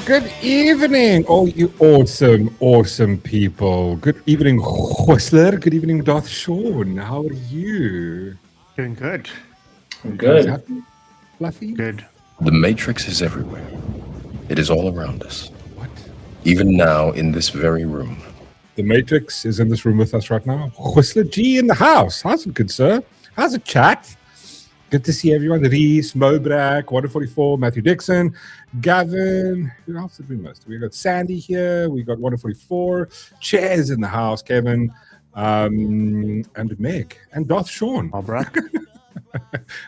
Good evening, all you awesome people. Good evening, Whistler. Good evening, Darth Sean. How are you? Doing good. I'm good. Fluffy? Good. The Matrix is everywhere. It is all around us. What? Even now, in this very room. The Matrix is in this room with us right now. Whistler G in the house. How's it, good sir? How's it, chat? Good to see everyone. Reese, Mobrak, 144, Matthew Dixon, Gavin. Who else did we miss? We got Sandy here. We got 144. Chairs in the house, Kevin, and Meg, and Darth Sean. Mobrak.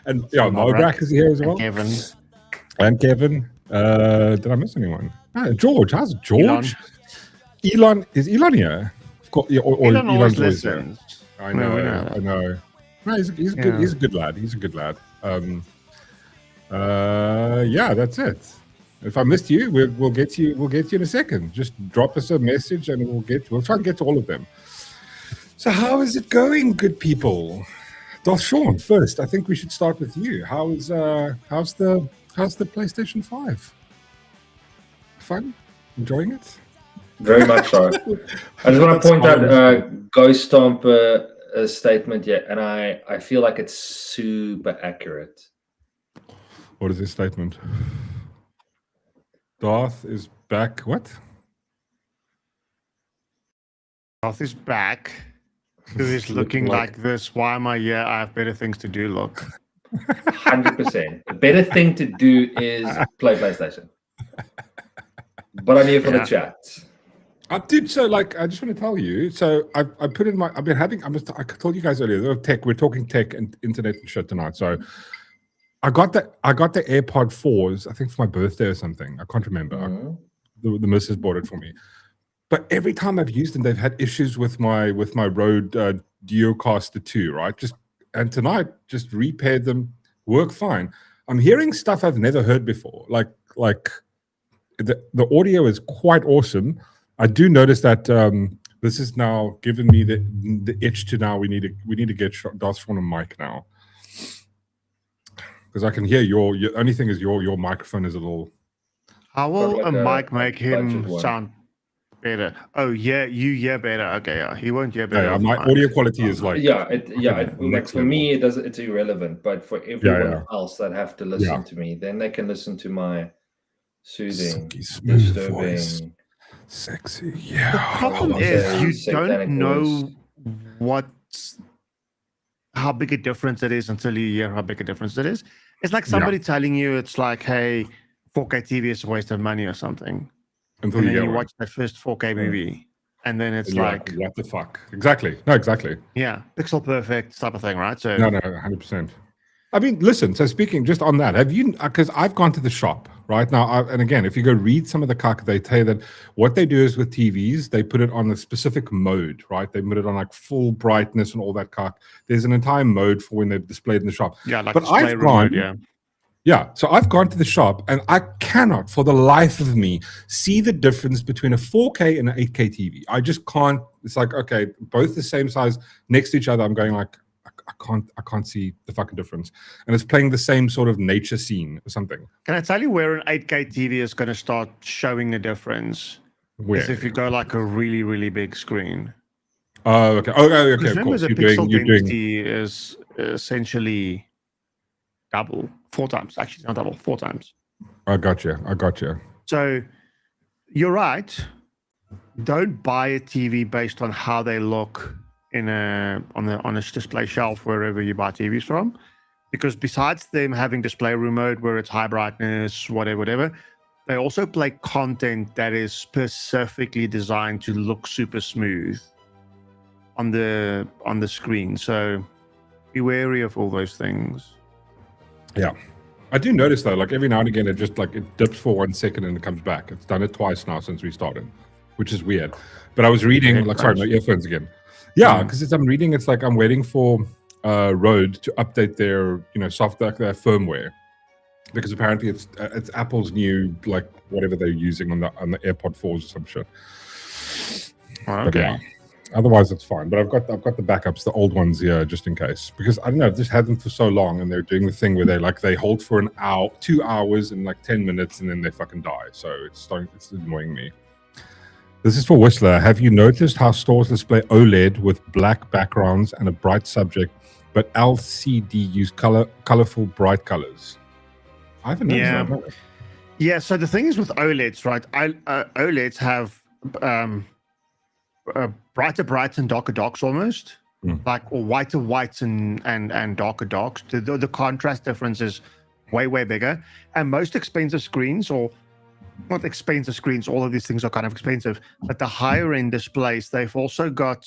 And yeah, Mobrak is here as well. And Kevin. Did I miss anyone? George. How's George? Elon. Is Elon here? Of course, yeah, Elon always always here. listens. I know. No, he's a good lad. He's a good lad. Yeah, that's it. If I missed you, we'll get you. We'll get you in a second. Just drop us a message, and we'll try and get to all of them. So, how is it going, good people? Darth Sean, first, I think we should start with you. How's the PlayStation 5? Fun? Enjoying it? Very much so. I just want to point out Ghost Stomp a statement yet, and I feel like it's super accurate. What is this statement? Darth is back. What? Darth is back. Who is looking like this? Why am I here? I have better things to do. Look. 100%. The better thing to do is play PlayStation. But I'm here for the chat. Dude, so like, I just want to tell you. So I put in my. I've been having. I told you guys earlier. Tech. We're talking tech and internet and shit tonight. So I got the AirPod 4s. I think for my birthday or something. I can't remember. The missus bought it for me. But every time I've used them, they've had issues with my Rode Duocaster 2. Right. And tonight just repaired them. Work fine. I'm hearing stuff I've never heard before. Like the audio is quite awesome. I do notice that this is now giving me the itch to now we need to get Darth Sean a mic now, because I can hear your only thing is your microphone is a little. How will a mic make him sound better? Oh yeah, you hear better. Okay, yeah, he won't hear better. Yeah, my audio quality is like like for me it's irrelevant, but for everyone else that have to listen to me, then they can listen to my soothing, disturbing. Sexy, The problem is you don't know how big a difference it is until you hear how big a difference it is. It's like somebody telling you it's like, hey, 4K TV is a waste of money or something. Until and then you watch that first 4K movie, and then it's like, what the fuck? Exactly. No, exactly. Yeah, pixel perfect type of thing, right? So no, 100%. I mean, listen, so speaking just on that, have you, because I've gone to the shop right now, and again, if you go read some of the cuck, they tell you that what they do is with TVs, they put it on a specific mode, right? They put it on like full brightness and all that cuck. There's an entire mode for when they're displayed in the shop. Yeah, like but I've gone, so I've gone to the shop and I cannot for the life of me see the difference between a 4K and an 8K TV. I just can't. It's like, okay, both the same size next to each other. I'm going like, I can't see the fucking difference, and it's playing the same sort of nature scene or something. Can I tell you where an 8K TV is going to start showing the difference? Where? Is if you go like a really, really big screen. Oh, okay. Okay. Of remember, course. the pixel density is essentially double, 4 times. Actually, not double, 4 times. I got you. So you're right. Don't buy a TV based on how they look on a display shelf wherever you buy TVs from, because besides them having display room mode where it's high brightness, whatever, they also play content that is specifically designed to look super smooth on the screen. So be wary of all those things. Yeah, I do notice though, like every now and again, it just like it dips for 1 second and it comes back. It's done it twice now since we started, which is weird. But I was reading, sorry, my earphones again. Yeah, because I'm reading, it's like I'm waiting for Rode to update their, software, their firmware, because apparently it's Apple's new, like whatever they're using on the AirPod 4s or some shit. Okay. Otherwise, it's fine. But I've got the backups, the old ones here, just in case. Because I don't know, I've just had them for so long, and they're doing the thing where they hold for an hour, 2 hours, and like 10 minutes, and then they fucking die. So it's annoying me. This is for Whistler. Have you noticed how stores display OLED with black backgrounds and a bright subject, but LCD use colorful, bright colors? I haven't noticed that. Yeah. So the thing is with OLEDs, right? OLEDs have brighter and darker darks almost, like, or whiter whites and darker darks. The contrast difference is way bigger. And most expensive screens, or not expensive screens, all of these things are kind of expensive, but the higher end displays, they've also got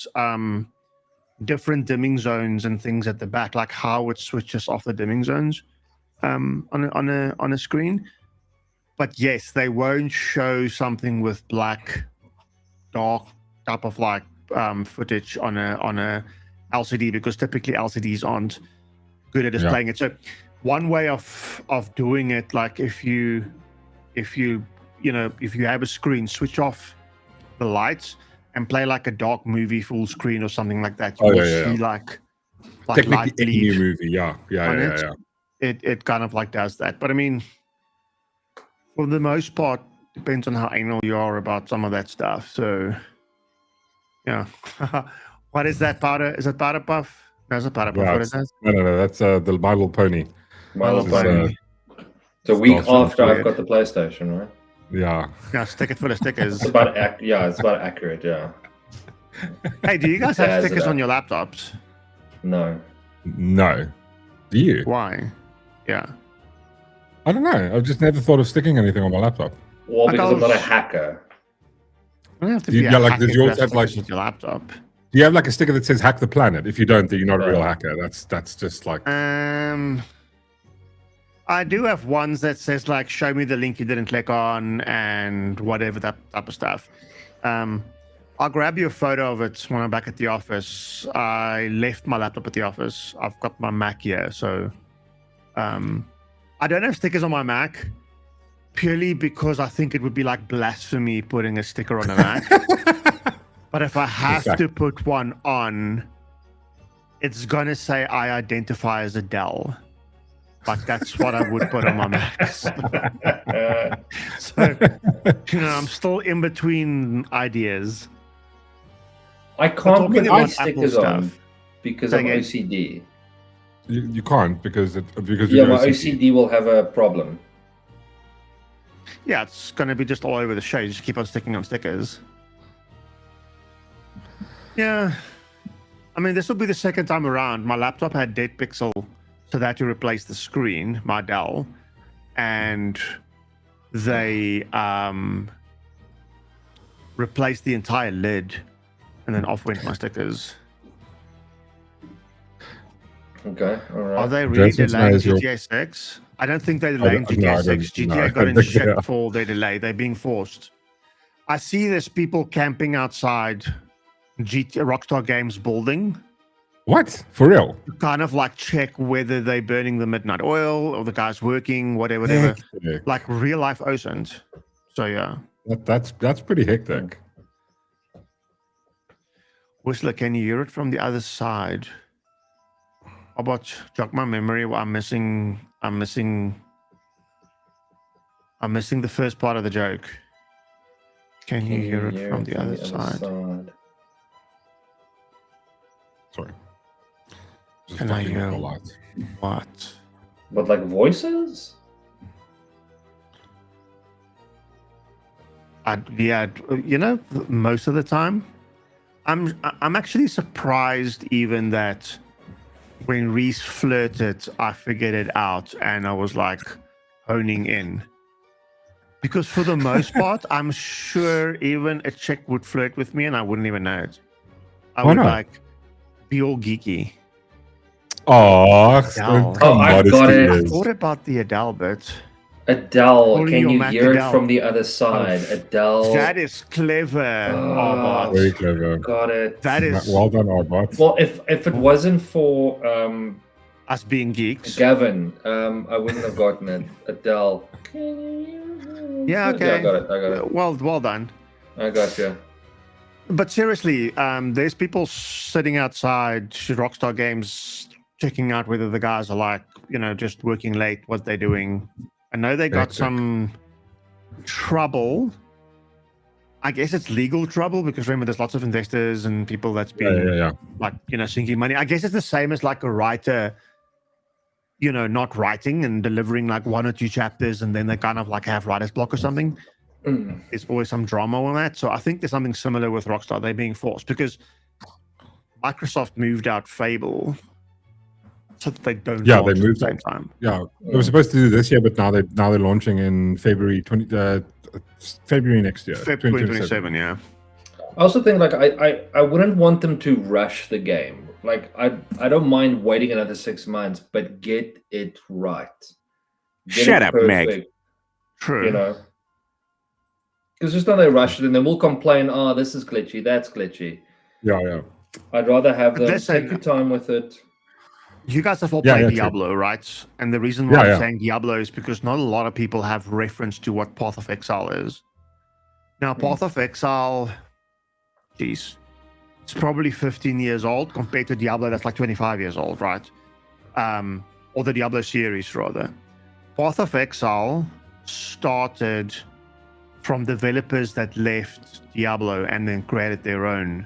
different dimming zones and things at the back, like how it switches off the dimming zones on a screen. But yes, they won't show something with black, dark type of like footage on a LCD, because typically LCDs aren't good at displaying it. So one way of doing it, like if you have a screen, switch off the lights and play like a dark movie full screen or something like that. You will see like technically any new movie. Yeah. It kind of like does that. But I mean, for the most part, depends on how anal you are about some of that stuff. So yeah. What is that, powder? Is it powder puff? No, it's a powder puff. Yeah, what is that? No. That's the My Little Pony. My Little Pony. It's a week after I've got the PlayStation, right? Yeah, stick it full of stickers. It's about accurate. Yeah. Hey, do you guys have stickers on your laptops? No. Do you? Why? Yeah. I don't know. I've just never thought of sticking anything on my laptop. Well, because I'm not a hacker. I don't have to be a hacker. Does yours have like your laptop? Do you have like a sticker that says "Hack the Planet"? If you don't, then you're not a real hacker. That's just like. I do have ones that says like "Show me the link you didn't click on" and whatever, that type of stuff. I'll grab you a photo of it when I'm back at the office. I left my laptop at the office. I've got my Mac here, so I don't have stickers on my Mac purely because I think it would be like blasphemy putting a sticker on a Mac. But if I have to put one on, it's gonna say I identify as a Dell. Like that's what I would put on my Mac. So, I'm still in between ideas. I can't put my stickers on because I'm OCD. You can't because my OCD will have a problem. Yeah, it's going to be just all over the show. You just keep on sticking on stickers. Yeah. I mean, this will be the second time around. My laptop had dead pixel, so they had to replace the screen, my Dell, and they replaced the entire lid, and then off went my stickers. Okay, all right. Are they really delaying GTA 6? I don't think they're delaying GTA 6. GTA got in shit for their delay. They're being forced. I see there's people camping outside Rockstar Games building. What? For real? Kind of like check whether they're burning the midnight oil or the guy's working, whatever. Like real life OSINT. So yeah. That's pretty hectic. Whistler, can you hear it from the other side? How about jog my memory? I'm missing the first part of the joke. Can you hear it from the other side? Sorry. Can I hear what? But like voices? Most of the time, I'm actually surprised even that when Reese flirted, I figured it out and I was like honing in. Because for the most part, I'm sure even a chick would flirt with me and I wouldn't even know it. I would like be all geeky. Oh, I got it. I thought about the Adele bit. Adele, can you hear it from the other side? Adele. That is clever, Arbot. Very clever. Got it. That is well done, Arbot. Well, if it wasn't for us being geeks, Gavin, I wouldn't have gotten it. Adele. Yeah, okay. I got it. Well done. I got you. But seriously, there's people sitting outside Rockstar Games checking out whether the guys are like, just working late, what they're doing. I know they got some trouble. I guess it's legal trouble because remember, there's lots of investors and people that's been like, sinking money. I guess it's the same as like a writer, not writing and delivering like 1 or 2 chapters and then they kind of like have writer's block or something. There's always some drama on that. So I think there's something similar with Rockstar. They're being forced because Microsoft moved out Fable so that they don't launch they moved at the same time. Yeah, they were supposed to do this year, but now they're launching in February February next year. February 2027, yeah. I also think like I wouldn't want them to rush the game. Like I don't mind waiting another 6 months, but get it right. Shut up, Meg. True. Because just now they rush it and then we'll complain, oh, this is glitchy, that's glitchy. Yeah. I'd rather have them take your time with it. You guys have all played Diablo, right? And the reason why I'm saying Diablo is because not a lot of people have reference to what Path of Exile is. Now, Path of Exile, it's probably 15 years old compared to Diablo that's like 25 years old, right? Or the Diablo series, rather. Path of Exile started from developers that left Diablo and then created their own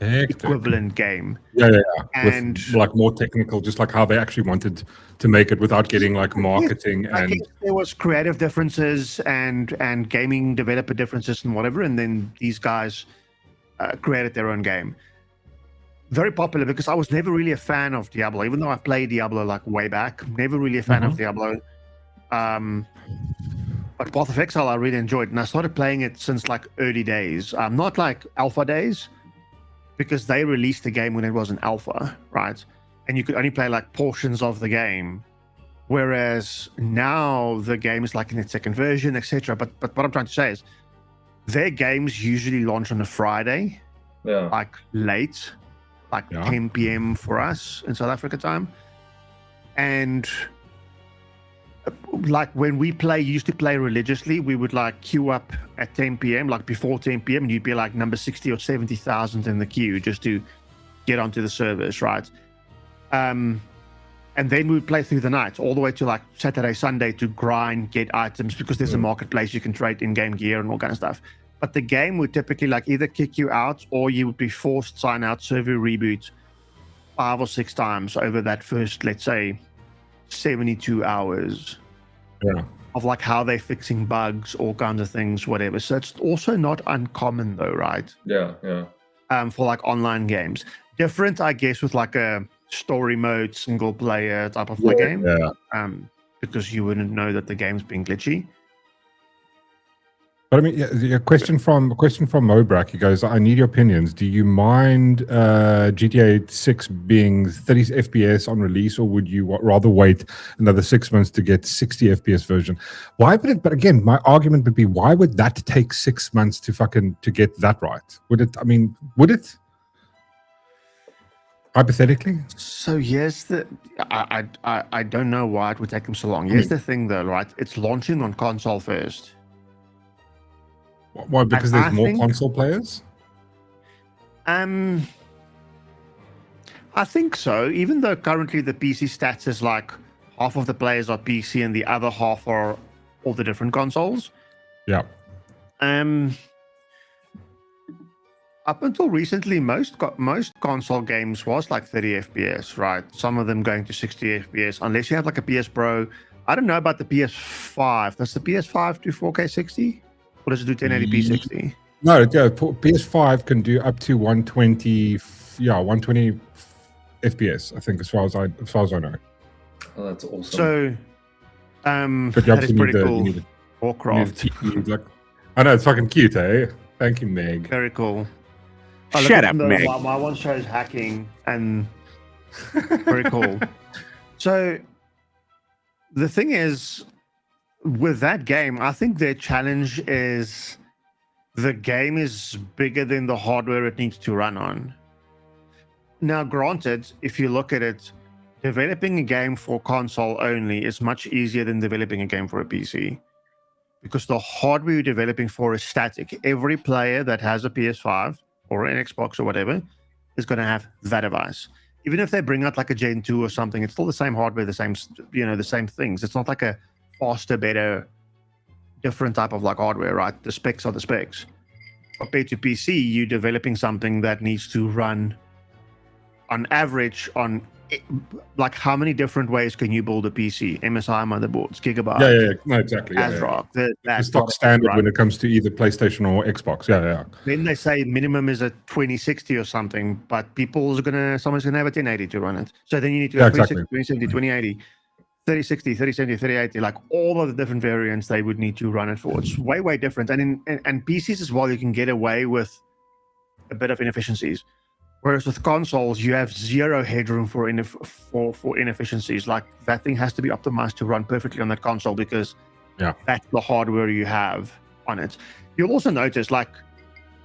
equivalent game. Yeah. And with, like more technical, just like how they actually wanted to make it without getting like marketing I guess there was creative differences and gaming developer differences and whatever, and then these guys created their own game. Very popular because I was never really a fan of Diablo, even though I played Diablo like way back. Never really a fan of Diablo. But Path of Exile I really enjoyed, and I started playing it since like early days. Not like alpha days, because they released the game when it was an alpha, right? And you could only play like portions of the game. Whereas now the game is like in its second version, etc. But what I'm trying to say is their games usually launch on a Friday, like late, like 10 p.m. for us in South Africa time. And like when we used to play religiously, we would like queue up at 10 p.m., like before 10 p.m., and you'd be like number 60 or 70,000 in the queue just to get onto the service, right? And then we would play through the night, all the way to like Saturday, Sunday to grind, get items, because there's a marketplace you can trade in-game gear and all kind of stuff. But the game would typically like either kick you out or you would be forced to sign out, server reboot 5 or 6 times over that first, let's say, 72 hours of like how they're fixing bugs, all kinds of things, whatever. So it's also not uncommon though, right? Yeah. For like online games. Different, I guess, with like a story mode, single player type of like game. Because you wouldn't know that the game's being glitchy. But I mean, a question from Mobrak. He goes, "I need your opinions. Do you mind GTA 6 being 30 FPS on release, or would you rather wait another 6 months to get 60 FPS version? Why would it? But again, my argument would be, why would that take 6 months to get that right? Would it? I mean, would it? Hypothetically. So here's the. I don't know why it would take them so long. Here's the thing, though, right? It's launching on console first. Why? Because there's more console players? I think so. Even though currently the PC stats is like half of the players are PC and the other half are all the different consoles. Yeah. Up until recently, most console games was like 30 FPS, right? Some of them going to 60 FPS, unless you have like a PS Pro. I don't know about the PS5. Does the PS5 do 4K 60? Or does it do 1080p 60? No, PS5 can do up to 120. 120 FPS. I think, as far as I know. Oh, that's awesome. So, but that is pretty cool. Warcraft. I know, it's fucking cute, eh? Thank you, Meg. Very cool. Shut up, Meg. My one shows hacking and very cool. So the thing is, with that game, I think their challenge is the game is bigger than the hardware it needs to run on. Now, granted, if you look at it, developing a game for console only is much easier than developing a game for a PC. because the hardware you're developing for is static. Every player that has a PS5 or an Xbox or whatever is going to have that device. Even if they bring out like a Gen 2 or something, it's still the same hardware, the same, the same things. It's not like a faster, better, different type of like hardware, right? The specs are the specs. Compared to PC, you're developing something that needs to run on average on like how many different ways can you build a PC? MSI motherboards, Gigabyte. Yeah. No, exactly. ASRock. The stock standard right. when it comes to either PlayStation or Xbox. Yeah. Then they say minimum is a 2060 or something, but someone's gonna have a 1080 to run it. So then you need to have 2060, 2070, 2080, 3060, 3070, 3080, like all of the different variants they would need to run it for. It's way different. And and PCs as well, you can get away with a bit of inefficiencies. Whereas with consoles, you have zero headroom for inefficiencies. Like that thing has to be optimized to run perfectly on that console because that's the hardware you have on it. You'll also notice, like,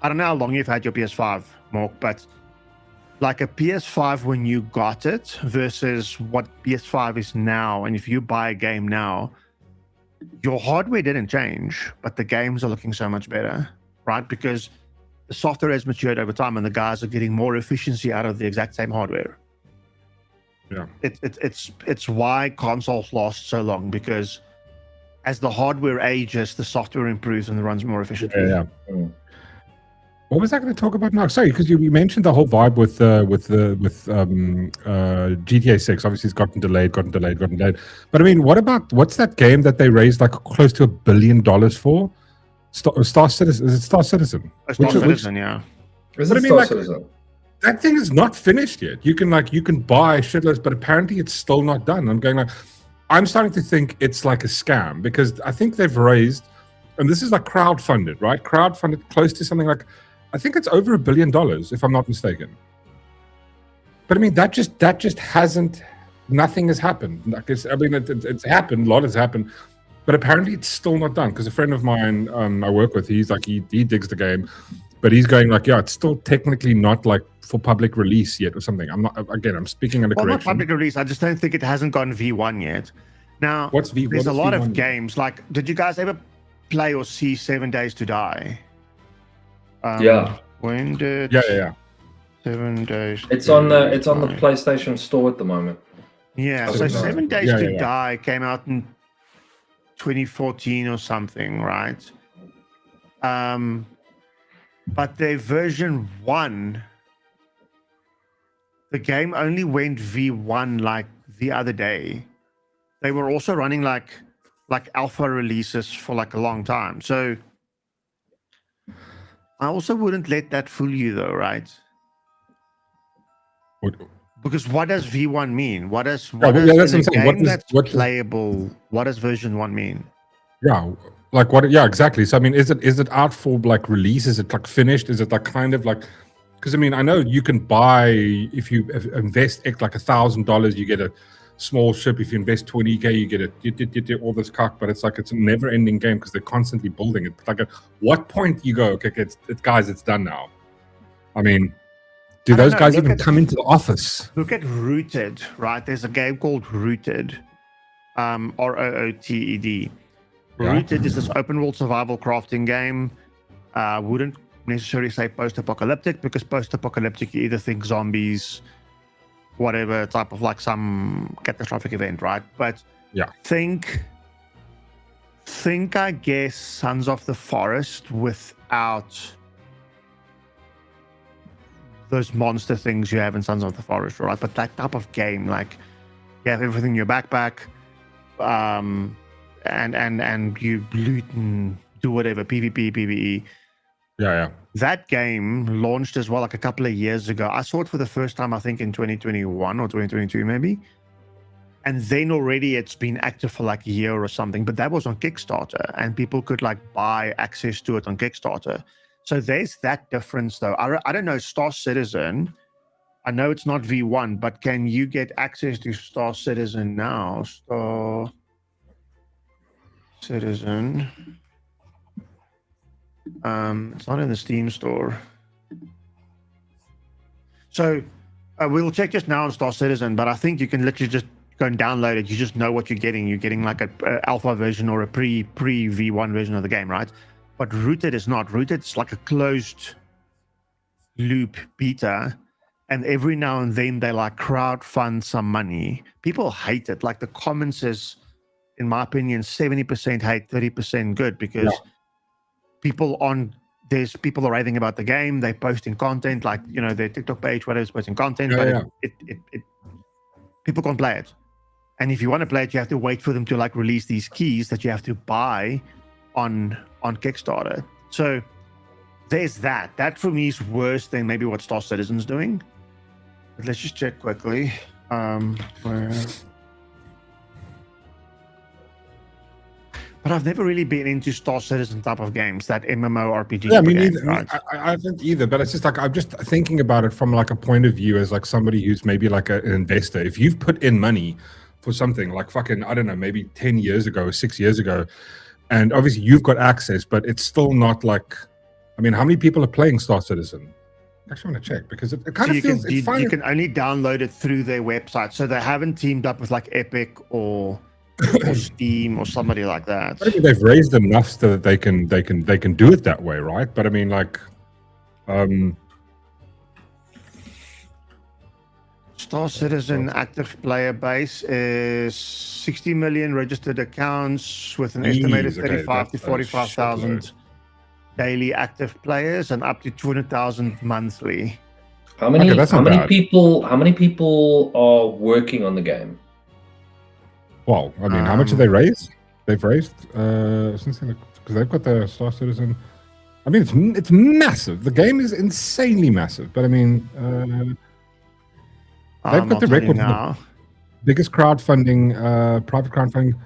I don't know how long you've had your PS5, Mork, but like a PS5 when you got it versus what PS5 is now, and if you buy a game now, your hardware didn't change, but the games are looking so much better, right? Because the software has matured over time, and the guys are getting more efficiency out of the exact same hardware. Yeah, it's why consoles last so long, because as the hardware ages, the software improves and it runs more efficiently. Yeah. What was I going to talk about now? Sorry, because you mentioned the whole vibe with GTA 6. Obviously, it's gotten delayed. But I mean, what's that game that they raised like close to $1 billion for? Star Citizen. Is it Star Citizen? Star Citizen, yeah. Is it Star Citizen? That thing is not finished yet. You can buy shitloads, but apparently it's still not done. I'm starting to think it's like a scam because I think they've raised, and this is like crowdfunded, right? Crowdfunded close to something like, I think it's over $1 billion, if I'm not mistaken. But I mean, that just hasn't. Nothing has happened. Like it's happened. A lot has happened. But apparently it's still not done because a friend of mine I work with, he's like, he digs the game, but he's going like, yeah, it's still technically not like for public release yet or something. I'm speaking under correction. Not public release. I just don't think it hasn't gone V1 yet. Now, what's V1? There's a lot of games. Like, did you guys ever play or see 7 Days to Die? Yeah. When did? Yeah. 7 Days. It's on the PlayStation Store at the moment. Yeah. So 7 Days to Die came out in 2014 or something, right? But their version 1, the game only went V1 like the other day. They were also running like alpha releases for like a long time. So I also wouldn't let that fool you though, right? Because what does V1 mean? What does playable? What does version 1 mean? Yeah, like what? Yeah, exactly. So I mean, is it out for like release? Is it like finished? Is it like kind of like? Because I mean, I know you can buy if you invest like $1,000, you get a small ship. If you invest 20K, you get all this cock. But it's like it's a never-ending game because they're constantly building it. Like, at what point you go, okay, it's guys, it's done now. I mean. Do those guys even come into the office? Look at Rooted, right? There's a game called Rooted, ROOTED. Rooted is this open world survival crafting game. Wouldn't necessarily say post-apocalyptic because post-apocalyptic you either think zombies, whatever type of like some catastrophic event, right? But think I guess Sons of the Forest without those monster things you have in Sons of the Forest, right? But that type of game, like you have everything in your backpack, and you loot and do whatever, PvP, PvE. Yeah. That game launched as well like a couple of years ago. I saw it for the first time, I think in 2021 or 2022 maybe. And then already it's been active for like a year or something, but that was on Kickstarter and people could like buy access to it on Kickstarter. So there's that difference, though. I don't know, Star Citizen. I know it's not V1, but can you get access to Star Citizen now? Star Citizen. It's not in the Steam store. So we'll check just now on Star Citizen, but I think you can literally just go and download it, you just know what you're getting. You're getting like a alpha version or a pre V1 version of the game, right? But Rooted is not. Rooted is like a closed loop beta, and every now and then they like crowdfund some money. People hate it. Like the comments is, in my opinion, 70% hate, 30% good, because people are writing about the game, they're posting content, like, you know, their TikTok page, whatever, is posting content, people can't play it. And if you want to play it, you have to wait for them to like release these keys that you have to buy on Kickstarter. So there's that. That for me is worse than maybe what Star Citizen's doing. But let's just check quickly. But I've never really been into Star Citizen type of games, that MMORPG. Yeah, me neither. Right? I haven't either, but it's just like, I'm just thinking about it from like a point of view as like somebody who's maybe like an investor. If you've put in money for something like fucking, I don't know, maybe 10 years ago or 6 years ago, and obviously you've got access, but it's still not like, I mean, how many people are playing Star Citizen? I actually want to check, because it kind of feels... You can only download it through their website, so they haven't teamed up with like Epic or Steam or somebody like that. I mean, they've raised enough so that they can do it that way, right? But I mean, like, Star Citizen active player base is 60 million registered accounts with an estimated 35 to 45,000 daily active players and up to 200,000 monthly. How many people are working on the game? Well, I mean, how much have they raised? They've raised because they've got the Star Citizen. I mean, it's massive. The game is insanely massive. But I mean, they've got the record now. Biggest crowdfunding, private crowdfunding.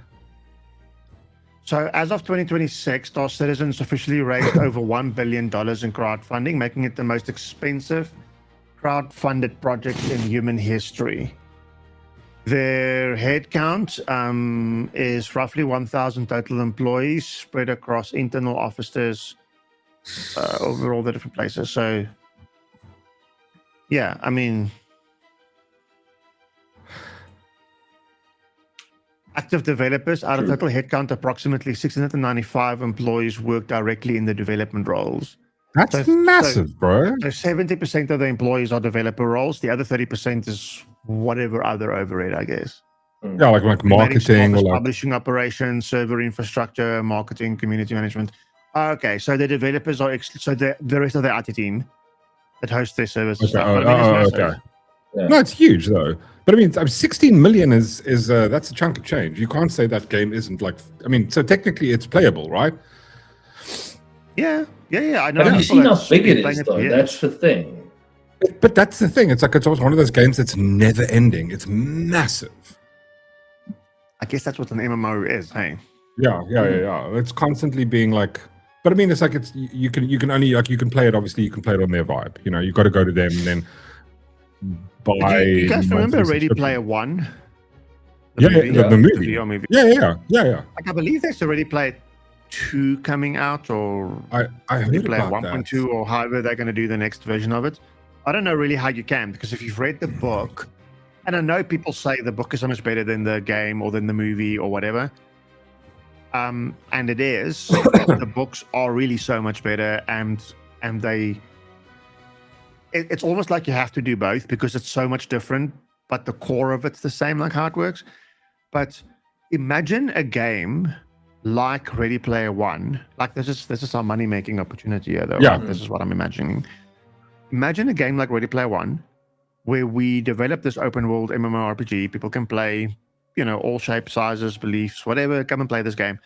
So as of 2026, Star Citizen's officially raised over $1 billion in crowdfunding, making it the most expensive crowdfunded project in human history. Their headcount is roughly 1,000 total employees spread across internal offices over all the different places. So, yeah, I mean, active developers out of total headcount, approximately 695 employees work directly in the development roles. That's massive, bro. So 70% of the employees are developer roles. The other 30% is whatever other overhead, I guess. Yeah, like marketing, or like publishing operations, server infrastructure, marketing, community management. Okay, so the developers are the rest of the IT team that hosts their services. Okay. Yeah. No, it's huge though. But I mean, 16 million is that's a chunk of change. You can't say that game isn't like. I mean, so technically it's playable, right? Yeah. I know. Have you seen how big it is, though? That's the thing. But that's the thing. It's like it's one of those games that's never ending. It's massive. I guess that's what an MMO is, hey? Yeah. It's constantly being like. But I mean, it's like you can only like you can play it. Obviously, you can play it on their vibe. You know, you got to go to them and then buy. You guys remember Ready Player One? The movie. Yeah. Like, I believe there's a Ready Player 2 coming out, or I heard Player about 1.2, or however they're going to do the next version of it. I don't know really how you can, because if you've read the book, and I know people say the book is so much better than the game or than the movie or whatever, and it is. The books are really so much better, and it's almost like you have to do both because it's so much different, but the core of it's the same, like how it works. But imagine a game like Ready Player One. Like this is our money making opportunity here, though. Yeah. Right? This is what I'm imagining. Imagine a game like Ready Player One, where we develop this open world MMORPG. People can play, you know, all shapes, sizes, beliefs, whatever. Come and play this game.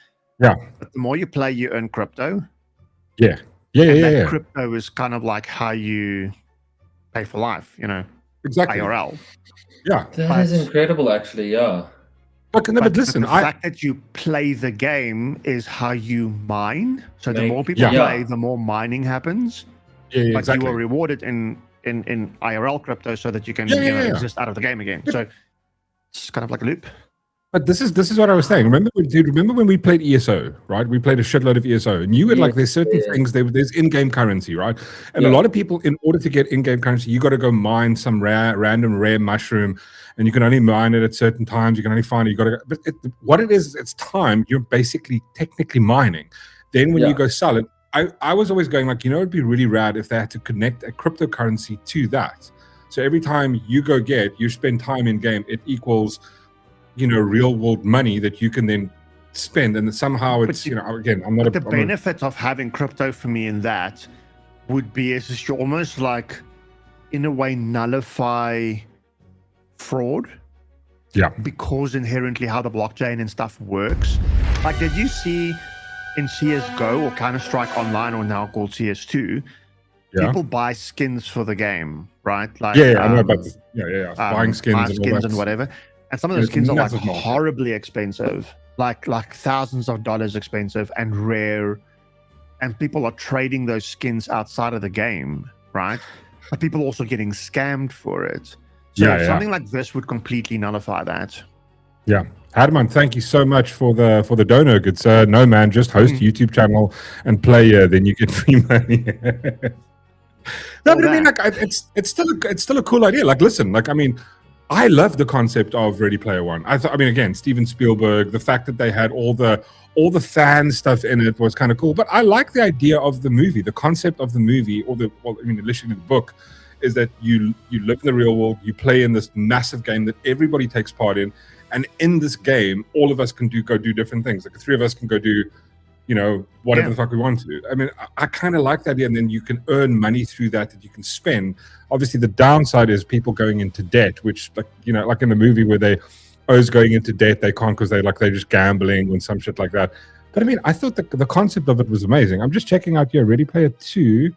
Yeah. But the more you play, you earn crypto. Yeah. Crypto is kind of like how you pay for life, you know. Exactly. IRL. Yeah. That is incredible, actually. Yeah. But listen, the fact that you play the game is how you mine. So the more people play, the more mining happens. Yeah, but exactly. you are rewarded in IRL crypto so that you can exist out of the game again. So it's kind of like a loop. But this is what I was saying. Remember when we played ESO, right? We played a shitload of ESO, and you would like there's certain things there's in-game currency, right? And a lot of people, in order to get in-game currency, you got to go mine some random rare mushroom, and you can only mine it at certain times. You can only find it. You got to. But what it is, it's time. You're basically technically mining. Then when you go sell it, I was always going like, it'd be really rad if they had to connect a cryptocurrency to that. So every time you go you spend time in game, it equals, real world money that you can then spend, and somehow it's again, I'm not the benefit of having crypto for me in that would be is you almost like in a way nullify fraud, because inherently how the blockchain and stuff works. Like, did you see in CSGO or Counter-Strike Online, or now called CS2, people buy skins for the game, right? Like I know about this. Buying skins and whatever. And some of those skins are like horribly expensive, like thousands of dollars expensive and rare. And people are trading those skins outside of the game, right? But people are also getting scammed for it. So something like this would completely nullify that. Yeah. Harman, thank you so much for the donor, good sir. No, man, just host a YouTube channel and play, then you get free money. No, but I mean, like, it's still a cool idea. Like, listen, like, I mean, I love the concept of Ready Player One. I mean, again, Steven Spielberg, the fact that they had all the fan stuff in it was kind of cool. But I like the idea of the movie, the concept of the movie, literally the book, is that you live in the real world, you play in this massive game that everybody takes part in, and in this game, all of us can go do different things. Like the three of us can go do, whatever the fuck we want to do. I mean, I kind of like that idea, and then you can earn money through that you can spend. Obviously, the downside is people going into debt, which, like, like in the movie where they always going into debt, they can't because they're just gambling and some shit like that. But I mean, I thought the concept of it was amazing. I'm just checking out here, Ready Player 2.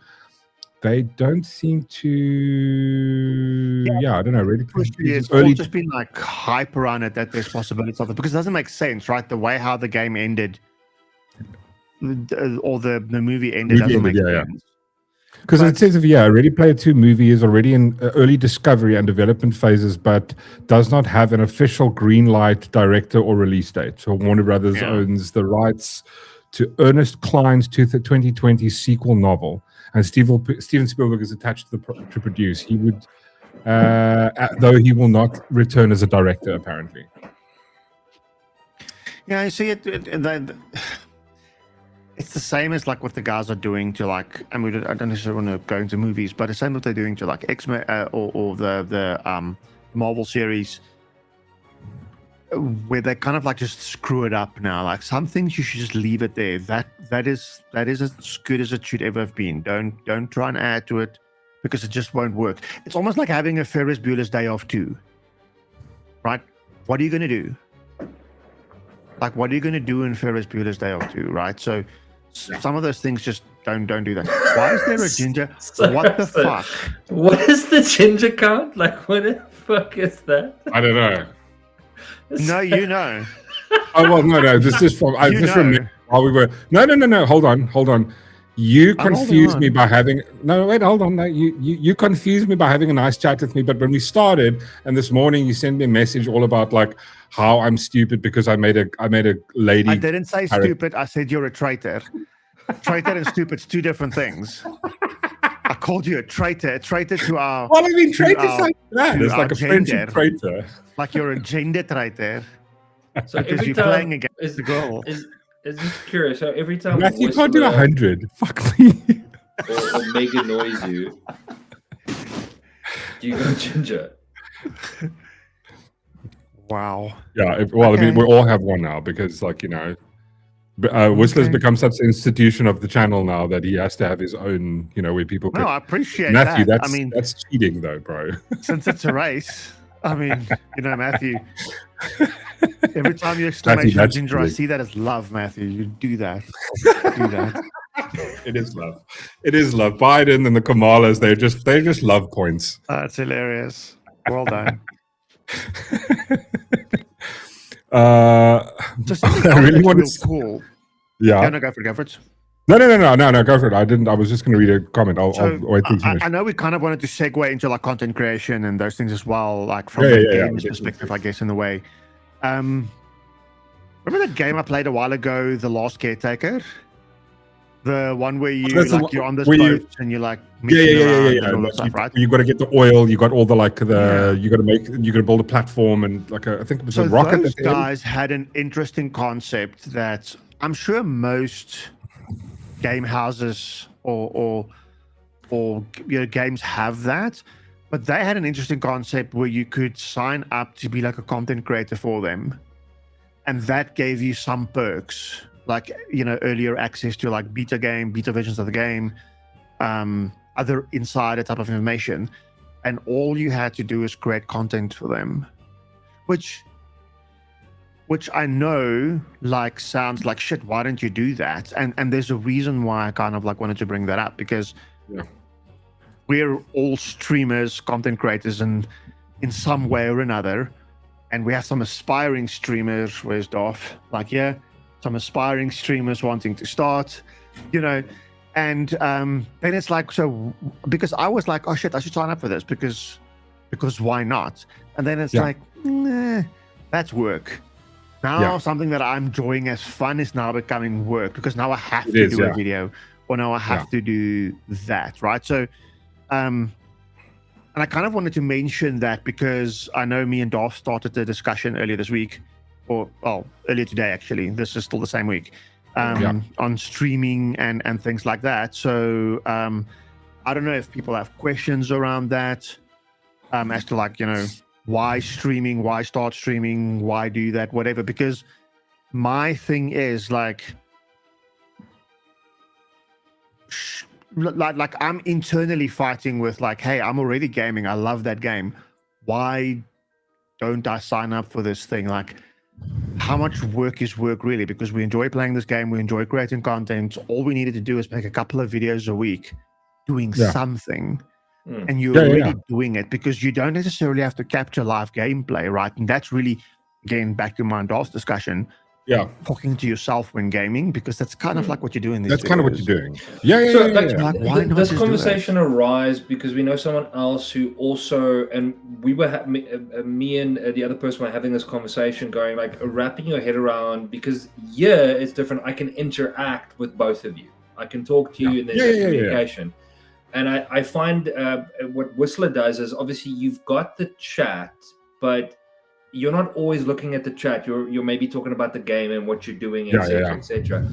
They don't seem to. I don't know. Ready Player 2 is early. Just been like hype around it that there's possibilities of it, because it doesn't make sense, right? The way how the game ended, or the movie ended, doesn't make sense. Because it says, Ready Player 2 movie is already in early discovery and development phases, but does not have an official green light director or release date. So Warner Brothers owns the rights to Ernest Cline's 2020 sequel novel, and Steven Spielberg is attached to produce. He would, though he will not return as a director, apparently. Yeah, you see it. It's the same as like what the guys are doing to like, I mean, I don't necessarily want to go into movies, but the same what they're doing to like X-Men or the Marvel series, where they kind of like just screw it up now. Like some things you should just leave it there. That is as good as it should ever have been. Don't try and add to it, because it just won't work. It's almost like having a Ferris Bueller's Day Off 2, right? What are you going to do? Like, what are you going to do in Ferris Bueller's Day Off 2, right? So some of those things just don't do that. Why is there a ginger? What the fuck? What is the ginger count? Like, what the fuck is that? I don't know. No, you know. Oh, well, no. This is from. I just remember while we were. No. Hold on. You confused me by having. No, wait. Hold on. No, you confused me by having a nice chat with me. But when we started, and this morning you sent me a message all about like how I'm stupid because I made a lady. I didn't say stupid. I said you're a traitor. Traitor and stupid's two different things. I called you a traitor to our. Well, I mean, traitor's like that. It's like a friendship traitor. Like you're a gender traitor. So because you're playing against the girl. Is just curious. So every time Matthew can't do 100. Fuck me. or make a noise, do you go ginger? Wow. Yeah. I mean, we all have one now because, like, Whistler's become such an institution of the channel now that he has to have his own, where people can. No, I appreciate Matthew, that. That's cheating though, bro. Since it's a race, I mean, Matthew, every time you exclamation ginger, I see that as love, Matthew. You do that. It is love. It is love. Biden and the Kamalas, they're just love points. That's hilarious. Well done. Just something I really want to cool. Yeah. No, go for it. No, go for it. I was just going to read a comment. I'll wait till you finish. I know we kind of wanted to segue into like content creation and those things as well, like from a games perspective, I guess, in a way. Remember that game I played a while ago, The Last Caretaker? The one where That's you're on this where boat you- and you're like Yeah. and all that Like, stuff, right? you got to get the oil. You got all the you got to build a platform and I think it was So a rocket. those at the end. guys had an interesting concept that I'm sure most game houses or games have that, but they had an interesting concept where you could sign up to be like a content creator for them, and that gave you some perks, like earlier access to like beta versions of the game, other insider type of information, and all you had to do is create content for them, which I know like sounds like shit. Why don't you do that? And there's a reason why I kind of like wanted to bring that up, because we're all streamers, content creators, and in some way or another, and we have some aspiring streamers. Where's Dolph? Some aspiring streamers wanting to start, and then it's like, so because I was like, oh shit, I should sign up for this because why not? And then it's like, nah, that's work. Now something that I'm enjoying as fun is now becoming work, because now I have to do a video, or now I have to do that, right? So, and I kind of wanted to mention that because I know me and Dolph started the discussion earlier this week, earlier today actually. This is still the same week, on streaming and things like that. So I don't know if people have questions around that, as to like, why streaming, why start streaming, why do that, whatever. Because my thing is like I'm internally fighting with like, hey, I'm already gaming, I love that game, why don't I sign up for this thing? Like, how much work is work really? Because we enjoy playing this game, we enjoy creating content. All we needed to do is make a couple of videos a week doing something, and you're already doing it, because you don't necessarily have to capture live gameplay, right? And that's really, again, back to my Dolph's discussion, talking to yourself when gaming, because that's kind of like what you're doing. That's kind of what you're doing. Like, why not this just conversation arose because we know someone else who also, and we were me and the other person were having this conversation, going like, wrapping your head around, because it's different. I can interact with both of you. I can talk to you, and there's communication. And I find what Whistler does is, obviously you've got the chat, but you're not always looking at the chat. You're maybe talking about the game and what you're doing, etc., etc.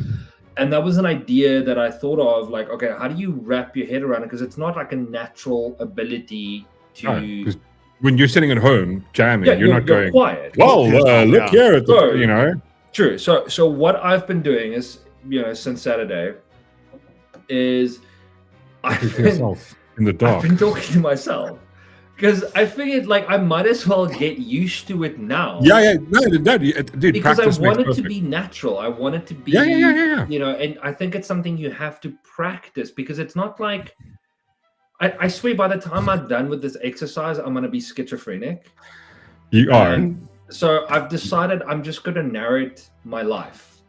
And that was an idea that I thought of, like, okay, how do you wrap your head around it? Because it's not like a natural ability to. When you're sitting at home jamming, you're not going quiet. Well, look here at the, True. So what I've been doing is, since Saturday, is I've been talking to myself. Because I figured, like, I might as well get used to it now. No, dude. Because I want it to be natural. I want it to be, and I think it's something you have to practice, because it's not like, I swear by the time I'm done with this exercise, I'm going to be schizophrenic. You are. So I've decided I'm just going to narrate my life.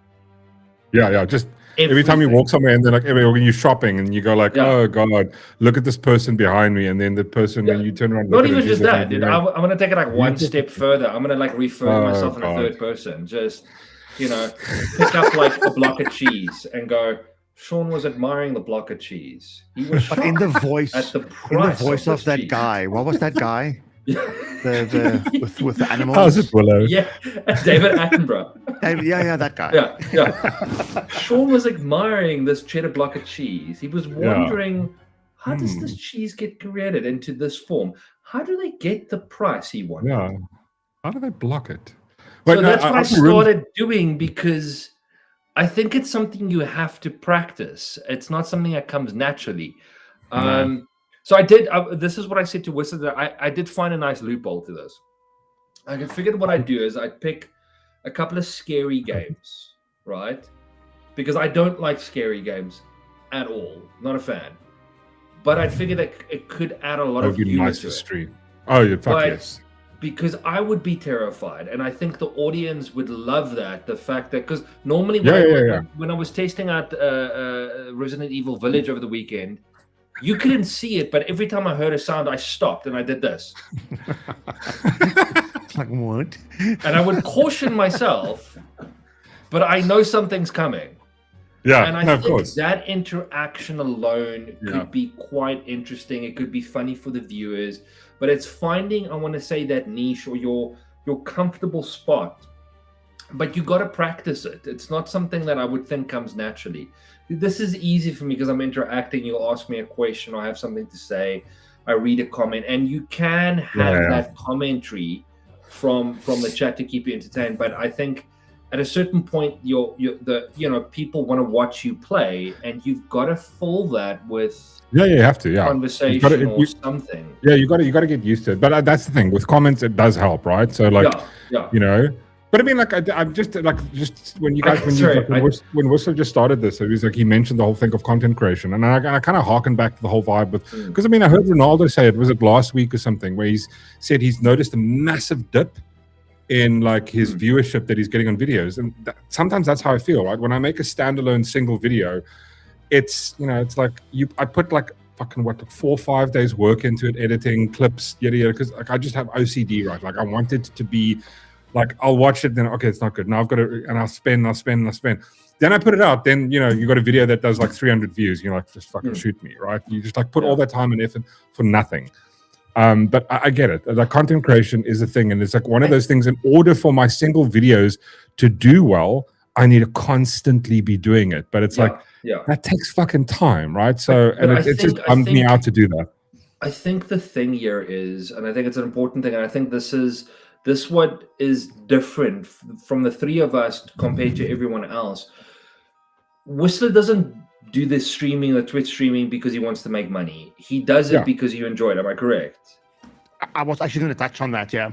Just every time you walk somewhere, and then like when you're shopping and you go like, oh God, look at this person behind me, and then the person, and you turn around. Not even just that, dude. I'm going to take it like one step further. I'm going to like refer to myself in the third person. Just, pick up like a block of cheese and go, Sean was admiring the block of cheese. He was shocked in the voice, at the price of that cheese. Guy. What was that guy? with the animals. How's it, Willow? Yeah, David Attenborough. That guy. Yeah. Sean was admiring this cheddar block of cheese. He was wondering, how does this cheese get created into this form? How do they get the price he wanted? Yeah. How do they block it? So that's what I started doing, because I think it's something you have to practice. It's not something that comes naturally. So I did. This is what I said to Whistler. I did find a nice loophole to this. I figured what I'd do is I'd pick a couple of scary games, right? Because I don't like scary games at all. Not a fan. But I figured that it could add a lot of humor to it. Oh, yeah, fuck yes. Because I would be terrified, and I think the audience would love that. The fact that, because normally when I was testing out Resident Evil Village over the weekend, you couldn't see it, but every time I heard a sound, I stopped and I did this. Like what? And I would caution myself but I know something's coming. Yeah, And I no, of think course. that interaction alone Yeah. could be quite interesting. It could be funny for the viewers, but it's finding, I want to say, that niche or your comfortable spot. But you got to practice it. It's not something that I would think comes naturally. This is easy for me because I'm interacting. You'll ask me a question, or I have something to say. I read a comment, and you can have that commentary from the chat to keep you entertained. But I think at a certain point, people want to watch you play, and you've got to fill that with you have to conversation or something. Yeah, you got to get used to it. But that's the thing with comments; it does help, right? So like, you know. But I mean, like, I'm just when you guys when Whistler just started this, it was like he mentioned the whole thing of content creation, and I kind of harkened back to the whole vibe because I mean, I heard Ronaldo say was it last week or something where he's said he's noticed a massive dip in like his viewership that he's getting on videos, and sometimes that's how I feel, right? When I make a standalone single video, it's it's like I put like fucking 4 or 5 days work into it, editing clips, yada because like I just have OCD, right? Like I want it to be. Like I'll watch it, then okay, it's not good. Now I've got to, and I'll spend. Then I put it out. Then you got a video that does like 300 views. You're like, just fucking shoot me, right? You just like put all that time and effort for nothing. But I get it. Like content creation is a thing, and it's like one of those things. In order for my single videos to do well, I need to constantly be doing it. But it's that takes fucking time, right? So it just bummed me out to do that. I think the thing here is, and I think it's an important thing, and I think this what is different from the three of us compared to everyone else. Whistler doesn't do this streaming or Twitch streaming because he wants to make money. He does it because you enjoy it. Am I correct? I was actually going to touch on that. Yeah.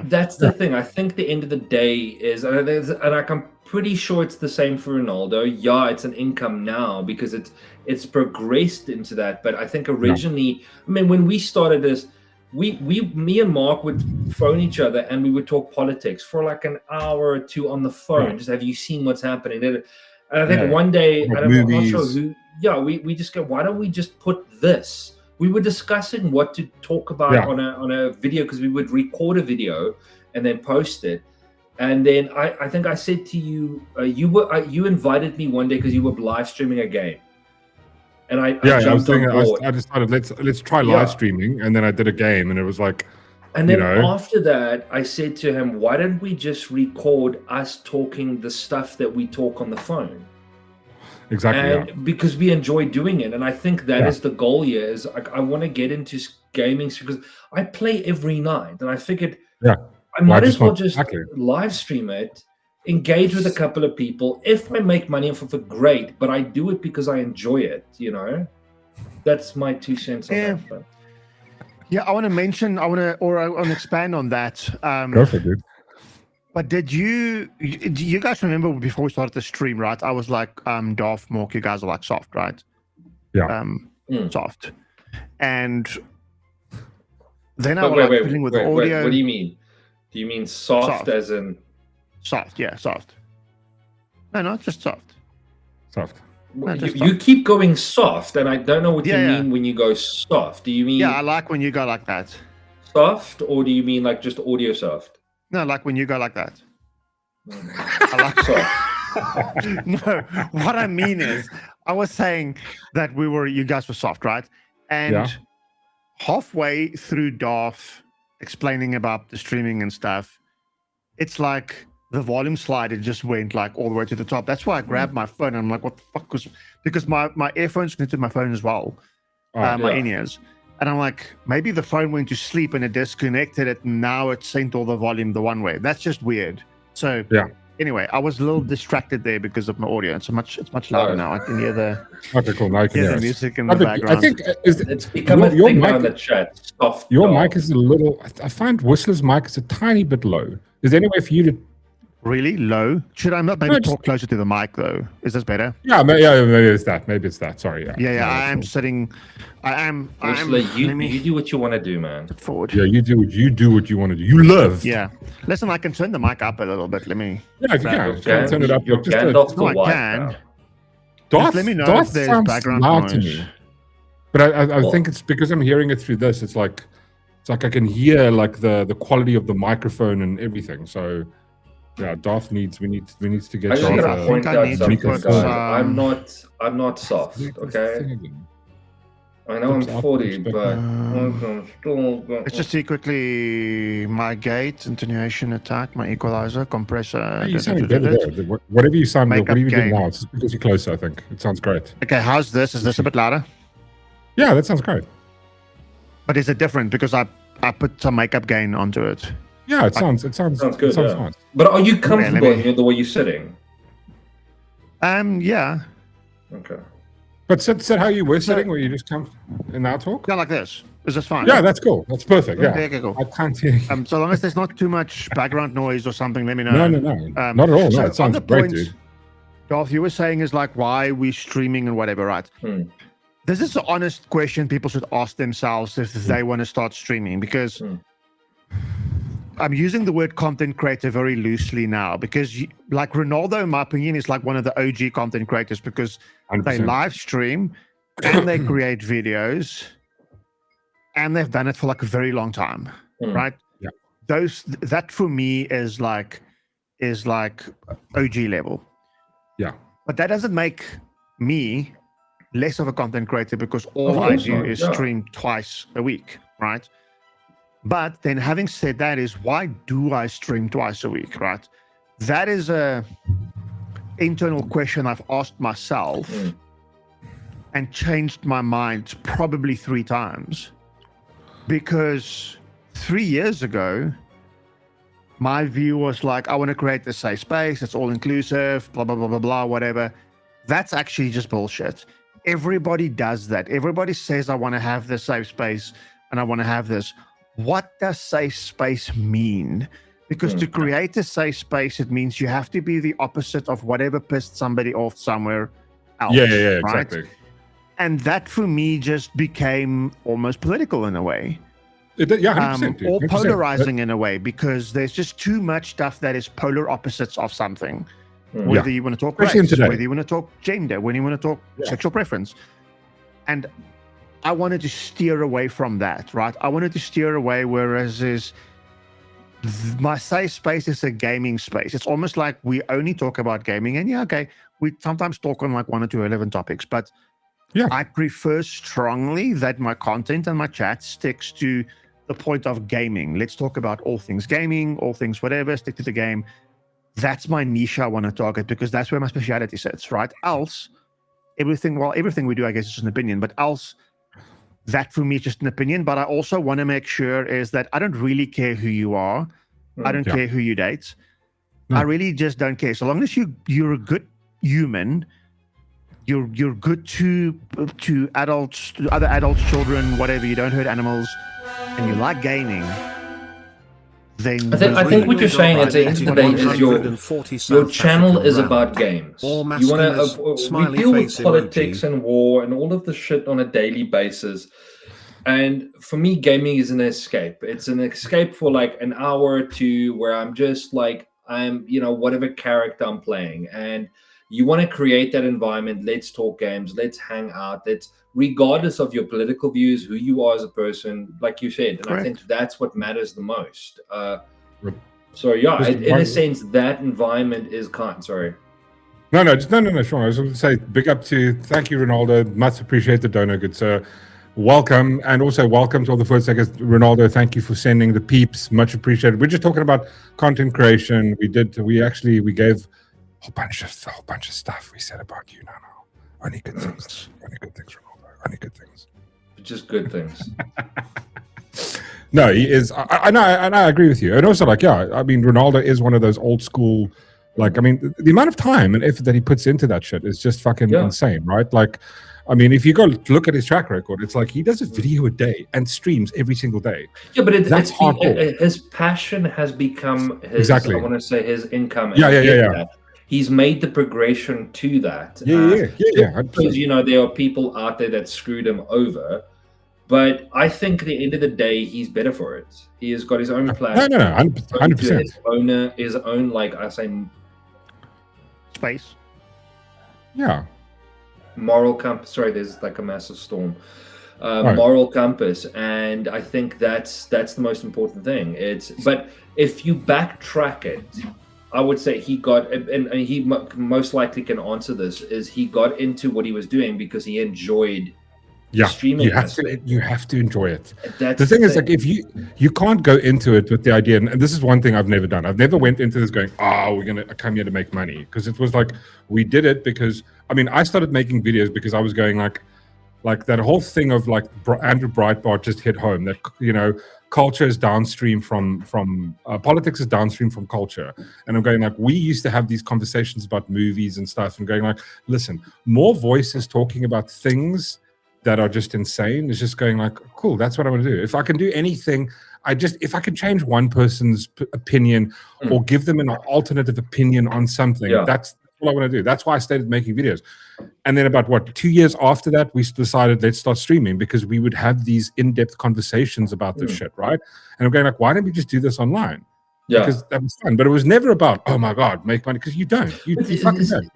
That's the thing. I think the end of the day is, and I'm pretty sure it's the same for Ronaldo. Yeah, it's an income now because it's progressed into that. But I think originally, I mean, when we started this, me and Mark would phone each other and we would talk politics for like an hour or two on the phone. Just have you seen what's happening? And I think one day, I'm not sure who. Yeah, we just go, why don't we just put this? We were discussing what to talk about on a video because we would record a video and then post it. And then I think I said to you, you invited me one day because you were live streaming a game. And I jumped on board. I decided let's try live streaming, and then I did a game, and it was like, and then after that, I said to him, "Why don't we just record us talking the stuff that we talk on the phone?" Exactly, and because we enjoy doing it, and I think that is the goal here. Is I want to get into gaming because I play every night, and I figured, I might as well just live stream it. Engage with a couple of people. If I make money off of it, great. But I do it because I enjoy it. That's my 2 cents on that. But. Yeah, I want to expand on that. Go for it, dude. But do you guys remember before we started the stream, right? I was like, Darth, Mork, you guys are like soft, right? Yeah. Soft. And then I was fiddling with the audio. What do you mean? Do you mean soft as in? Soft, yeah, soft. No, not just soft. Soft. No, you keep going soft, and I don't know what you mean when you go soft. Do you mean? Yeah, I like when you go like that. Soft, or do you mean like just audio soft? No, like when you go like that. I like soft. No, what I mean is, I was saying that you guys were soft, right? And halfway through Darth explaining about the streaming and stuff, it's like the volume slider just went like all the way to the top. That's why I grabbed my phone and I'm like, what the fuck? Because my earphones connected to my phone as well, my in-ears. And I'm like, maybe the phone went to sleep and it disconnected it and now it sent all the volume the one way. That's just weird. So anyway, I was a little distracted there because of my audio. It's much louder now. I can hear the the music in the background. I think it's become a thing on the chat. Soft. Your mic is a little. I find Whistler's mic is a tiny bit low. Is there any way for you to? Really low? Should I not maybe talk closer to the mic though? Is this better? Yeah, maybe it's that. Maybe it's that. Sorry. I am sitting. Whistler, you do what you want to do, man. Forward. Yeah, you do what you want to do. You love. Yeah. Listen, I can turn the mic up a little bit. Let me. Yeah, if you can turn it up. You're Gandalf I can. Darth, let me know Darth if there's sounds background loud noise. to me. But I think it's because I'm hearing it through this. It's like I can hear like the quality of the microphone and everything. So Yeah, Darth needs. We need to get I just Darth. gotta I point think I out need to something, put guys. some- I'm not soft. What's the Okay, thing again? I know I'm Tips out, 40, tips back. but I'm still. Let's just see quickly my gate, attenuation, attack, my equalizer, compressor. Hey, you sounding better there. Whatever you sound, Makeup whatever you did gain. now, it's because you're closer. I think it sounds great. Okay, how's this? Is this a bit louder? Yeah, that sounds great. But is it different because I put some makeup gain onto it? Yeah, it sounds Sounds good. it sounds Yeah. nice. But are you comfortable let me- in the way you're sitting? Yeah, Okay. But sit how you were sitting, where you just come in our talk. yeah, like this. Is this fine? Yeah, that's cool. That's perfect. Yeah, Okay, cool. I can't hear you. So long as there's not too much background noise or something, let me know. No, not at all. No, so it on sounds the great, point, dude. Dolph, you were saying is like why we streaming and whatever, right? This is an honest question people should ask themselves if they want to start streaming, because I'm using the word content creator very loosely now, because like Ronaldo, in my opinion, is like one of the OG content creators, because they 100%. live stream and they create videos and they've done it for like a very long time, right? Yeah. That for me is like OG level. Yeah. But that doesn't make me less of a content creator, because all Of I course do not, is yeah. stream twice a week, right? But then having said that, is why do I stream twice a week, right? That is a internal question I've asked myself and changed my mind probably 3 times. Because 3 years ago, my view was like, I want to create this safe space, it's all inclusive, blah, blah, blah, blah, blah, whatever. That's actually just bullshit. Everybody does that. Everybody says, I want to have this safe space and I want to have this. What does safe space mean? Because to create a safe space, it means you have to be the opposite of whatever pissed somebody off somewhere else. Yeah, right? exactly. And that for me just became almost political in a way. Yeah, 100%. Dude, Or 100%. polarizing in a way, because there's just too much stuff that is polar opposites of something. Whether you want to talk Especially in race, today. whether you want to talk gender, when you want to talk sexual preference. And I wanted to steer away from that, right? I wanted to steer away, whereas my safe space is a gaming space. It's almost like we only talk about gaming. And we sometimes talk on like 1 or 2 relevant topics, but I prefer strongly that my content and my chat sticks to the point of gaming. Let's talk about all things gaming, all things whatever, stick to the game. That's my niche I want to target, because that's where my speciality sits, right? Else, everything we do, I guess, is an opinion, but else, that for me is just an opinion. But I also want to make sure is that I don't really care who you are. I don't care who you date. I really just don't care. So long as you're a good human, you're good to adults, to other adults, children, whatever, you don't hurt animals, and you like gaming, then I think what you're saying at the end of the day is your channel is about games. You want to we deal with politics and war and all of the shit on a daily basis. And for me, gaming is an escape. It's an escape for like an hour or 2 where I'm just like, I'm, whatever character I'm playing. And you want to create that environment. Let's talk games. Let's hang out. Let's, regardless of your political views, who you are as a person, like you said. And I think that's what matters the most. So yeah, in a sense, that environment is kind. Sorry. No, Sean. I was going to say, big up to, thank you, Ronaldo. Much appreciated, Donor. Good sir. Welcome, and also welcome to all the first seconds. Ronaldo, thank you for sending the peeps. Much appreciated. We're just talking about content creation. We gave a whole bunch of stuff we said about you. No. Only good things. Only good things, Ronaldo. Only good things. Just good things. No, he is. I know, and I agree with you. And also, Ronaldo is one of those old school. The amount of time and effort that he puts into that shit is just fucking insane, right? If you go look at his track record, it's like he does a video a day and streams every single day. Yeah, but that's hardcore. His passion has become his. Exactly. I want to say his income. Yeah. He's made the progression to that. Yeah. Because there are people out there that screwed him over, but I think at the end of the day, he's better for it. He has got his own plan. No, 100%. His own, like I say, space. Yeah. Moral compass. Sorry, there's like a massive storm. Moral compass, and I think that's the most important thing. But if you backtrack it, I would say he got, and he most likely can answer this, is he got into what he was doing because he enjoyed the streaming aspect. You have to enjoy it. That's the thing is, like, if you can't go into it with the idea, and this is one thing I've never done. I've never went into this going, we're gonna come here to make money, because it was like we did it because I started making videos because I was going like that whole thing of like Andrew Breitbart just hit home that culture is downstream from politics is downstream from culture. And I'm going like, we used to have these conversations about movies and stuff and going like, listen, more voices talking about things that are just insane is just going like, cool, that's what I want to do. If I can do anything, if I can change one person's opinion or give them an alternative opinion on something, that's all I want to do. That's why I started making videos. And then about 2 years after that, we decided let's start streaming, because we would have these in-depth conversations about this shit, right? And I'm going like, why don't we just do this online? Yeah, because that was fun. But it was never about, oh my god, make money, because you don't. You fucking don't.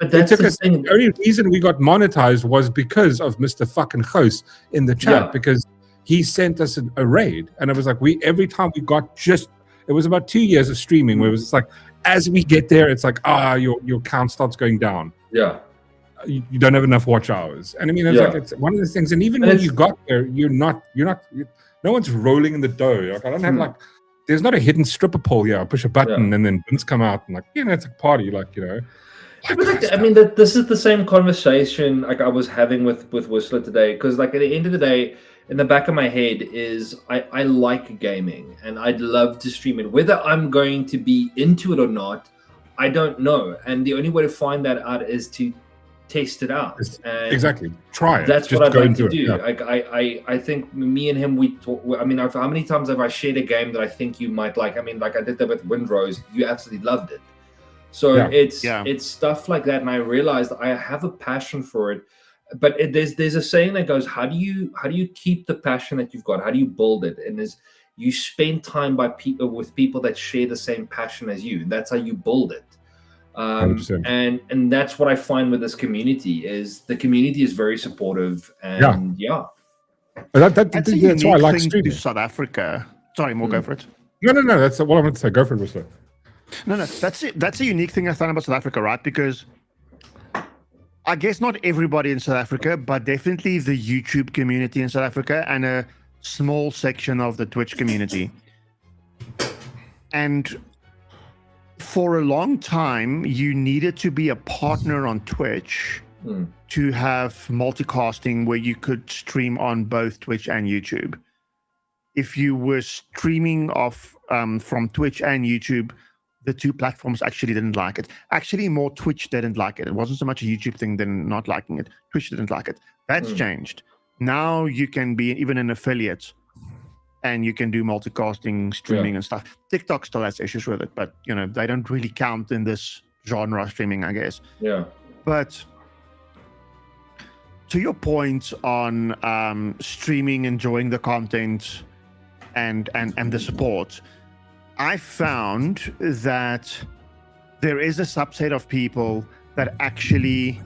But that's the only reason we got monetized was because of Mr. fucking host in the chat, because he sent us a raid, and it was like every time we got it was about 2 years of streaming where it was like, as we get there, it's like, your count starts going down. Yeah. You don't have enough watch hours. And I mean, it's like, it's one of the things. And even when you got there, no one's rolling in the dough. Like, I don't have there's not a hidden stripper pole here. I push a button and then bins come out and like, it's a party, this is the same conversation like I was having with Whistler today, because like at the end of the day, in the back of my head is I like gaming and I'd love to stream it. Whether I'm going to be into it or not, I don't know. And the only way to find that out is to test it out. And exactly. Try it. That's what I'd like to do. Yeah. I think me and him, we talk. I mean, how many times have I shared a game that I think you might like? I mean, like I did that with Windrose. You absolutely loved it. So it's stuff like that, and I realized I have a passion for it. But there's a saying that goes, how do you keep the passion that you've got? How do you build it? And you spend time with people that share the same passion as you. That's how you build it. And that's what I find with this community is the community is very supportive, and that's a unique why I like thing to South Africa. Sorry, Mork, go for it. No, that's what I wanted to say. Go for it, Whistler. No, that's it. That's a unique thing I found about South Africa, right? Because I guess not everybody in South Africa, but definitely the YouTube community in South Africa and a small section of the Twitch community. And for a long time, you needed to be a partner on Twitch to have multicasting where you could stream on both Twitch and YouTube. If you were streaming off from Twitch and YouTube, the two platforms actually didn't like it. Actually, more Twitch didn't like it. It wasn't so much a YouTube thing than not liking it. Twitch didn't like it. That's changed. Now you can be even an affiliate and you can do multicasting, streaming and stuff. TikTok still has issues with it, but they don't really count in this genre of streaming, I guess. Yeah. But to your point on streaming, enjoying the content and the support, I found that there is a subset of people that actually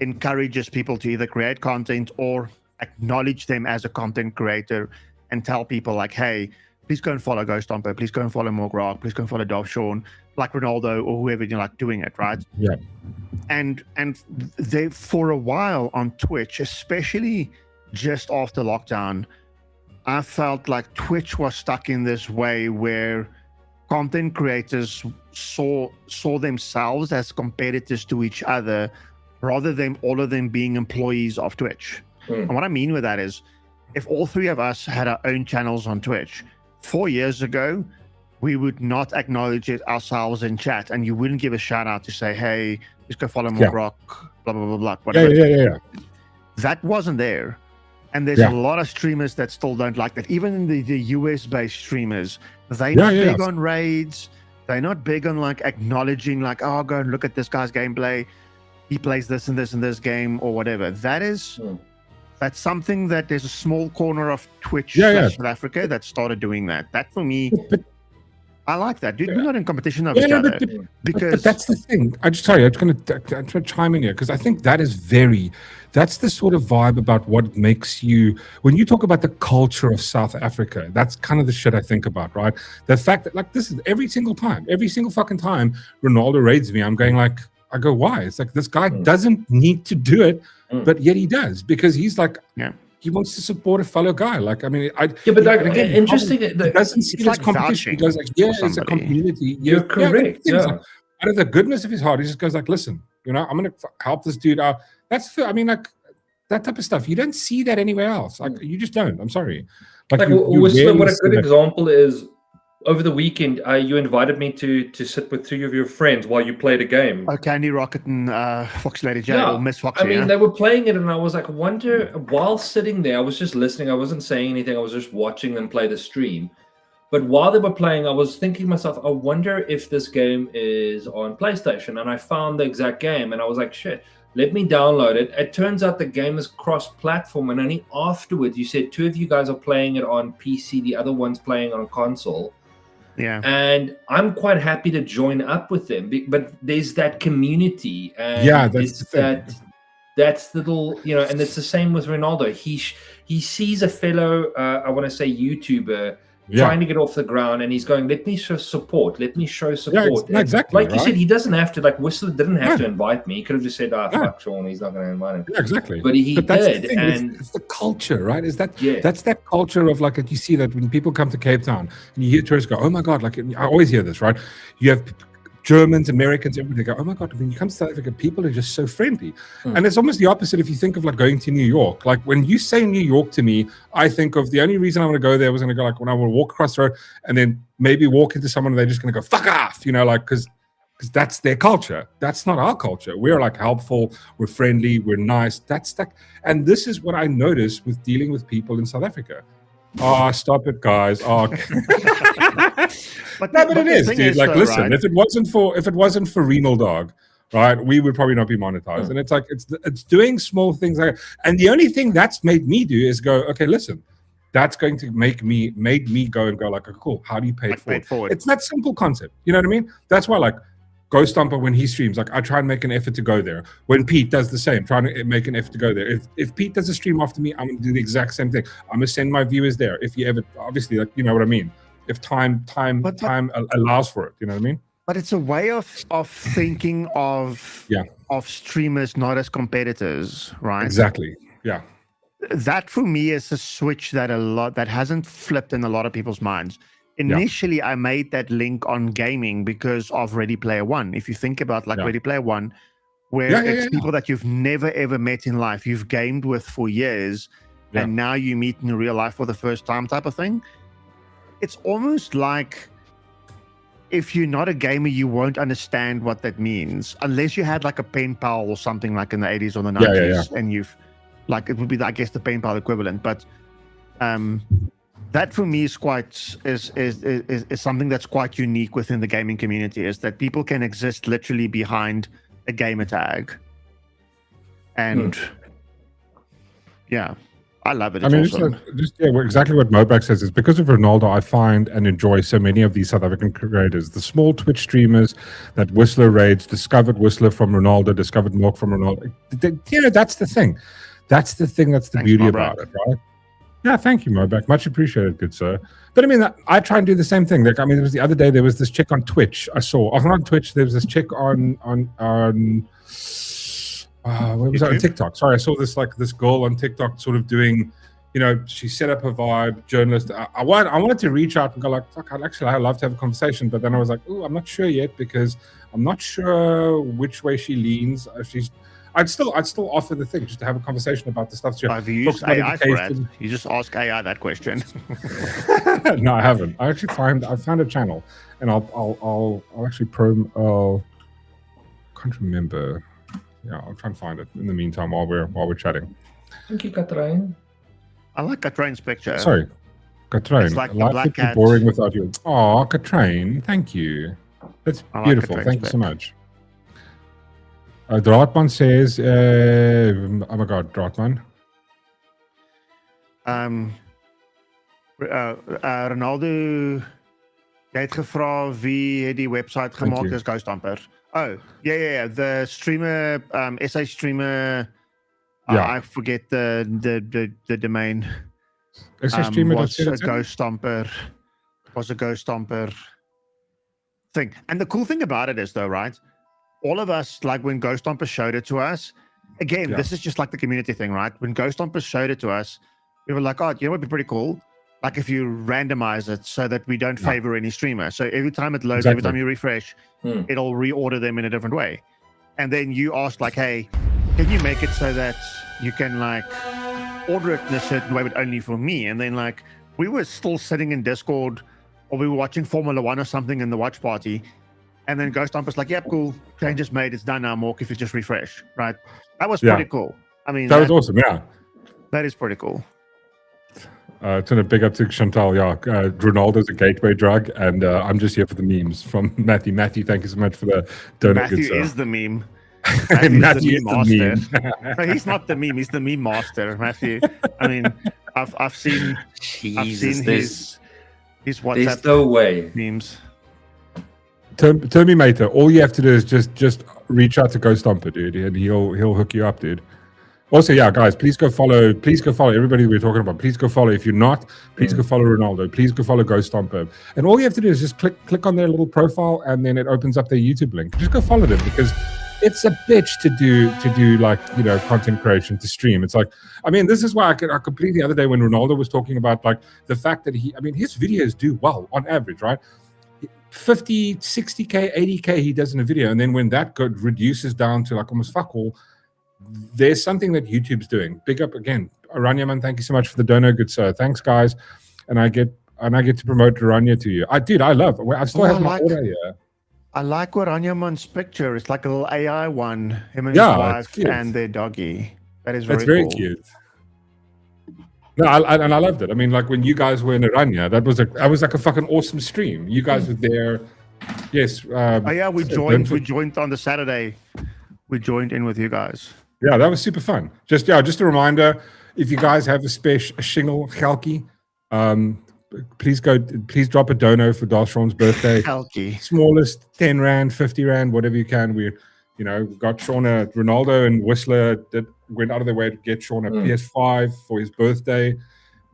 encourages people to either create content or acknowledge them as a content creator and tell people like, hey, please go and follow Ghost Stomper, please go and follow Mork, please go and follow Dov Sean, like Ronaldo or whoever doing it, right? Yeah. And they, for a while on Twitch, especially just after lockdown, I felt like Twitch was stuck in this way where content creators saw themselves as competitors to each other rather than all of them being employees of Twitch. And what I mean with that is, if all three of us had our own channels on Twitch 4 years ago, we would not acknowledge it ourselves in chat, and you wouldn't give a shout out to say, hey, let's go follow Mork, blah, blah, blah, blah, whatever. Yeah. That wasn't there. And there's a lot of streamers that still don't like that. Even the US-based streamers, they're not big on raids. They're not big on like acknowledging like, oh, go and look at this guy's gameplay. He plays this and this and this game or whatever. That's something that there's a small corner of Twitch South Africa that started doing that. That for me, I like that, dude. Yeah. We're not in competition of Yeah, each no, other but because that's the thing. I'm just going to chime in here because I think that is that's the sort of vibe about what makes you, when you talk about the culture of South Africa, that's kind of the shit I think about, right? The fact that, like, this is every single fucking time Ronaldo raids me, I'm going like, I go, why? It's like, this guy doesn't need to do it, but yet he does, because he's like, he wants to support a fellow guy. Like, I mean, but and again, interesting. he doesn't see it's it as like competition. He vouching goes like, yeah, for it's a somebody. community. You're correct. It's like, out of the goodness of his heart, he just goes like, listen, I'm going to help this dude out. I mean, like, that type of stuff. You don't see that anywhere else. Like, you just don't. I'm sorry. Like Whistler, what a good example is, over the weekend, you invited me to sit with 3 of your friends while you played a game. Oh, Candy Rocket and Foxy Lady J or Miss Foxy. I mean, they were playing it, and I was like, while sitting there, I was just listening. I wasn't saying anything. I was just watching them play the stream. But while they were playing, I was thinking to myself, I wonder if this game is on PlayStation. And I found the exact game, and I was like, shit, let me download it. It turns out the game is cross-platform, and only afterwards, you said 2 of you guys are playing it on PC, the other one's playing on a console. Yeah. And I'm quite happy to join up with them, but there's that community, and that's little, and it's the same with Ronaldo. He sees a fellow, I want to say YouTuber, trying to get off the ground, and he's going, let me show support. Yeah, exactly. Like you said, he doesn't have to, like Whistler didn't have to invite me. He could have just said, fuck Sean, he's not going to invite him. Yeah, exactly. But he did. And it's the culture, right? That's that culture of, like, you see that when people come to Cape Town and you hear tourists go, oh my God, like, I always hear this, right? You have Germans, Americans, everybody go, oh my God, when you come to South Africa, people are just so friendly. And it's almost the opposite if you think of, like, going to New York. Like, when you say New York to me, I think of the only reason I want to go there was going to go, like, when I want to walk across the road and then maybe walk into someone and they're just going to go, fuck off, like, because that's their culture. That's not our culture. We're, like, helpful, we're friendly, we're nice. And this is what I noticed with dealing with people in South Africa. Oh, stop it, guys. Oh, but it is, dude. Like, listen, right? if it wasn't for Renal Dog, right, we would probably not be monetized. And it's like, it's doing small things like that. And the only thing that's made me do is go, okay, listen, that's going to made me go and go, like, oh, cool, how do you pay it forward? It's that simple concept. You know what I mean? That's why, like, Ghost Stomper, when he streams, like, I try and make an effort to go there. When Pete does the same, trying to make an effort to go there. If Pete does a stream after me, I'm going to do the exact same thing. I'm going to send my viewers there. If you ever, obviously, like, you know what I mean? If time allows for it, you know what I mean? But it's a way of thinking of streamers not as competitors, right? Exactly. Yeah. That for me is a switch that hasn't flipped in a lot of people's minds. Initially, I made that link on gaming because of Ready Player One. If you think about, like, Ready Player One, where it's people that you've never ever met in life, you've gamed with for years, and now you meet in real life for the first time, type of thing. It's almost like, if you're not a gamer, you won't understand what that means unless you had, like, a pen pal or something, like in the 80s or the 90s, and you've, like, it would be, I guess, the pen pal equivalent. But that for me is something that's quite unique within the gaming community, is that people can exist literally behind a gamer tag. And I love it. It's awesome. Exactly what Mobak says is because of Ronaldo, I find and enjoy so many of these South African creators, the small Twitch streamers that Whistler raids, discovered Whistler from Ronaldo, discovered Mork from Ronaldo. That's the thing. That's the thing. That's the beauty about it, right? Yeah, thank you, Mobak. Much appreciated, good sir. But I mean, I try and do the same thing. Like, I mean, it was the other day, there was this chick on Twitch I saw. Not on Twitch, there was this chick on where was that? On TikTok. Sorry, I saw this girl on TikTok sort of doing, she set up her vibe, journalist. I wanted to reach out and go, like, fuck, I'd love to have a conversation. But then I was like, oh, I'm not sure yet, because I'm not sure which way she leans. I'd still offer the thing just to have a conversation about the stuff. Have you used AI for it? You just ask AI that question. No, I haven't. I found a channel, and I'll actually can't remember. Yeah, I'll try and find it in the meantime while we're chatting. Thank you, Katrine. I like Katrine's picture. Sorry, Katrine. It's like life would be boring without you. Oh, Katrine, thank you. That's beautiful. Thank you so much. Draatman says, oh my God, Draatman. Ronaldo Jy het gevra wie het die website gemaak, you. dis Ghost Stomper. Oh, yeah, the streamer, SA streamer, Yeah. I forget the domain. Is hij streamer dat Was ze a dat Ghost Stomper, thing. And the cool thing about it is, though, right? All of us, like when Ghost Stomper showed it to us, again, Yeah. this is just like the community thing, right? When Ghost Stomper showed it to us, we were like, oh, you know what would be pretty cool? Like if you randomize it so that we don't Yeah. favor any streamer. So every time it loads, every Exactly. time you refresh, it'll reorder them in a different way. And then you asked like, hey, can you make it so that you can like order it in a certain way, but only for me? And then like we were still sitting in Discord or we were watching Formula One or something in the watch party. And then Ghost Stomper's like, yep, cool. Change is made. It's done now, Mork, if you just refresh. Right. That was Yeah. pretty cool. I mean, That was awesome, yeah. that is pretty cool. It's a big up to Chantal. Yeah, Ronaldo's a gateway drug, and I'm just here for the memes from Matthew. Matthew, thank you so much for the donate. Matthew is the meme. Matthew is the meme. No, he's not the meme. He's the meme master, Matthew. I mean, I've seen his WhatsApp There's no way. memes. Tell me, mate. All you have to do is just reach out to Ghost Stomper, dude, and he'll hook you up, dude. Also, yeah, guys, please go follow. Please go follow everybody we're talking about. Please go follow. If you're not, please go follow Ronaldo. Please go follow Ghost Stomper. And all you have to do is just click on their little profile, and then it opens up their YouTube link. Just go follow them because it's a bitch to do like, you know, content creation, to stream. It's like, I mean, this is why I completely the other day when Ronaldo was talking about like the fact that his videos do well on average, right? 50, 60K, 80K he does in a video. And then when that reduces down to like almost fuck all, there's something that YouTube's doing. Big up again. Aranya, man, thank you so much for the dono. Good sir. Thanks, guys. And I get to promote Aranya to you. I still have my order here. I like Oranyaman's picture. It's like a little AI one. Him and Yeah, his wife it's cute. and their doggy. That is That's very very cool. cute. No, I loved it. I mean, like when you guys were in Aranya, that was like a fucking awesome stream. You guys were there. Yes. Oh yeah, we joined on the Saturday. We joined in with you guys. Yeah, that was super fun. Just a reminder, if you guys have a shingle Chalky, please drop a dono for Darshron's birthday. Chalky. Smallest 10 Rand, 50 Rand, whatever you can. We got Sean Ronaldo and Whistler went out of their way to get Sean a PS5 for his birthday.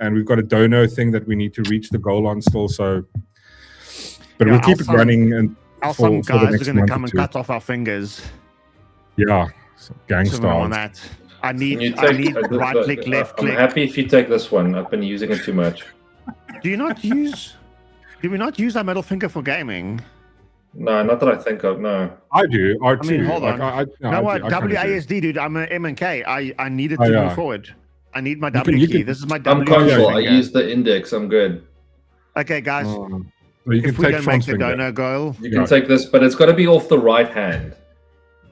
And we've got a dono thing that we need to reach the goal on still. So, but we'll keep it running. And some for the guys next are going to month come or and two. cut off our fingers. Yeah, gang Something on stars. that. I need right click, left I'm click. happy if you take this one. I've been using it too much. Do we not use our middle finger for gaming? No, not that I think of. No. I do. R2. I mean, hold on. I No, what? I kinda do. WASD, dude. I'm an M and K. I needed Oh, to yeah. move forward. I need my You W can- key. This is my I'm W console. I finger. use the index. I'm good. Okay, guys. Oh. Well, you can If we take don't Sean's make the finger. donor goal, You can take this, but it's got to be off the right hand.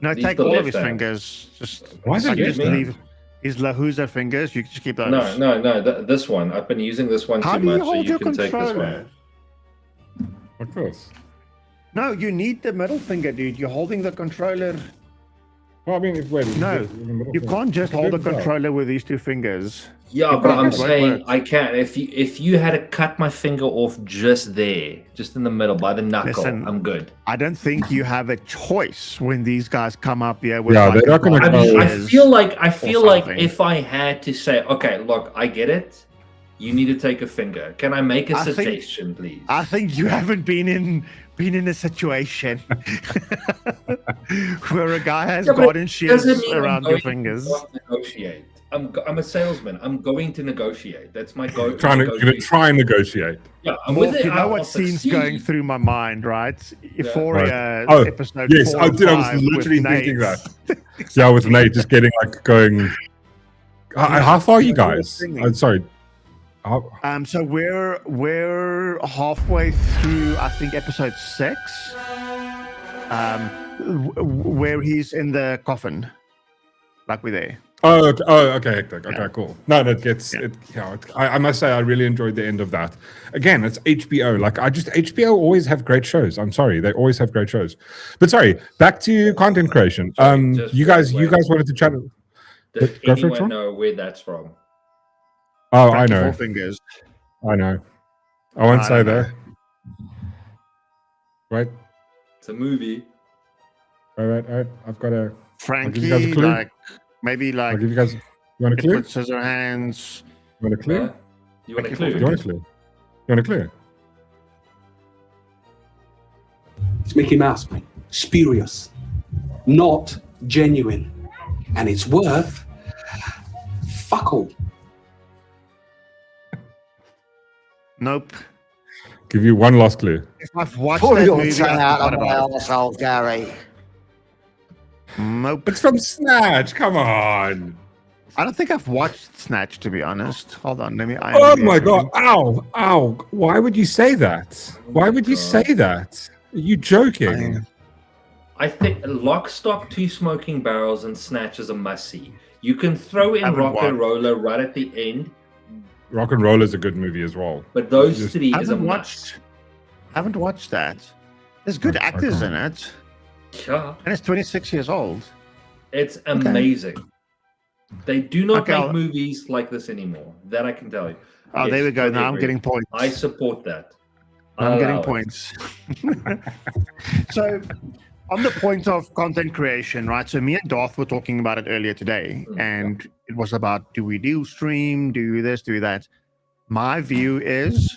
no, Leave take the all of left his hand. fingers. Just Why is it just left hand? leave his Lahuza fingers. You can just keep those. No. This one. I've been using this one How too do you much, so hold you your can take this controller? one. Like this. No, you need the middle finger, dude. You're holding the controller. Well, I mean, No, you can't just hold the controller with these two fingers. Yeah, You but can't I'm do it. saying I can. If you had to cut my finger off just there, just in the middle by the knuckle, Listen, I'm good. I don't think you have a choice when these guys come up here with. Yeah, like they're not gonna a I mean, I fingers. feel like something. if I had to say, okay, look, I get it. You need to take a finger. Can I make a I think- suggestion, please? I think you haven't been in a situation where a guy has Yeah, but garden Doesn't shears mean I'm around your going to fingers. not negotiate. I'm a salesman. I'm going to negotiate. That's my goal. You're gonna try and negotiate. Yeah, I'm Well, with it. you know I'll what scene's succeed. going through my mind, right? Euphoria Oh, episode yes, 4 I and did. I was 5 literally with thinking Nate. that. Yeah, with Nate just getting like going. How far are you guys? Singing. Sorry. So we're halfway through, I think, episode 6, where he's in the coffin, like we're there. Oh, okay, hectic. Okay, cool. No, that gets it. Yeah, I must say I really enjoyed the end of that. Again, it's HBO. Like HBO always have great shows. I'm sorry, they always have great shows. But sorry, back to content creation. Just You real guys quick. wanted to chat. Does Go for it, anyone Sean? know where that's from? Oh, Back I to know. 4 fingers. I know. I won't I say don't know. that. Right. It's a movie. All right. I've got a. Frankie, you guys a clue. like maybe I'll like give you guys. You want a clue? Edward Scissorhands. You want a clue? You want a Thank you clue? for You want a clue? You want a clue? It's Mickey Mouse, mate. Spurious. Not genuine. And it's worth fuck all. Nope. Give you one last clue. If I've watched Pull that your movie, tongue I out forgot of my about it. arsehole, Gary. Nope. It's from Snatch. Come on. I don't think I've watched Snatch, to be honest. Hold on, let me. Oh my god! Ow! Why would you say that? Why would you say that? Are you joking? I think Lock, Stock, Two Smoking Barrels and Snatch is a must-see. You can throw in Haven't Rock and watched. Roller right at the end, Rock and Roll is a good movie as well. but those Just- three is a Haven't must. watched that. There's good I actors can't. in it, Yeah, and it's 26 years old. it's amazing. They do not Okay, make I'll- movies like this anymore. That I can tell you. Oh, there Yes, we go. totally Now I'm agree. getting points. I support that. I'm getting Allow it. points. So, on the point of content creation, right? So, me and Darth were talking about it earlier today, and it was about do we do stream, do this, do that. My view is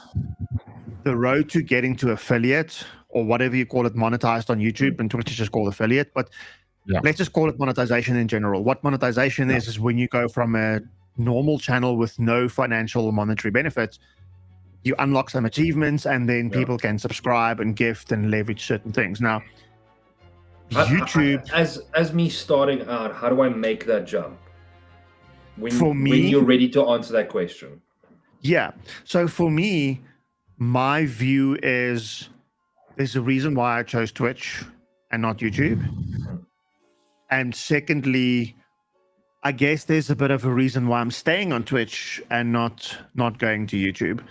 the road to getting to affiliate or whatever you call it, monetized on YouTube, and Twitch is just called affiliate, but Yeah. let's just call it monetization in general. What monetization is when you go from a normal channel with no financial or monetary benefits, you unlock some achievements, and then people can subscribe and gift and leverage certain things. Now, YouTube, As me starting out, how do I make that jump? For when me- you're ready to answer that question. yeah. So for me, my view is there's a reason why I chose Twitch and not YouTube. And secondly, I guess there's a bit of a reason why I'm staying on Twitch and not going to YouTube.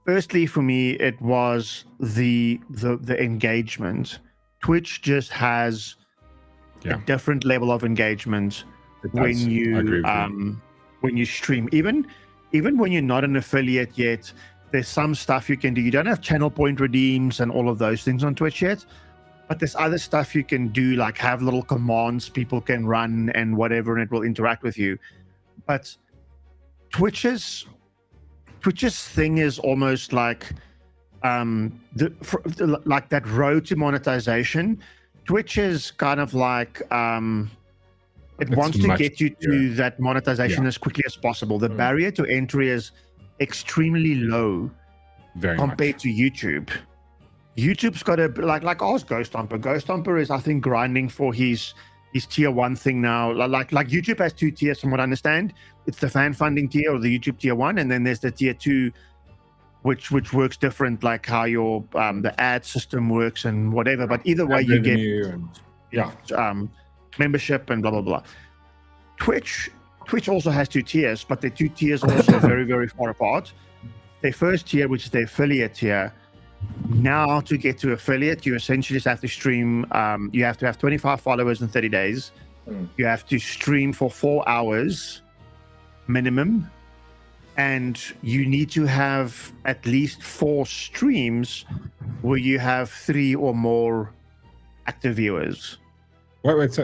Firstly, for me, it was the engagement. Twitch just has a different level of engagement It when does. I agree you with you. when you stream. Even when you're not an affiliate yet, there's some stuff you can do. You don't have channel point redeems and all of those things on Twitch yet, but there's other stuff you can do, like have little commands people can run and whatever, and it will interact with you. But Twitch's thing is almost like like that road to monetization. Twitch is kind of like it It's wants to much get you to that monetization as quickly as possible. The barrier to entry is extremely low Very compared to YouTube. YouTube's got a like ours Ghost Humper. Ghost Humper is, I think, grinding for his tier 1 thing now. Like YouTube has 2 tiers from what I understand. It's the fan funding tier or the YouTube tier 1, and then there's the tier 2, which works different, like how your the ad system works and whatever. But either way, you get membership and blah blah blah. Twitch also has 2 tiers, but the 2 tiers are also very, very far apart. Their first tier, which is the affiliate tier, now to get to affiliate, you essentially just have to stream. You have to have 25 followers in 30 days. You have to stream for 4 hours minimum, and you need to have at least 4 streams where you have 3 or more active viewers. Wait. So,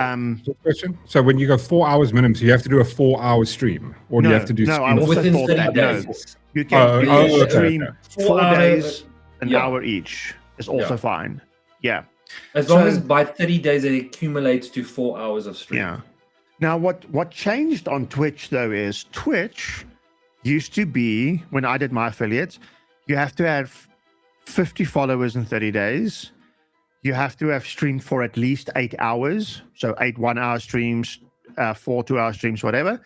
question. So when you go 4 hours minimum, so you have to do a 4-hour stream, or do you have to do? No, I stream- also Within thought 30 that. No, days. you can stream okay. 4 days, an Yeah. hour each is also fine. Yeah. As long So- as by 30 days it accumulates to 4 hours of stream. Yeah. Now, what changed on Twitch though is Twitch used to be, when I did my affiliate, you have to have 50 followers in 30 days. You have to have streamed for at least 8 hours, so 8 1-hour streams, 4 2-hour streams, whatever,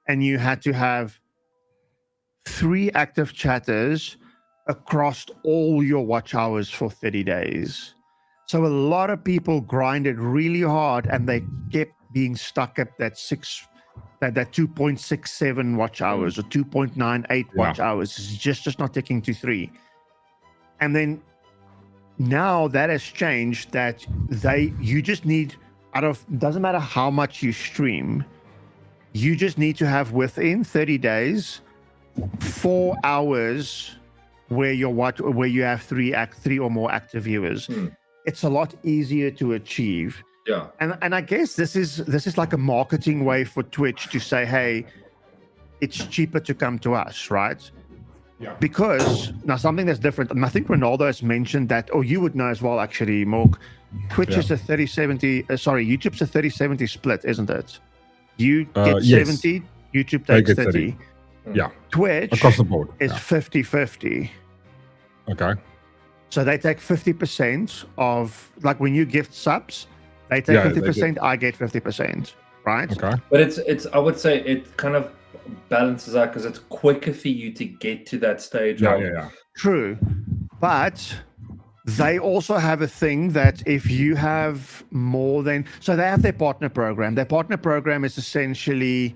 and you had to have 3 active chatters across all your watch hours for 30 days. So a lot of people grinded really hard, and they kept being stuck at that 2.67 watch hours or 2.98 watch hours. It's just not taking to 3. And then now that has changed, that you just need, doesn't matter how much you stream, you just need to have within 30 days 4 hours where you have three or more active viewers. It's a lot easier to achieve. Yeah. And I guess this is like a marketing way for Twitch to say, hey, it's cheaper to come to us, right? Yeah. Because now something that's different, and I think Ronaldo has mentioned that, or you would know as well, actually, Mork. Twitch is a 30-70, YouTube's a 30-70 split, isn't it? You get yes. 70, YouTube They takes get 30. Yeah. Twitch Across the board. is 50-50. Okay. So they take 50% of, like when you gift subs, they take 50%, I get 50%, right? Okay. But it's I would say it kind of balances out because it's quicker for you to get to that stage. Yeah. True. But they also have a thing that if you have more than, so they have their partner program. Their partner program is essentially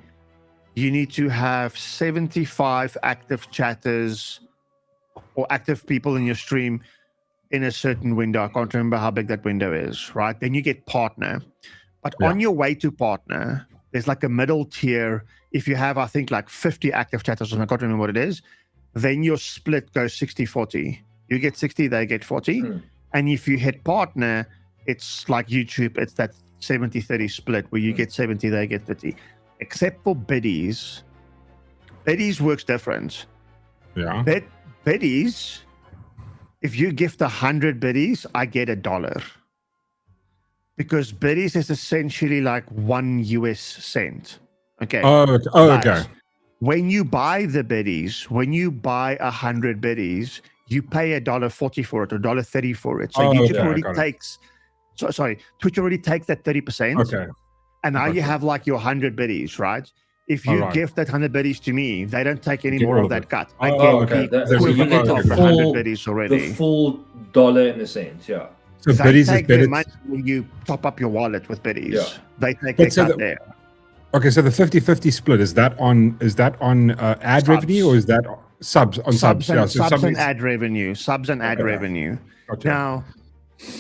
you need to have 75 active chatters or active people in your stream in a certain window. I can't remember how big that window is, right? Then you get partner. But on your way to partner, there's like a middle tier. If you have, I think, like 50 active chatters, I can't remember what it is, then your split goes 60-40. You get 60, they get 40. And if you hit partner, it's like YouTube, it's that 70-30 split where you get 70, they get 30. Except for biddies. Biddies works different. Yeah. Biddies, if you gift 100 biddies, I get $1. Because biddies is essentially like 1 US cent. Okay. Okay. When you buy the biddies, when you buy 100 biddies, you pay $1.40 for it or $1.30 for it. So YouTube already takes, Twitch already takes that 30%. Okay. And now you have like your 100 biddies, right? If you gift that 100 biddies to me, they don't take any more of that cut. I get the equivalent of 100 biddies already. The full dollar in a sense, yeah. So they biddies take is their better. money when you top up your wallet with biddies. Yeah. They take their cut there. Okay, so the 50-50 split, is that on ad Subs. revenue or is that subs on subs? Subs and ad revenue. Subs and ad revenue. Gotcha.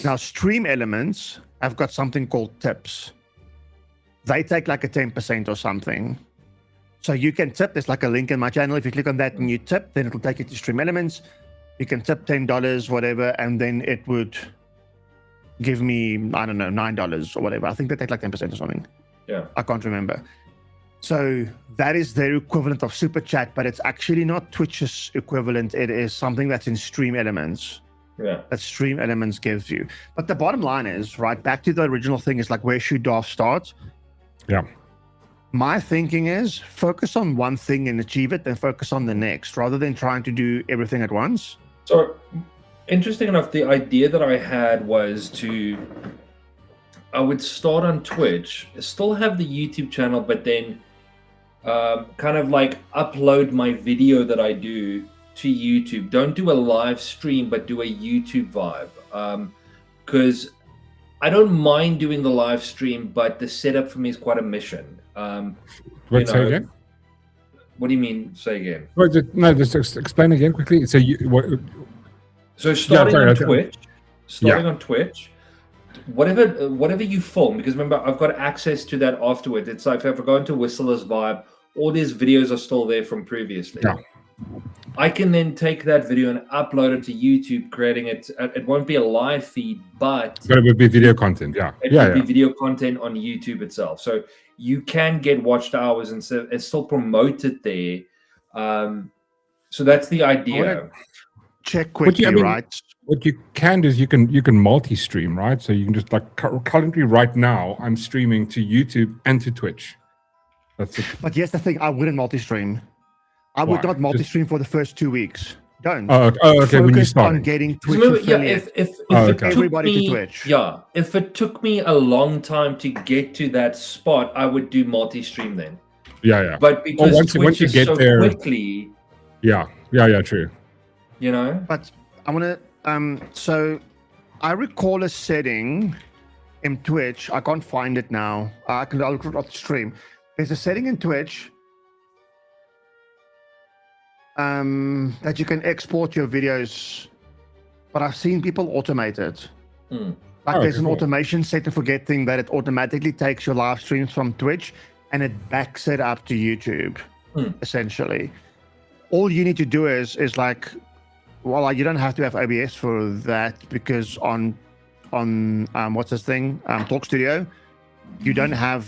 Now stream elements have got something called tips. They take like a 10% or something. So you can tip. There's like a link in my channel. If you click on that and you tip, then it'll take you to stream elements. You can tip $10, whatever, and then it would give me, I don't know, $9 or whatever. I think they take like 10% or something. Yeah. I can't remember. So that is their equivalent of Super Chat, but it's actually not Twitch's equivalent. It is something that's in Stream Elements. Yeah. That Stream Elements gives you. But the bottom line is, right, back to the original thing is like, where should DAF start? Yeah. My thinking is focus on one thing and achieve it, then focus on the next, rather than trying to do everything at once. So, interesting enough, the idea that I had was I would start on Twitch, still have the YouTube channel, but then kind of like upload my video that I do to YouTube. Don't do a live stream, but do a YouTube vibe. Because I don't mind doing the live stream, but the setup for me is quite a mission. Wait, say again? What do you mean, say again? Wait, just explain again quickly. So starting on Twitch, whatever you film, because remember, I've got access to that afterwards. It's like if I go into Whistler's Vibe, all these videos are still there from previously. Yeah. I can then take that video and upload it to YouTube, creating it. It won't be a live feed, but it would be video content. Yeah. It would be video content on YouTube itself. So you can get watched hours and still promote it there. So that's the idea. Check quickly, right? What you can do is you can multi-stream, right? So you can just like currently right now I'm streaming to YouTube and to Twitch. That's it. But here's the thing: I wouldn't multi-stream. I would not multi-stream for the first 2 weeks. Don't. Oh, okay. When you start on getting Twitch if it took everybody me, to Twitch. Yeah, if it took me a long time to get to that spot, I would do multi-stream then. Yeah. But because once you get so there quickly. Yeah, true. You know. But I want to. So I recall a setting in Twitch. I can't find it now. I'll look at the stream. There's a setting in Twitch. That you can export your videos, but I've seen people automate it. Like there's an automation set and forget thing that it automatically takes your live streams from Twitch and it backs it up to YouTube. Essentially, all you need to do is like Well, you don't have to have OBS for that, because on what's this thing, Talk Studio, you don't have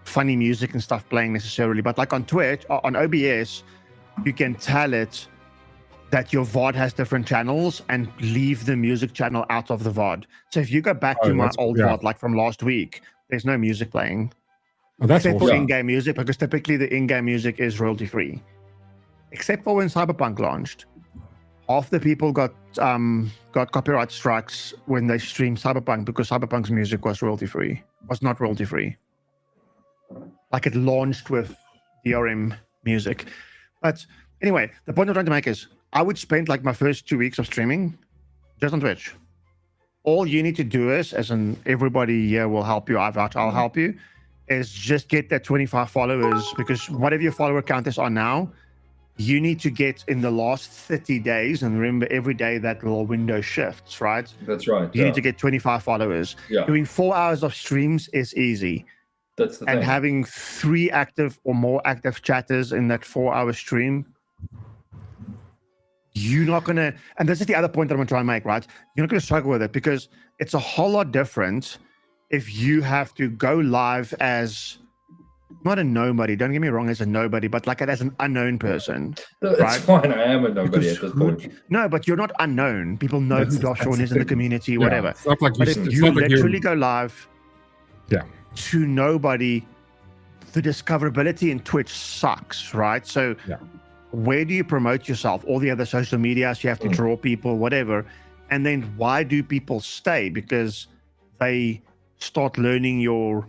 funny music and stuff playing necessarily. But like on Twitch, on OBS, you can tell it that your VOD has different channels and leave the music channel out of the VOD. So if you go back to my old VOD, like from last week, there's no music playing. Oh, that's except for awesome. in-game music, because typically the in-game music is royalty-free. Except for when Cyberpunk launched. Half the people got copyright strikes when they streamed Cyberpunk, because Cyberpunk's music was royalty-free. Was not royalty-free. Like, it launched with DRM music. But anyway, the point I'm trying to make is, I would spend like my first 2 weeks of streaming just on Twitch. All you need to do is, as in everybody here will help you, I'll help you, is just get that 25 followers, because whatever your follower count is on now, you need to get in the last 30 days, and remember, every day that little window shifts, right? That's right. You need to get 25 followers. Yeah. Doing 4 hours of streams is easy. That's the thing. And having 3 active or more active chatters in that 4-hour stream, you're not going to, and this is the other point that I'm going to try and make, right? You're not going to struggle with it, because it's a whole lot different if you have to go live as, not a nobody, don't get me wrong, as a nobody, but like as an unknown person. That's right? fine. I am a nobody Because at this point. No, but you're not unknown. People know who Josh Sean is in the community, Yeah, whatever. it's not like But you- if it's you not like you're- literally go live Yeah. to nobody, the discoverability in Twitch sucks, right? So Yeah. where do you promote yourself? All the other social medias, you have to draw people, whatever. And then why do people stay? Because they start learning your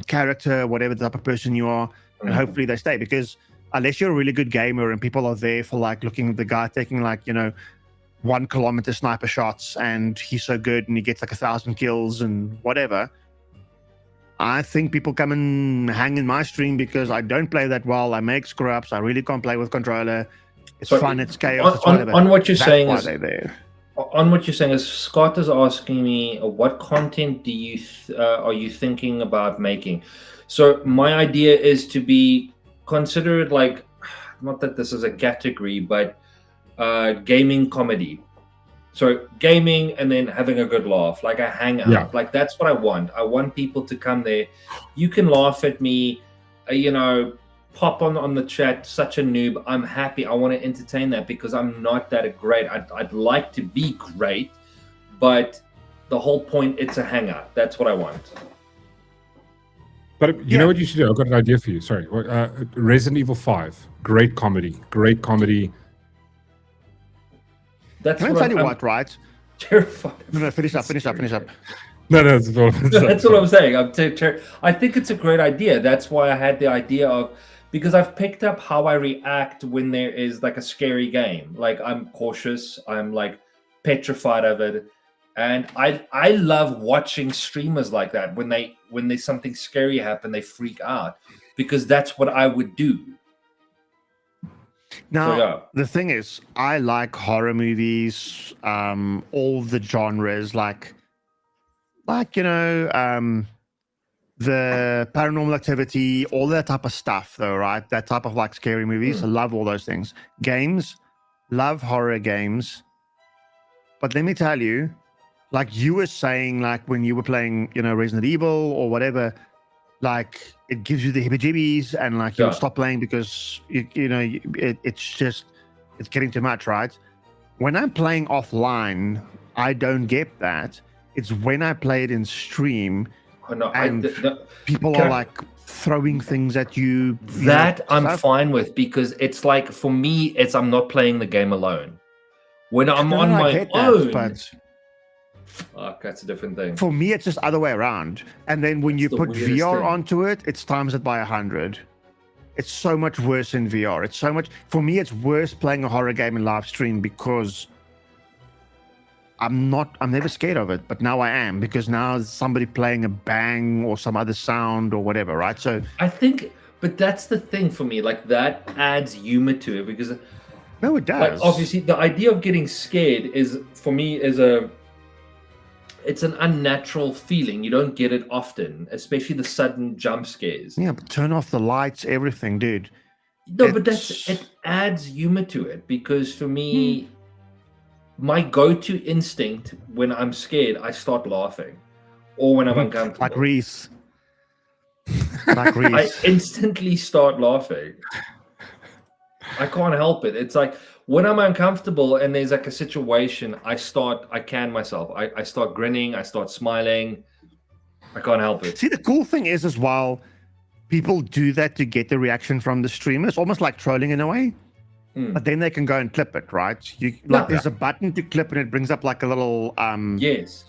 character, whatever type of person you are, and hopefully they stay. Because unless you're a really good gamer and people are there for like looking at the guy taking like 1 kilometer sniper shots, and he's so good and he gets like 1,000 kills and whatever, I think people come and hang in my stream because I don't play that well. I make screw ups. I really can't play with controller. It's So fun. It's chaos. It's on whatever. what you're That's saying why is, they're there. on what you're saying is, Scott is asking me, what content do you are you thinking about making? So my idea is to be considered like, not that this is a category, but gaming comedy. So gaming and then having a good laugh, like a hangout. Yeah. Like that's what I want. I want people to come there. You can laugh at me, pop on the chat, such a noob. I'm happy. I want to entertain that because I'm not that great. I'd like to be great, but the whole point, it's a hangout. That's what I want. But you know what you should do? I've got an idea for you. Sorry. Resident Evil 5. Great comedy. Great comedy. That's Can I tell you what, right? Terrified. No, finish up. No, that's That's what I'm saying. I think it's a great idea. That's why I had the idea of, because I've picked up how I react when there is like a scary game. Like I'm cautious. I'm like petrified of it. And I love watching streamers like that. When there's something scary happen, they freak out, because that's what I would do. Now, the thing is, I like horror movies, all the genres, like the Paranormal Activity, all that type of stuff, though, right? That type of like scary movies. I love all those things. Games, love horror games. But let me tell you, like you were saying, like when you were playing, Resident Evil or whatever, like it gives you the heebie-jeebies, and like you'll stop playing because it's getting too much, right? When I'm playing offline, I don't get that. It's when I play it in stream, people are like throwing things at you. I'm fine with, because it's like, for me, I'm not playing the game alone. When I'm on my own, fuck, that's a different thing. For me, it's just other way around. And then when you put VR onto it, it's times it by 100. It's so much worse in VR. For me, it's worse playing a horror game in live stream, because I'm never scared of it, but now I am, because now there's somebody playing a bang or some other sound or whatever, right? So I think, but that's the thing for me, like that adds humor to it, because no, it does. Like, obviously, the idea of getting scared is, for me, it's an unnatural feeling. You don't get it often, especially the sudden jump scares. Yeah, but turn off the lights, everything, dude. No, but it adds humor to it, because for me, my go-to instinct when I'm scared, I start laughing, or when I'm uncomfortable. Like Reese. Like Reese. I instantly start laughing. I can't help it. It's like when I'm uncomfortable and there's like a situation, I can myself. I start grinning, I start smiling. I can't help it. See, the cool thing is as well, people do that to get the reaction from the streamers, almost like trolling in a way. But then they can go and clip it, right? There's a button to clip, and it brings up like a little yes.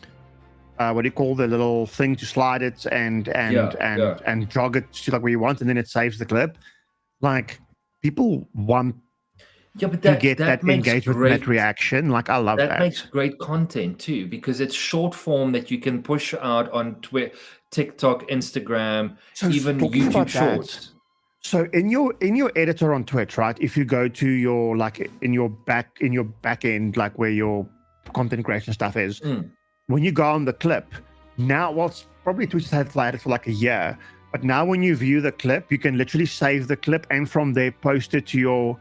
What do you call the little thing to slide it and jog it to like where you want, and then it saves the clip. Like people want but to get that engagement, that reaction. Like I love that. That makes great content too, because it's short form that you can push out on Twitter, TikTok, Instagram, even YouTube Shorts. So in your editor on Twitch, right? If you go to your like in your back end, like where your content creation stuff is, when you go on the clip, now probably Twitch has had it for like a year, but now when you view the clip, you can literally save the clip and from there post it to your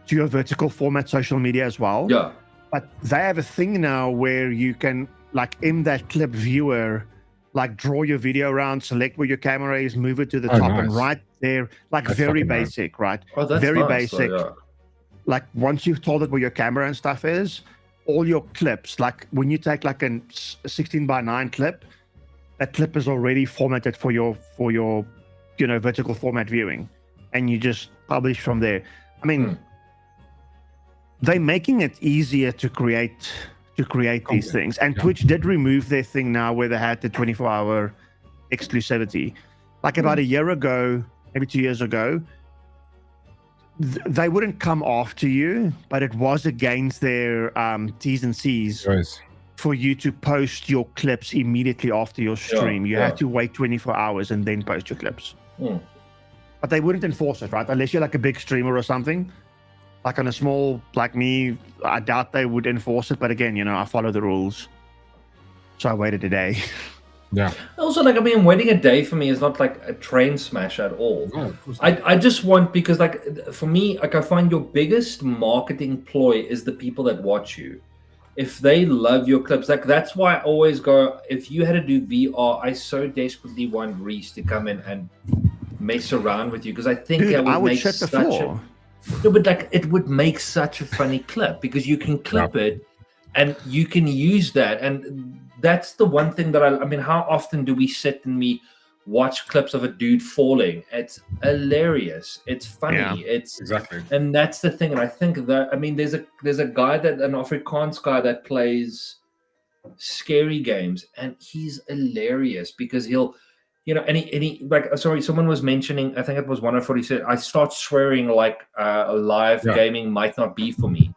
vertical format social media as well. Yeah. But they have a thing now where you can like in that clip viewer, like draw your video around, select where your camera is, move it to the top, and right there, like that's very basic, right? Oh, that's very nice, basic. Like once you've told it where your camera and stuff is, all your clips, like when you take like a 16:9 clip, that clip is already formatted for your vertical format viewing, and you just publish from there. I mean, they're making it easier to create these things, and Twitch did remove their thing now where they had the 24-hour exclusivity. Like about a year ago, maybe 2 years ago, they wouldn't come after you, but it was against their T's and C's for you to post your clips immediately after your stream. You had to wait 24 hours and then post your clips. But they wouldn't enforce it, right? Unless you're like a big streamer or something. Like on a small, like me, I doubt they would enforce it. But again, I follow the rules. So I waited a day. Yeah. Also, like, I mean, waiting a day for me is not like a train smash at all. No, I just want, because like for me, like I find your biggest marketing ploy is the people that watch you. If they love your clips, like that's why I always go, if you had to do VR, I so desperately want Reese to come in and mess around with you, because I think that would make such a... No, but like it would make such a funny clip, because you can clip it and you can use that. And that's the one thing that I mean, how often do we sit and we watch clips of a dude falling? It's hilarious. It's funny. Yeah, it's exactly. And that's the thing. And I think that, I mean, there's a guy an Afrikaans guy that plays scary games, and he's hilarious because he'll, and he like, sorry, someone was mentioning, I think it was one of what he said, I start swearing like live gaming might not be for me.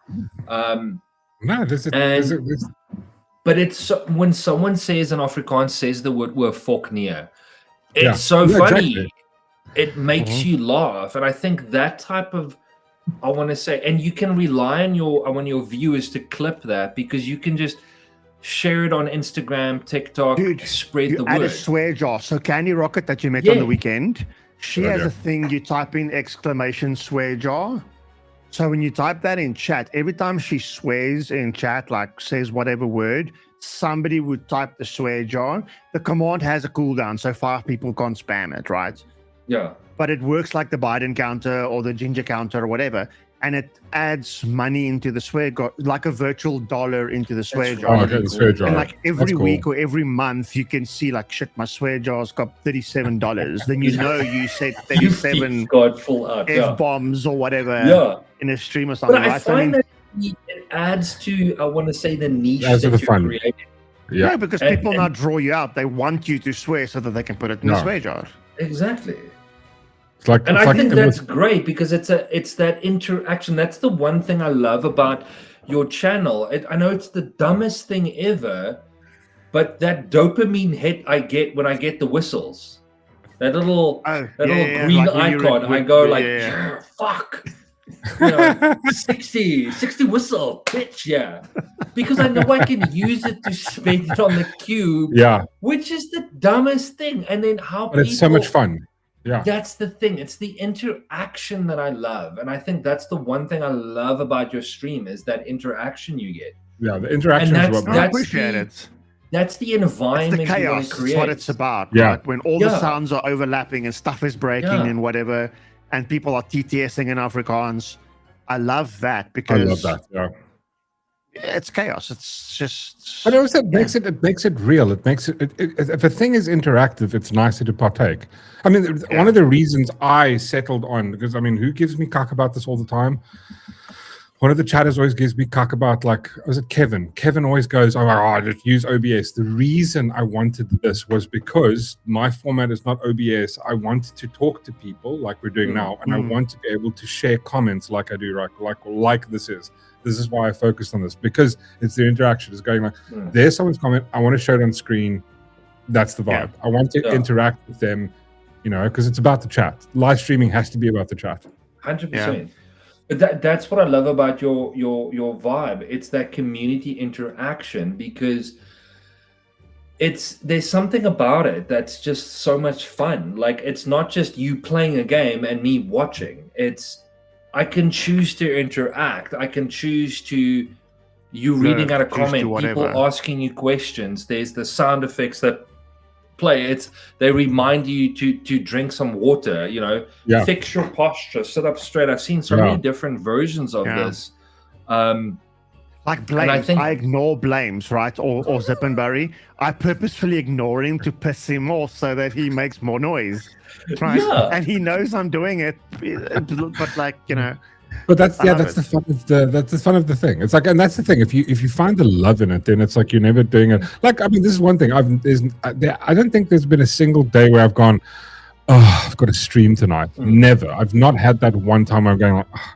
But it's when someone says in Afrikaans says the word "fuck neer," it's so funny. Exactly. It makes you laugh, and I think that type of, I want to say, and you can rely on your viewers to clip that, because you can just share it on Instagram, TikTok, spread the word. Add a swear jar. So Candy Rocket that you met on the weekend, she has a thing, you type in exclamation swear jar. So when you type that in chat, every time she swears in chat, like says whatever word, somebody would type the swear jar. The command has a cooldown, so 5 people can't spam it, right? Yeah. But it works like the Biden counter or the Ginger counter or whatever. And it adds money into the swear jar, like a virtual dollar into the swear jar. Oh, okay, the swear jar. And like every week or every month, you can see like, shit, my swear jar's got $37. Then you said 37 F-bombs or whatever in a stream or something. But I find that it adds to, I want to say, the niche that you're creating. Yeah, because people now draw you out. They want you to swear so that they can put it in the swear jar. Exactly. And I think that's great, because it's that interaction. That's the one thing I love about your channel. I know it's the dumbest thing ever, but that dopamine hit I get when I get the whistles, that little green like icon, I go like, fuck, 60 whistle, bitch, because I know I can use it to spin it on the cube, which is the dumbest thing. And then how but it's so much fun. Yeah. That's the thing. It's the interaction that I love. And I think that's the one thing I love about your stream is that interaction you get. Yeah, the interaction And is that's- what I that's appreciate the- it. That's the It's environment the you want chaos. to It's create. what it's about, Yeah. right? When all the Yeah. sounds are overlapping and stuff is breaking Yeah. and whatever, and people are TTSing in Afrikaans. I love that I because love that. Yeah. it's chaos. It's just. But also it makes it real. It makes it, if a thing is interactive, it's nicer to partake. I mean, one of the reasons I settled on, because I mean, who gives me cuck about this all the time? One of the chatters always gives me cuck about, like, was it Kevin? Kevin always goes, oh, just use OBS. The reason I wanted this was because my format is not OBS. I want to talk to people like we're doing now, and I want to be able to share comments like I do, like this is. This is why I focused on this, because it's the interaction. It's going like, there's someone's comment. I want to show it on screen. That's the vibe. I want to interact with them, you know, because it's about the chat. Live streaming has to be about the chat. 100%. But that's what I love about your vibe. It's that community interaction, because there's something about it that's just so much fun. Like, it's not just you playing a game and me watching. I can choose to interact. I can choose to you reading out a comment, people asking you questions. There's the sound effects that play. They remind you to drink some water, you know, fix your posture, sit up straight. I've seen so many different versions of this. Like blames, I ignore blames, right? Or Zippenberry. I purposefully ignore him to piss him off so that he makes more noise, right? Yeah. And he knows I'm doing it, but like, you know. But that's the fun of that's the fun of the thing. It's like, and that's the thing. If you find the love in it, then it's like you're never doing it. Like, I mean, this is one thing. I don't think there's been a single day where I've gone, oh, I've got to stream tonight. Never. I've not had that one time where I'm going like, oh,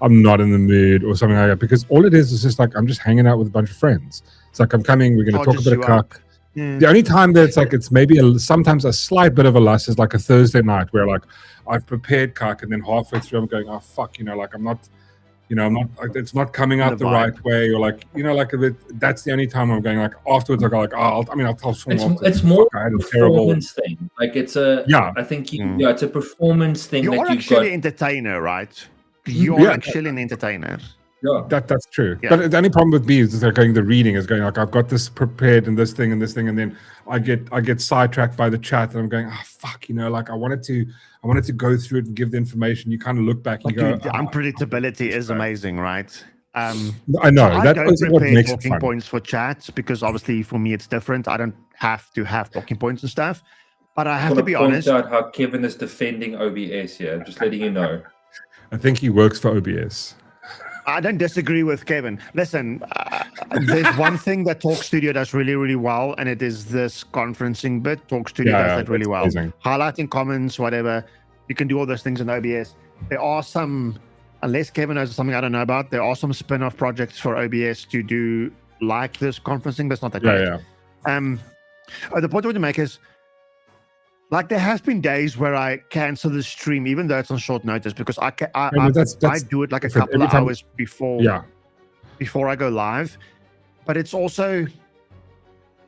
I'm not in the mood or something like that. Because all it is just like I'm just hanging out with a bunch of friends. It's like I'm coming. We're going to talk a bit of cuck. The only time that it's like it's maybe sometimes a slight bit of a lust is like a Thursday night where like I've prepared cuck and then halfway through I'm going, oh fuck, you know, like I'm not like, it's not coming out the right way, or like, you know, like that's the only time I'm going like afterwards I go like, oh, I'll tell someone. It's more a performance thing. Like it's I think it's a performance thing. You're actually an entertainer, right? You're actually an entertainer. Yeah, that's true. Yeah. But the only problem with me is like going the reading is going like I've got this prepared and this thing, and then I get sidetracked by the chat and I'm going, oh fuck, you know, like I wanted to go through it and give the information. You kind of look back and go, the unpredictability is amazing, right? I know that is what makes it talking fun. Points for chats, because obviously for me it's different. I don't have to have talking points and stuff, but I have to be honest. Point out how Kevin is defending OBS here. Just letting you know. I think he works for OBS. I don't disagree with Kevin. Listen, there's one thing that Talk Studio does really, really well, and it is this conferencing bit. Talk Studio does that really well. Amazing. Highlighting comments, whatever. You can do all those things in OBS. There are some, unless Kevin knows something I don't know about, there are some spin-off projects for OBS to do like this conferencing, but it's not that great. The point I want to make is, like, there has been days where I cancel the stream, even though it's on short notice, because I do it like a couple of hours before I go live. But it's also,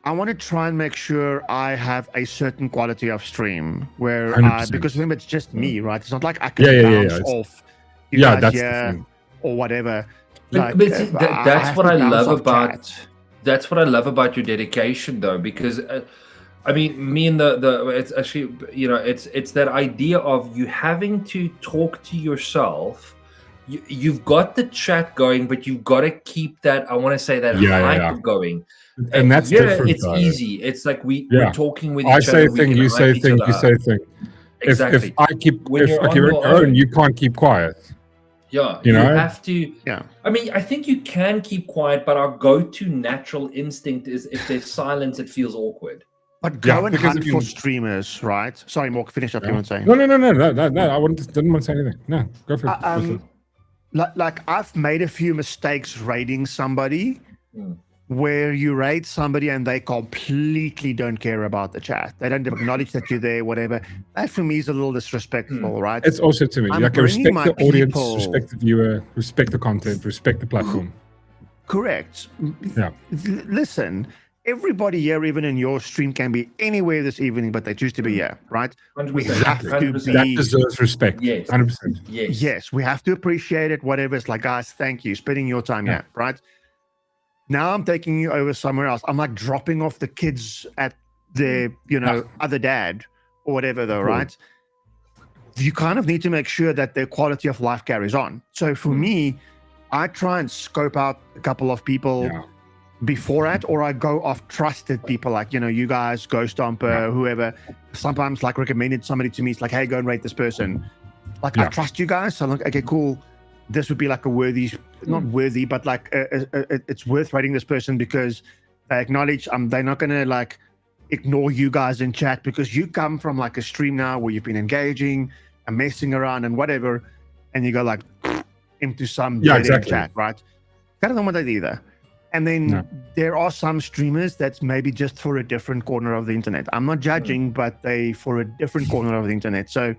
I want to try and make sure I have a certain quality of stream where, because remember, it's just me, right? It's not like I can bounce off you guys here or whatever. But see, that's what I love about. That's what I love about your dedication, though, because. I mean, me and it's actually, you know, it's that idea of you having to talk to yourself. You've got the chat going, but you've got to keep that, I want to say that hype going. And that's different. It's easy. It's like we're talking with each other. I say a thing, you say a thing, you say a thing. Exactly. If I keep, if you're on your own, you can't keep quiet. Yeah, you know? have to. Yeah. I mean, I think you can keep quiet, but our go-to natural instinct is if there's silence, it feels awkward. But go and hunt for streamers, right? Sorry, Mork, finish up. You want to say? No. I didn't want to say anything. No, go for it. Like I've made a few mistakes raiding somebody, where you raid somebody and they completely don't care about the chat. They don't acknowledge that you're there, whatever. That for me is a little disrespectful, right? It's also to me. Like, respect the audience, respect the viewer, respect the content, respect the platform. Correct. Yeah. Listen. everybody here, even in your stream, can be anywhere this evening, but they choose to be here, right? 100%. We have to 100%. That be. deserves respect. Yes. 100%. Yes. Yes, we have to appreciate it. Whatever. It's like, guys, thank you, spending your time here, right? Now I'm taking you over somewhere else. I'm like dropping off the kids at the, other dad or whatever, though, right? You kind of need to make sure that their quality of life carries on. So for me, I try and scope out a couple of people before that, or I go off trusted people like, you guys, Ghost Stomper, whoever. Sometimes like recommended somebody to me. It's like, hey, go and rate this person. Like, I trust you guys. So I'm like, okay, cool. This would be like a worthy, not worthy, but like it's worth rating this person because they acknowledge they're not going to like ignore you guys in chat because you come from like a stream now where you've been engaging and messing around and whatever, and you go like into some chat, right? I don't want that either. And then there are some streamers that's maybe just for a different corner of the internet. I'm not judging, but they for a different corner of the internet. So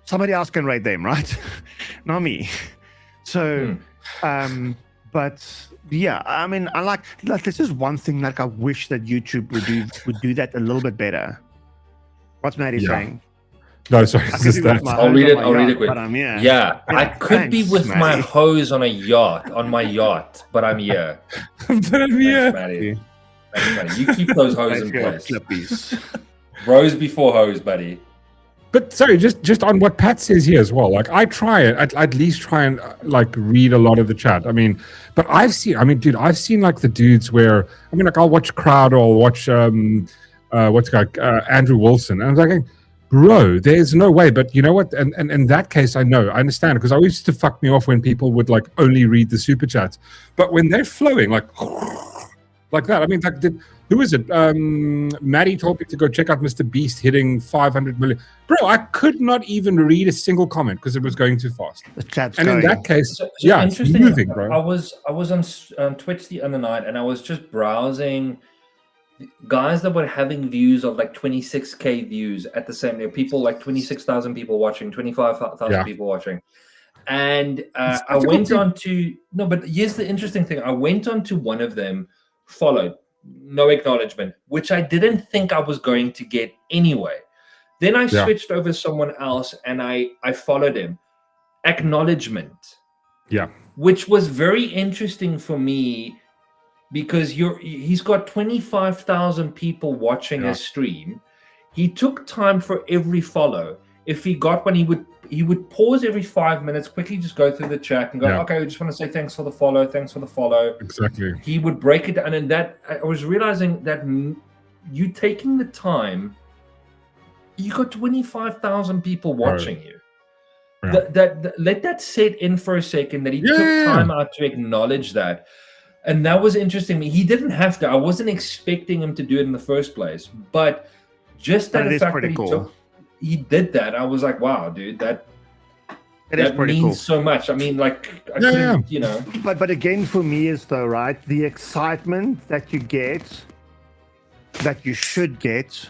somebody else can rate them, right? Not me. So, but yeah, I mean, I like this is one thing like I wish that YouTube would do that a little bit better. What's Maddie saying? No, sorry, it's just that. I'll read it quick. Yeah, I could be with my hose on my yacht, but I'm here. But I'm here. Thanks, Matty. You keep those hoses in place. Clippies. Rose before hose, buddy. But sorry, just on what Pat says here as well. Like I try it, at least try and like read a lot of the chat. I mean, but I've seen like the dudes where like I'll watch Crowd or I'll watch what's the guy Andrew Wilson, and I'm like, bro, there's no way. But you know what? And in that case, I understand because I used to fuck me off when people would like only read the super chats, but when they're flowing like that, I mean, like who is it? Maddie told me to go check out Mr. Beast hitting 500 million. Bro, I could not even read a single comment because it was going too fast. The chat's and going. In that case, interesting. It's moving, bro. I was on Twitch the other night and I was just browsing guys that were having views of like 26k views at the same time. People like 26,000 people watching, 25,000 people watching. And I went on to but here's the interesting thing. I went on to one of them, followed, no acknowledgement, which I didn't think I was going to get anyway. Then I switched over to someone else and I followed him. Acknowledgement. Yeah. Which was very interesting for me because he's got 25,000 people watching his stream. He took time for every follow. If he got one, he would pause every 5 minutes, quickly just go through the chat and go, okay, I just want to say thanks for the follow. Exactly. He would break it down, and that I was realizing that you taking the time, you got 25,000 people watching you. That let that sit in for a second. That he took time out to acknowledge that, and that was interesting. He didn't have to. I wasn't expecting him to do it in the first place, but just that the fact that he did that, I was like, wow, dude, that means so much. I mean, like, I couldn't, you know. But again, for me, is though, right? The excitement that you get, that you should get,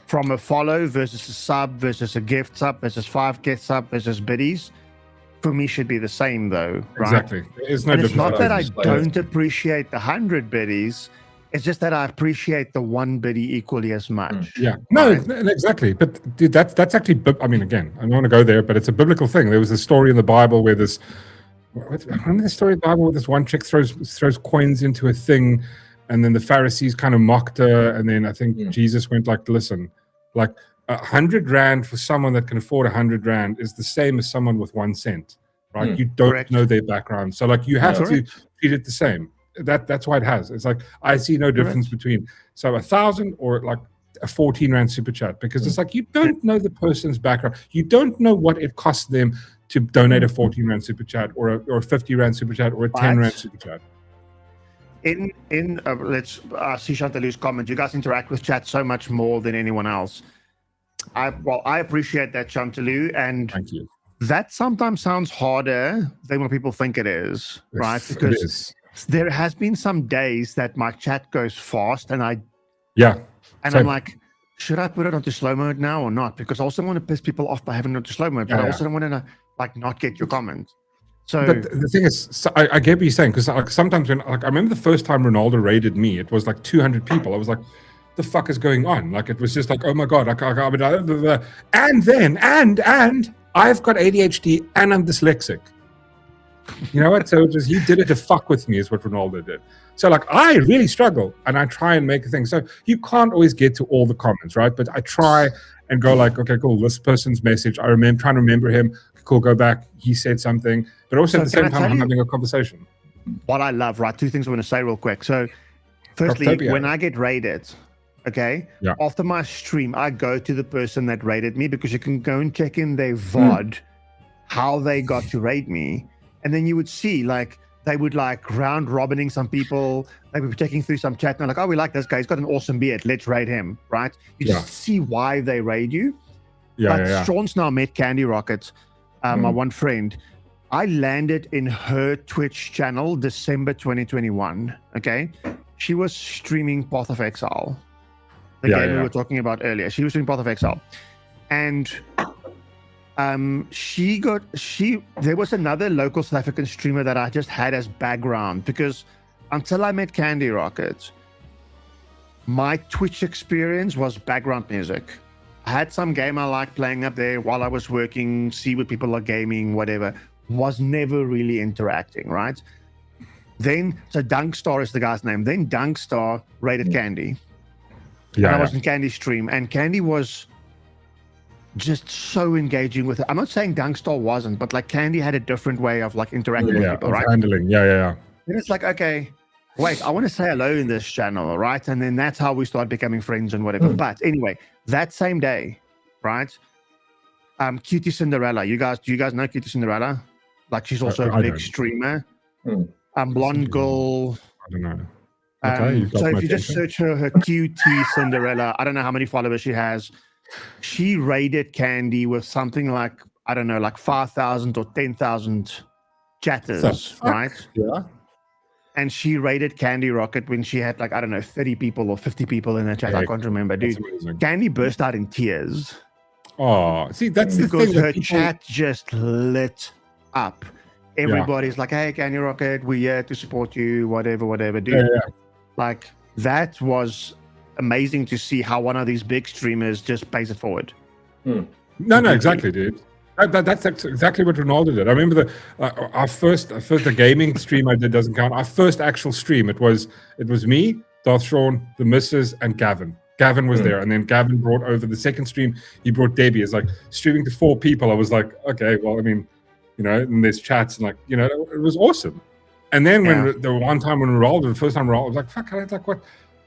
from a follow versus a sub versus a gift sub versus 5 gift sub versus biddies, for me should be the same though, right? Exactly. It's no different. It's not that I don't appreciate the 100 biddies. It's just that I appreciate the 1 biddy equally as much. Yeah. No, exactly. But dude, that's actually, I mean, again, I don't want to go there, but it's a biblical thing. There was a story in the Bible where remember the story in the Bible where this one chick throws coins into a thing, and then the Pharisees kind of mocked her, and then I think Jesus went like, listen, like 100 rand for someone that can afford 100 rand is the same as someone with 1 cent, right? You don't know their background. So like you have to treat it the same. That's why it has. It's like I see no difference between 1,000 or like a 14 rand super chat, because it's like you don't know the person's background. You don't know what it costs them to donate a 14 rand super chat or a 50 rand super chat or a 10 rand super chat. Let's see Chantalou's comment. You guys interact with chat so much more than anyone else. I appreciate that, Chantalou, and thank you. That sometimes sounds harder than what people think it is, right? Because there has been some days that my chat goes fast, and I'm like, should I put it onto slow mode now or not? Because I also want to piss people off by having it onto slow mode, but I also don't want to like not get your comment. So But the thing is, so I get what you're saying, because like sometimes when like I remember the first time Ronaldo raided me, it was like 200 people. I was like, the fuck is going on? Like it was just like, oh my god, and then I've got ADHD and I'm dyslexic. You know what? So it was, he did it to fuck with me, is what Ronaldo did. So like I really struggle and I try and make a thing. So you can't always get to all the comments, right? But I try and go like, okay, cool, this person's message. I remember trying to remember him. Cool, go back. He said something, but also So at the can same I time, tell I'm you- having a conversation. what I love, right? Two things I want to say real quick. So, firstly, Craftopia. when I get raided, okay, Yeah. after my stream, I go to the person that raided me because you can go and check in their VOD how they got to raid me, and then you would see like they would like round robining some people. They would be checking through some chat and they're like, oh, we like this guy. He's got an awesome beard. Let's raid him, right? You just see why they raid you. But Sean's now met Candy Rocket, my one friend. I landed in her Twitch channel December 2021. Okay, she was streaming Path of Exile, the game we were talking about earlier. She was streaming Path of Exile, and there was another local South African streamer that I just had as background, because until I met Candy Rocket, my Twitch experience was background music. I had some game I liked playing up there while I was working, see what people are gaming, whatever. Was never really interacting, right? Then, so Dunkstar is the guy's name. Then Dunkstar raided Candy. And I was in Candy's stream, and Candy was just so engaging with it. I'm not saying Dunkstar wasn't, but like Candy had a different way of like interacting with people, right? Handling, Then it's like, okay, wait, I want to say hello in this channel, right? And then that's how we start becoming friends and whatever. But anyway, that same day, right? Cutie Cinderella. Do you guys know Cutie Cinderella? Like she's also a big streamer. Blonde girl. I don't know. Okay, so if you just search her QT Cinderella, I don't know how many followers she has. She raided Candy with something like, I don't know, like 5,000 or 10,000 chatters, right? Yeah. And she raided Candy Rocket when she had like, I don't know, 30 people or 50 people in the chat. I can't remember, dude. Candy burst out in tears. Oh, see, that's the because thing. her chat just lit up. Everybody's like, hey, Candy Rocket, we're here to support you, whatever, dude. Like, that was amazing to see how one of these big streamers just pays it forward. No, exactly, dude. That's exactly what Ronaldo did. I remember our first the gaming stream I did doesn't count. Our first actual stream, it was me, Darth Sean, the Missus, and Gavin. Gavin was there, and then Gavin brought over the second stream. He brought Debbie. It's like streaming to 4 people. I was like, okay, well, I mean, you know, and there's chats and like, you know, it was awesome. And then when the one time when Ronaldo, the first time Ronaldo, I was like, fuck, I had like what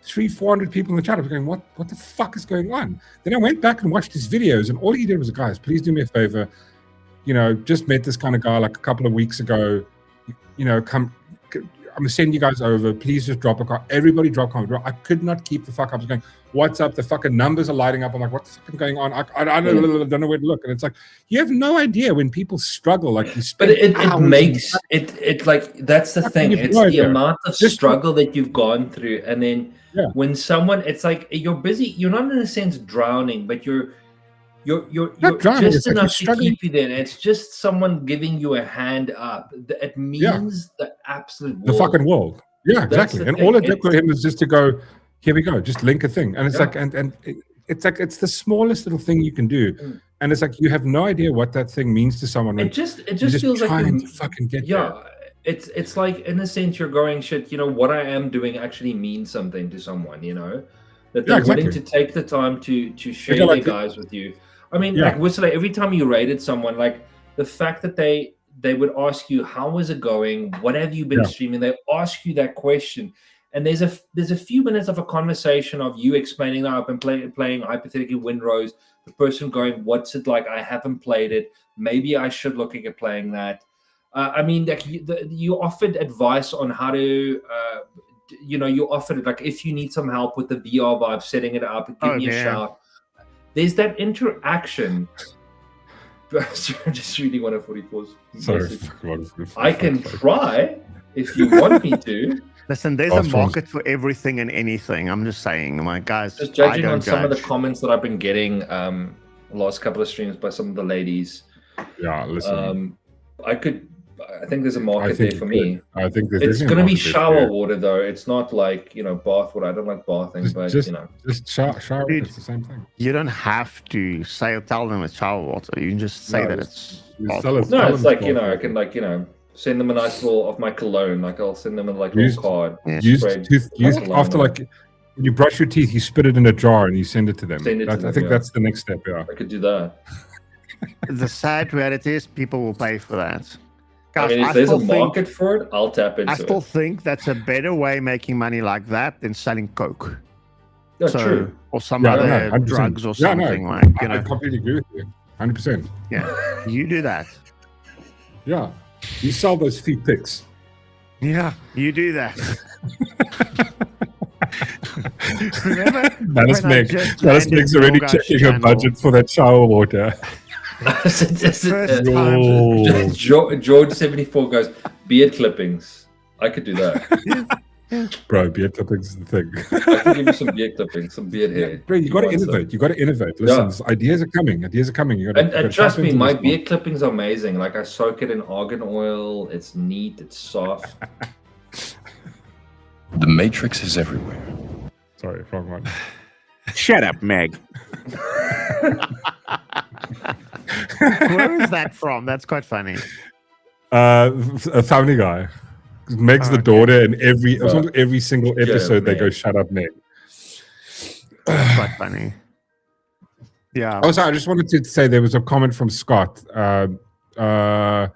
300-400 people in the chat. I was going, what the fuck is going on? Then I went back and watched his videos, and all he did was, guys, please do me a favor. You know, just met this kind of guy like a couple of weeks ago. You know, I'm gonna send you guys over. Please just drop a comment. Everybody drop a comment. I could not keep the fuck up. I was going, what's up? The fucking numbers are lighting up. I'm like, what the fuck is going on? I don't know where to look. And it's like, you have no idea when people struggle. Like you spend but it makes it like, that's the thing. It's the amount of struggle that you've gone through, and then when someone, it's like you're busy. You're not in a sense drowning, but you're drowning, just like enough to keep you there. And it's just someone giving you a hand up. It means the absolute world. The fucking world. Yeah, exactly. And all it did for him was just to go, here we go, just link a thing. And it's like, and it's like, it's the smallest little thing you can do. And it's like, you have no idea what that thing means to someone. It just feels like trying to fucking get there. It's like, in a sense, you're going, shit, you know, what I am doing actually means something to someone, you know, that they're willing to take the time to share their guys with you. I mean, like Whistler, every time you rated someone, like the fact that they would ask you, how is it going? What have you been streaming? They ask you that question. And there's a few minutes of a conversation of you explaining that I've been playing hypothetically Windrose, the person going, what's it like? I haven't played it. Maybe I should look at playing that. I mean, like you offered advice on how to, you know, you offered like, if you need some help with the VR vibe, setting it up, give me a shout. There's that interaction. I just reading 144's message. I can try if you want me to. Listen, there's a market for everything and anything. I'm just saying, my guys. Just judging on some of the comments that I've been getting the last couple of streams by some of the ladies. Yeah, listen. I think there's a market there for me. I think there's It's definitely a going to be market there for shower you. water though. It's not like bath water. I don't like bathing, but Just shower. Dude. It's the same thing. You don't have to tell them it's shower water. You can just say No, that just- it's just bath tell water. us- no, tell it's them like bath I water. can send them a nice little of my cologne. Like I'll send them a Use- little card. Use Spray cologne after on it. when you brush your teeth, you spit it in a jar and you send it to them. Send it to I them, think yeah. that's the next step. Yeah. I could do that. The sad reality is people will pay for that. I Guys, mean, if there's a still think- market for it, I'll tap into I still it. think that's a better way making money like that than selling coke. Yeah, true. Or some Yeah, other 100%. drugs or Yeah, no, something like I completely agree with you. 100%. Yeah, you do that. Yeah. You sell those feet pics. Yeah, you do that. Remember? That when I makes just Dallas landed makes already Morgoth's checking a channel? budget for that shower water. First time. Yo. George 74 goes, beard clippings. I could do that. Bro, beard clippings is the thing. I can give you some beard clippings, some beard hair. Bro, you got to want some. innovate. You got to innovate. Listen, ideas are coming. Ideas are coming. You got And trust me, my beard clippings are amazing. Like I soak it in argan oil. It's neat. It's soft. The Matrix is everywhere. Sorry, wrong one. Shut up, Meg. Where is that from? That's quite funny. A Family Guy. Meg's the Okay. daughter, and every single episode they Meg. go, "Shut up, Meg." That's quite funny. Yeah. Also, I just wanted to say there was a comment from Scott. Where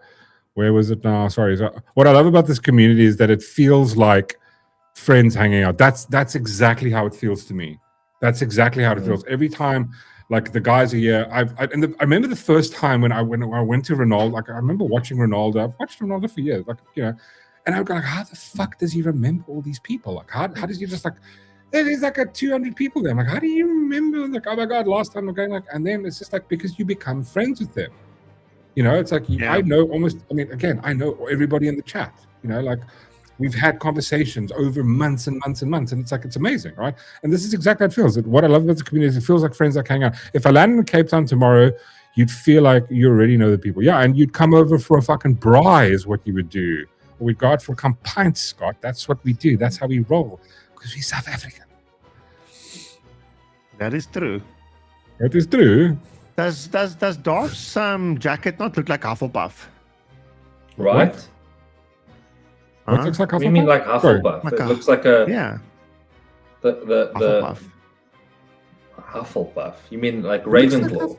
was it now? Sorry. So what I love about this community is that it feels like friends hanging out. That's exactly how it feels to me. That's exactly how it feels every time. Like the guys are here. I remember the first time when I went to Ronaldo. Like I remember watching Ronaldo. I've watched Ronaldo for years. Like and I would go like, how the fuck does he remember all these people? Like how does he just like? There's like 200 people there. I'm like, how do you remember? Like, oh my god, last time I'm going like, and then it's just like because you become friends with them. It's like Yeah. I know almost. I mean, again, I know everybody in the chat. Like we've had conversations over months and months and months, and it's like it's amazing, right? And this is exactly how it feels. What I love about the community is it feels like friends that hang out. If I landed in Cape Town tomorrow, you'd feel like you already know the people. Yeah, and you'd come over for a fucking braai is what you would do. Or we'd go out for a pints, Scott. That's what we do. That's how we roll because we're South African. That is true. That is true. Does Darth's jacket not look like Hufflepuff? Right? What Huh? looks like What do you mean like Sorry. Hufflepuff? Like It a- looks like a Yeah, the Hufflepuff. Hufflepuff. You mean like Ravenclaw?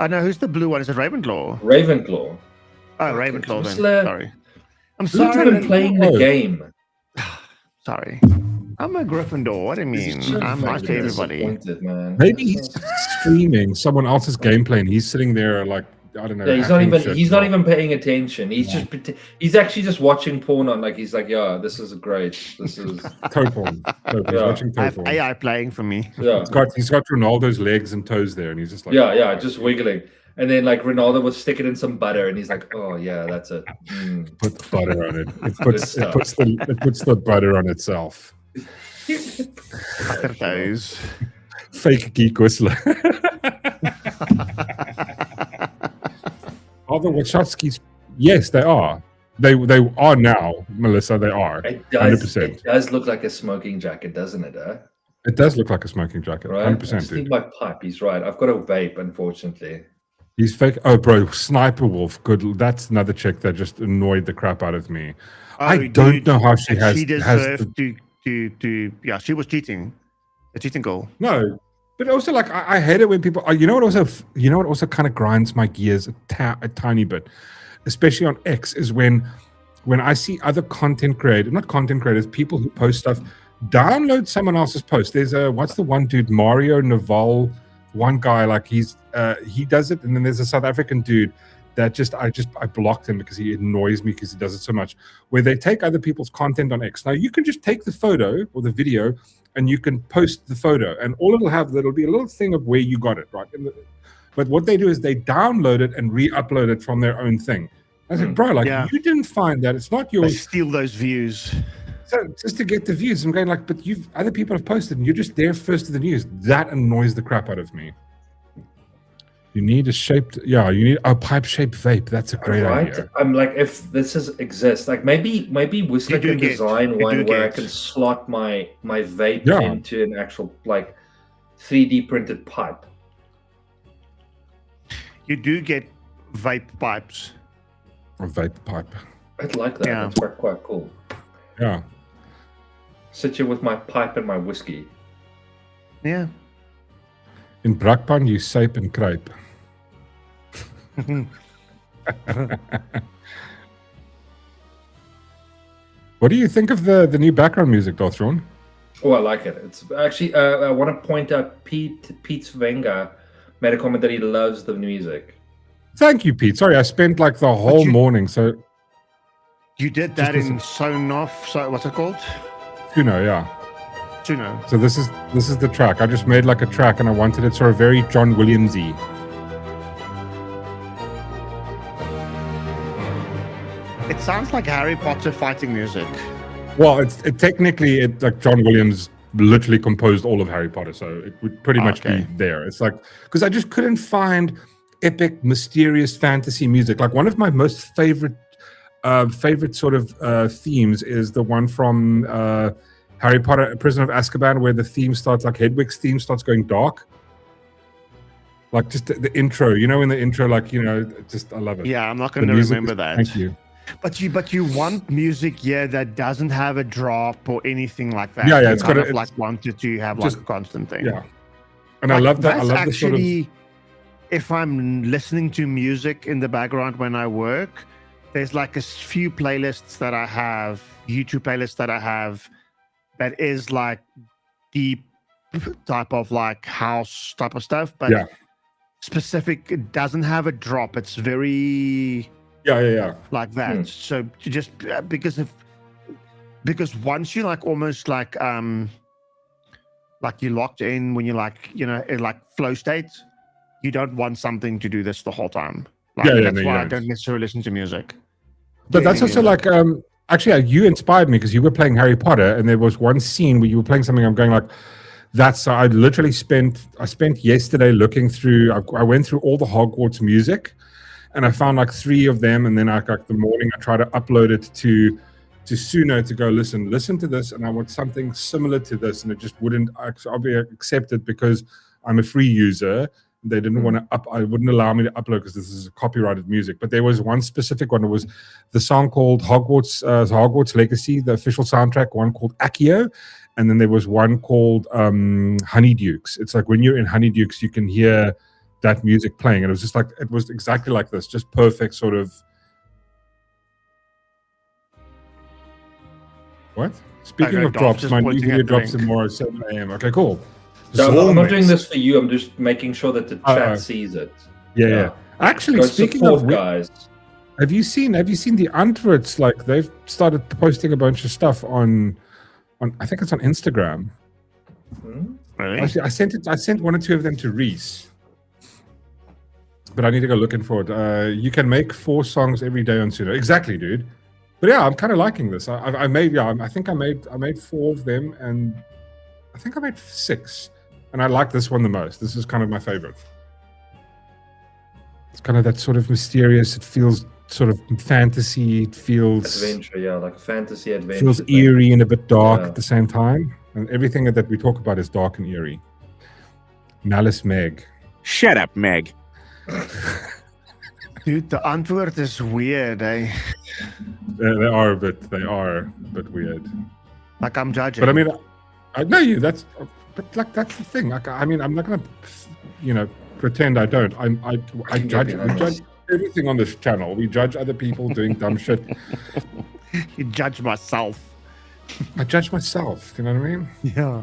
I know who's the blue one. Is it Ravenclaw? Ravenclaw. Oh, Ravenclaw then. Whistler. Sorry. I'm Who's even sorry. playing the Oh. game? Sorry. I'm a Gryffindor. What do you mean? This is so I'm nice to fucking everybody. disappointed, man. Maybe he's streaming someone else's gameplay and he's sitting there like I don't know. Yeah, he's not hacking even shit. he's not even paying attention. He's actually just watching porn on like he's like, yeah, this is great. This is Total. He's Yeah. watching I have Total. AI playing for me. yeah. He's got Ronaldo's legs and toes there, and he's just like, Yeah, just wiggling. And then like Ronaldo will stick it in some butter and he's like, oh yeah, that's it. Mm. put the butter on it. It stuff. puts the butter on itself. Butter toes. Fake geek whistler. Are the Wachowskis? Yes, they are. They are now, Melissa. They are. It does 100%. it does look like a smoking jacket, doesn't it? It does look like a smoking jacket. Right? I 100%, just dude. need my pipe. He's right. I've got a vape, unfortunately. He's fake. Oh, bro, Sniper Wolf. Good. That's another chick that just annoyed the crap out of me. I don't dude, know how she has. She has deserved to. Yeah, she was cheating. A cheating goal. no, but also like I hate it when people. You know what also kind of grinds my gears a tiny bit, especially on X, is when I see other not content creators, people who post stuff, download someone else's post. There's what's the one dude, Mario Naval, one guy like he does it, and then there's a South African dude that I blocked him because he annoys me because he does it so much, where they take other people's content on X. Now you can just take the photo or the video and you can post the photo, and all it'll be a little thing of where you got it, right? But what they do is they download it and re-upload it from their own thing. I said, bro, like Yeah. you didn't find that. It's not They yours. steal those views. So just to get the views, I'm going like, but other people have posted and you're just there first to the news. That annoys the crap out of me. You need a shaped, yeah. You need a pipe-shaped vape. That's a great Right? idea. I'm like, if this exists, like maybe Whistler do can get- design you one do where I get- can slot my vape Yeah. into an actual like 3D printed pipe. You do get vape pipes. A vape pipe. I'd like that. Yeah. That's quite cool. Yeah. Sit here with my pipe and my whiskey. Yeah. In Brakpan, you sape and crepe. What do you think of the new background music, Dothron? Oh, I like it. It's actually I want to point out Pete Svenga made a comment that he loves the music. Thank you, Pete. Sorry, I spent like the whole morning. So, You did that in Sonoff. So what's it called? yeah. Suno. So this is the track. I just made like a track, and I wanted it sort of very John Williams-y. It sounds like Harry Potter fighting music. Well, it technically like John Williams literally composed all of Harry Potter, so it would pretty much be there. It's like because I just couldn't find epic, mysterious fantasy music. Like one of my most favorite sort of themes is the one from Harry Potter, Prisoner of Azkaban, where the theme starts like Hedwig's theme starts going dark. Like just the intro, in the intro, like just I love it. Yeah, I'm not The going to music remember is- that. Thank you. But you want music, that doesn't have a drop or anything like that. Yeah, You it's kind gotta- of like wanted to have like just- a constant thing. Yeah, and I love that. I That's love the sort of actually, if I'm listening to music in the background when I work, there's like a few playlists that I have, YouTube playlists that I have, that is like deep type of like house type of stuff, but Yeah. specific. It doesn't have a drop. It's very yeah. like that. So you just because once you like almost like you locked in when you like in like flow states, you don't want something to do this the whole time. Like, Yeah, that's no, you why I don't. don't necessarily listen to music. But that's also like actually you inspired me because you were playing Harry Potter and there was one scene where you were playing something. I'm going like, that's I literally spent yesterday looking through. I went through all the Hogwarts music, and I found like 3 of them. And then like the morning I tried to upload it to Suno to go listen to this, and I want something similar to this, and it just wouldn't. I'll be accepted because I'm a free user. They didn't want to I wouldn't allow me to upload because this is copyrighted music. But there was one specific one. It was the song called Hogwarts Legacy, the official soundtrack. One called Accio, and then there was one called Honeydukes. It's like when you're in Honeydukes, you can hear that music playing, and it was just like it was exactly like this, just perfect sort of. What? Speaking Okay, of Dolph, drops, just my new pointing video at the drops link. tomorrow at 7 a.m. Okay, cool. No, I'm not doing Soulmates. this for you. I'm just making sure that the chat sees it. Yeah. Actually, Go speaking support of guys. have you seen the Antwerts? Like they've started posting a bunch of stuff on I think it's on Instagram. Really? Actually, I sent 1 or 2 of them to Reese, but I need to go looking for it. You can make 4 songs every day on Suno. Exactly, dude. But yeah, I'm kind of liking this. I made I think I made 4 of them, and I think I made 6, and I like this one the most. This is kind of my favorite. It's kind of that sort of mysterious. It feels sort of fantasy. It feels Adventure, yeah, like a fantasy adventure. feels thing. eerie and a bit dark Yeah. at the same time. And everything that we talk about is dark and eerie. Malice Meg. Shut up, Meg. Dude, the Antwoord is weird, eh? They are a bit weird. Like I'm judging. But I mean, I know you. But like that's the thing. Like I mean, I'm not gonna, pretend I don't. I can judge. be We honest. judge everything on this channel. We judge other people doing dumb shit. you judge myself. I judge myself. You know what I mean? Yeah.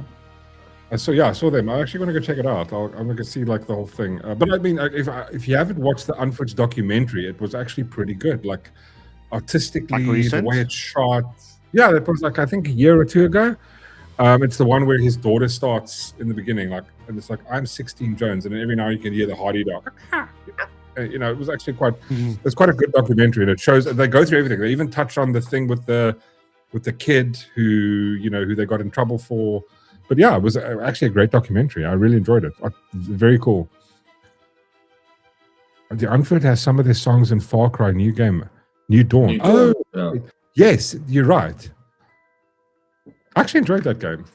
I saw them. I actually want to go check it out. I'm going to see like the whole thing. But I mean, if you haven't watched the Unforged documentary, it was actually pretty good. Like artistically, Like the recent? way it's shot. Yeah, that was like I think a year or 2 ago. It's the one where his daughter starts in the beginning, like, and it's like I'm 16 Jones, and then every now you can hear the Hardy dog. It was actually quite. It's quite a good documentary, and it shows they go through everything. They even touch on the thing with the kid who they got in trouble for. But yeah, it was actually a great documentary. I really enjoyed it. Very cool. The Unfit has some of their songs in Far Cry New Dawn. New Oh, Dawn, yeah. yes, you're right. I actually enjoyed that game.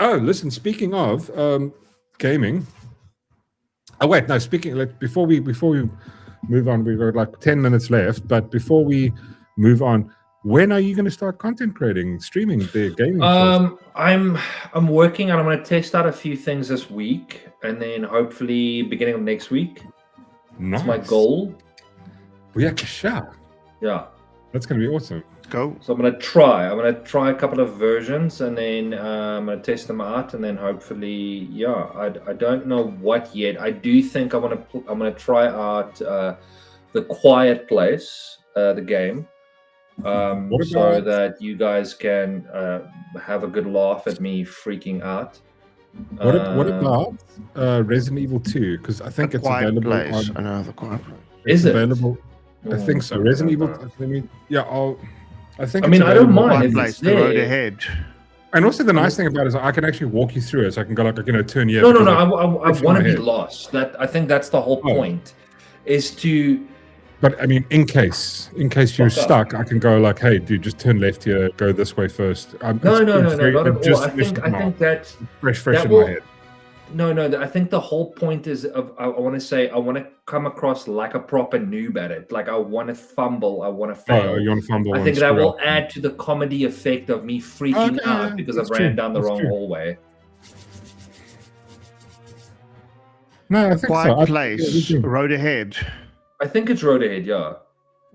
Oh, listen, speaking of gaming. Oh wait, no. Before we move on, we've got like 10 minutes left. But before we move on, when are you going to start content creating, streaming the gaming? shows? I'm working and I'm going to test out a few things this week, and then hopefully beginning of next week. Nice. That's my goal. Yeah, sure. Yeah. That's going to be awesome. Go. So I'm gonna try a couple of versions, and then I'm gonna test them out, and then hopefully, yeah. I don't know what yet. I do think I'm gonna try out the Quiet Place, the game, so that you guys can have a good laugh at me freaking out. What about Resident Evil 2? Because I think it's Quiet available. Place. On, Another Quiet Place. Is it available? I think so. Resident Evil. I think. I mean, I don't mind if Quiet it's Place. The road there. ahead. And also, the nice thing about it is I can actually walk you through it. So I can go like, turn here. No. because I it's in want my to be head. lost. I think that's the whole Oh. point, is to. But I mean, in case you're Fuck up. stuck, I can go like, hey, dude, just turn left here. Go this way first. No, not at all. Just I think that's fresh that in will- my head. No. I think the whole point is I want to come across like a proper noob at it. Like I want to fumble. I want to fail. Oh, you want to fumble? I and think that screw will up. add to the comedy effect of me freaking Okay, out yeah, because that's I ran true, down the that's wrong true. hallway. No, I think Quiet so. Place. Road ahead. I think it's Road Ahead, yeah.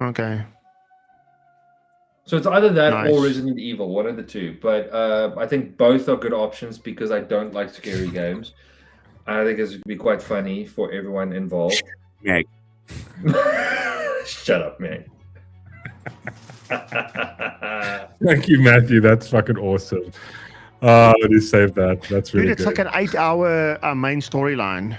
Okay. So it's either that Nice. or Resident Evil, one of the two. But I think both are good options because I don't like scary games. I think it's going to be quite funny for everyone involved. Meg. Shut up, man. Thank you, Matthew. That's fucking awesome. Oh, you saved that. That's really Dude, it's good. like an 8-hour main storyline.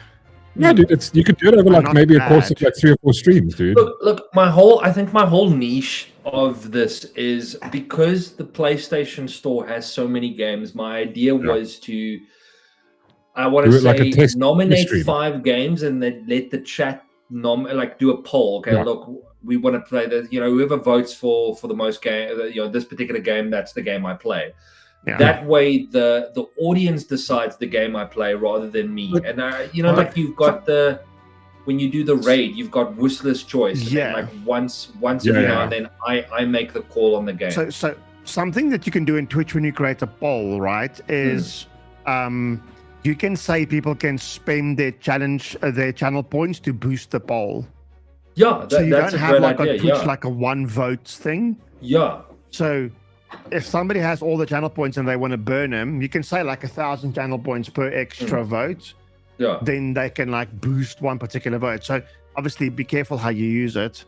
Yeah, dude, you could do it over like Not maybe a course of bad. like 3 or 4 streams, dude. Look, I think my whole niche of this is because the PlayStation Store has so many games. My idea was to, I want Do to it like a say, test nominate stream. 5 games and then let the chat do a poll. Okay, Yeah. look, we want to play the, whoever votes for the most game, this particular game, that's the game I play. Yeah. That way, the audience decides the game I play rather than me. But- And like you've got when you do the raid, you've got Whistler's choice. And then, Yeah. like once Yeah, every yeah. now and then, I make the call on the game. So something that you can do in Twitch when you create a poll, right, is you can say people can spend their channel points to boost the poll. yeah, So you that's don't a have great like idea. on Twitch Yeah, like a one vote thing. yeah, So if somebody has all the channel points and they want to burn them, you can say like 1,000 channel points per extra vote. yeah. Then they can like boost one particular vote. So obviously be careful how you use it.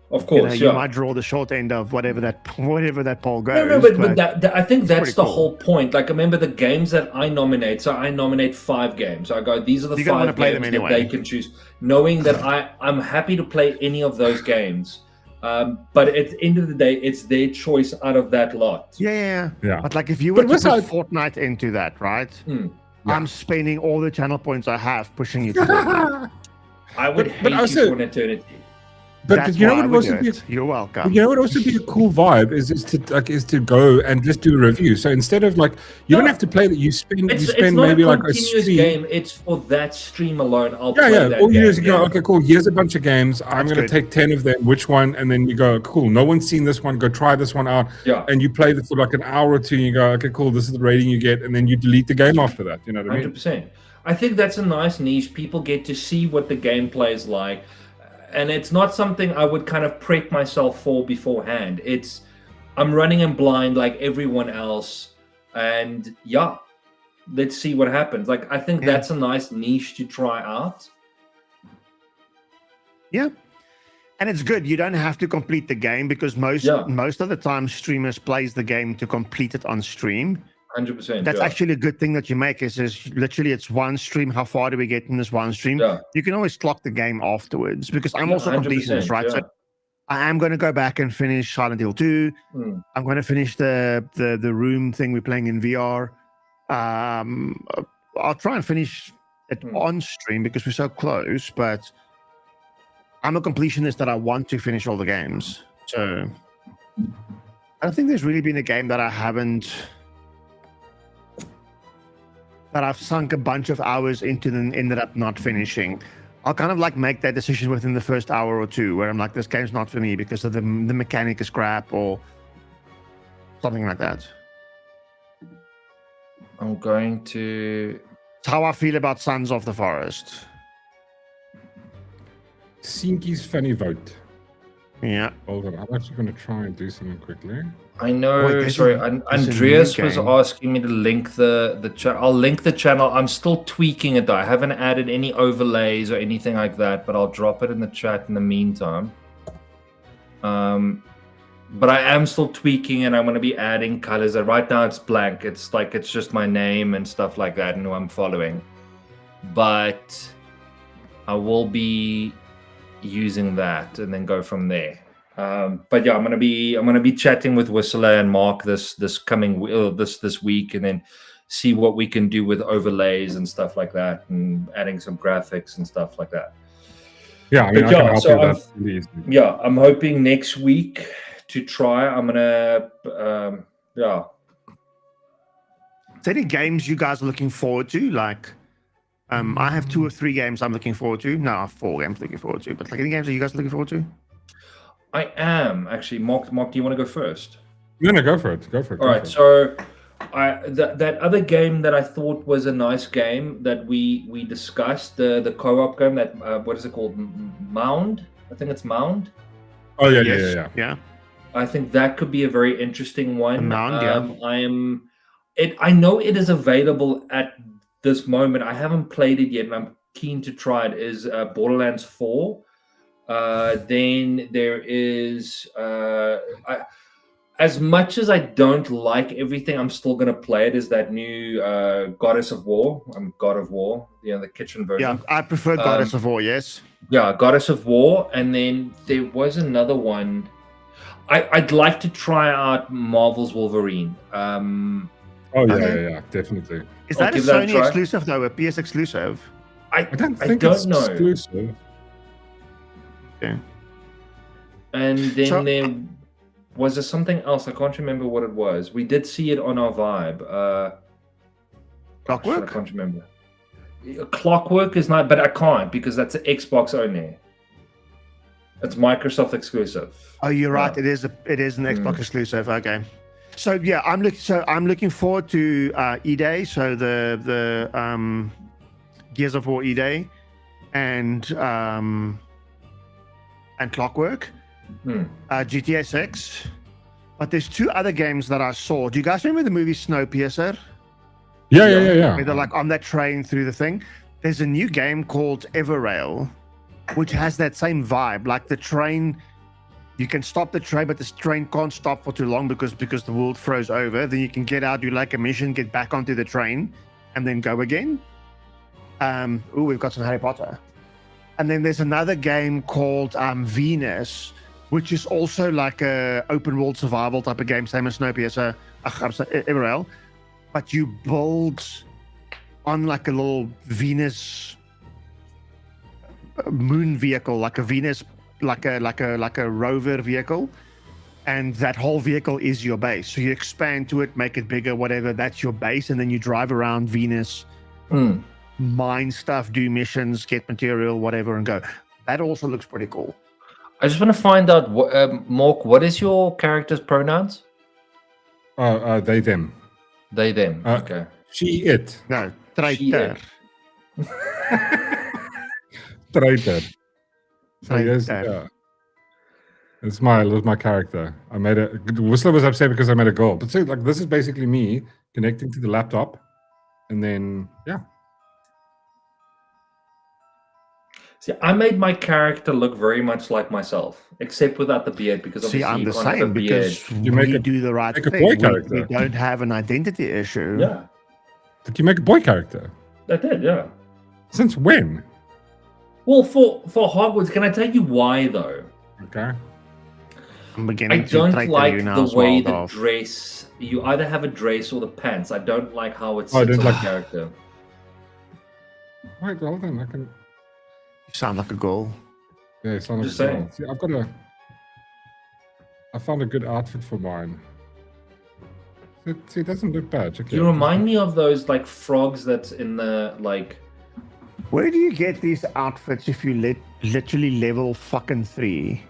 Of course, You yeah. might draw the short end of whatever that poll goes. No, but I think that's pretty the cool. whole point. Like, remember the games that I nominate. So I nominate 5 games. I go, these are the You're gonna 5 wanna play games them that anyway. they can choose, knowing that I'm happy to play any of those games. But at the end of the day, it's their choice out of that lot. Yeah. Yeah. But like if you were But to what's put Fortnite into that, right? Hmm. I'm spending all the channel points I have pushing you to Fortnite. I would But hate also- you for an eternity. But That's you know why what I would would also do be it. You're welcome. you know what would also be a cool vibe is to go and just do a review. So instead of like you don't Yeah. have to play that you spend It's not maybe a like a continuous stream. game. It's for that stream alone. I'll Yeah, play yeah. that All you game. do is you go, yeah. okay, cool. Here's a bunch of games. I'm That's going to good. take 10 of them. Which one? And then you go, cool. No one's seen this one. Go try this one out. Yeah. And you play it for like an hour or two. And you go, okay, cool. This is the rating you get. And then you delete the game after that. You know what I mean? 100%. I think that's a nice niche. People get to see what the gameplay is like. And it's not something I would kind of prep myself for beforehand. I'm running in blind like everyone else. And yeah, let's see what happens. Like, I think Yeah. that's a nice niche to try out. Yeah. And it's good. You don't have to complete the game because most of the time streamers plays the game to complete it on stream. 100%. That's yeah. actually a good thing that you make is literally it's one stream. How far do we get in this one stream? Yeah. You can always clock the game afterwards because I'm Yeah, also completing this, 100%, right? yeah. So I am going to go back and finish Silent Hill 2. Mm. I'm going to finish the room thing we're playing in VR. I'll try and finish it on stream because we're so close, but I'm a completionist that I want to finish all the games. So I don't think there's really been a game that I've sunk a bunch of hours into and ended up not finishing. I'll kind of like make that decision within the first hour or two where I'm like, this game's not for me because of the mechanic is crap or something like that. I'm going to. It's how I feel about Sons of the Forest. Sinky's funny vote. Yeah. Hold on, I'm actually going to try and do something quickly. I know. Wait, there's sorry, a new Andreas was game. asking me to link the channel. I'll link the channel. I'm still tweaking it though. I haven't added any overlays or anything like that, but I'll drop it in the chat in the meantime. But I am still tweaking, and I'm going to be adding colors. Right now, it's blank. It's just my name and stuff like that, and who I'm following. But I will be using that and then go from there. But yeah, I'm gonna be chatting with Whistler and Mark this week, and then see what we can do with overlays and stuff like that, and adding some graphics and stuff like that. Yeah, I mean, I can help you with that really easily. Yeah, I'm hoping next week to try. I'm gonna yeah. Is there any games you guys are looking forward to? Like, I have 2 or 3 games I'm looking forward to. No, I have 4 games looking forward to. But like, any games that you guys are looking forward to? I am actually. Mark, do you want to go first? No, go for it. Go for it. All right. So, that other game that I thought was a nice game that we discussed, the co-op game, that what is it called? Mound? I think it's Mound. Oh yeah, Yes. yeah. I think that could be a very interesting one. Mound, yeah. I know it is available at this moment. I haven't played it yet, and I'm keen to try it. Is Borderlands 4. Then there is as much as I don't like everything, I'm still gonna play it. Is that new Goddess of War? God of War, the kitchen version. Yeah, I prefer Goddess of War. Yes. Yeah, Goddess of War, and then there was another one. I'd like to try out Marvel's Wolverine. Oh Okay. yeah, definitely. Is I'll that a give that a Sony try. exclusive though? A PS exclusive? I don't I think don't it's know. exclusive. Okay. And then So- there was there something else. I can't remember what it was. We did see it on our Vibe. Shit, I Clockwork? can't remember. Clockwork is not, but I can't because that's an Xbox only. It's Microsoft exclusive. Oh, you're right. Yeah. It is an Xbox exclusive. Okay. So yeah, I'm looking forward to E-Day. So the Gears of War E-Day and Clockwork, GTA 6. But there's 2 other games that I saw. Do you guys remember the movie Snowpiercer? Yeah. Where they're like on that train through the thing. There's a new game called Everrail, which has that same vibe. Like the train, you can stop the train, but this train can't stop for too long because the world froze over. Then you can get out, do like a mission, get back onto the train, and then go again. We've got some Harry Potter. And then there's another game called Venus, which is also like a open world survival type of game, same as Snowpiercer, Everrail. But you build on like a little Venus moon vehicle, like a Venus, like a rover vehicle, and that whole vehicle is your base. So you expand to it, make it bigger, whatever. That's your base, and then you drive around Venus, mine stuff, do missions, get material, whatever, and go. That also looks pretty cool. I just want to find out, Mork, what is your character's pronouns? They them. They, them. Okay. She it. No, She, traitor. Traitor. So yes, Traitor. yeah. It's my character. I made a Whistler was upset because I made a goal. But see, like this is basically me connecting to the laptop, and then yeah. See, I made my character look very much like myself, except without the beard, because See, obviously I'm you the can't have a same beard. because You make we a- do the right make a thing. boy We character. don't have an identity issue. Yeah, Did you make a boy character? that did, yeah. Since when? Well, for Hogwarts, can I tell you why though? Okay. I'm I beginning to don't traitor like you now the as way well, the Dolph. dress. You either have a dress or the pants. I don't like how it Oh, I sits don't on the like- character. Wait, well then I can. You sound like a goal. Yeah, Son of Just saying. Saul. See, I found a good outfit for mine. See, it doesn't look bad. Check it You out. remind me of those like frogs that's in the like. Where do you get these outfits if you literally level fucking 3?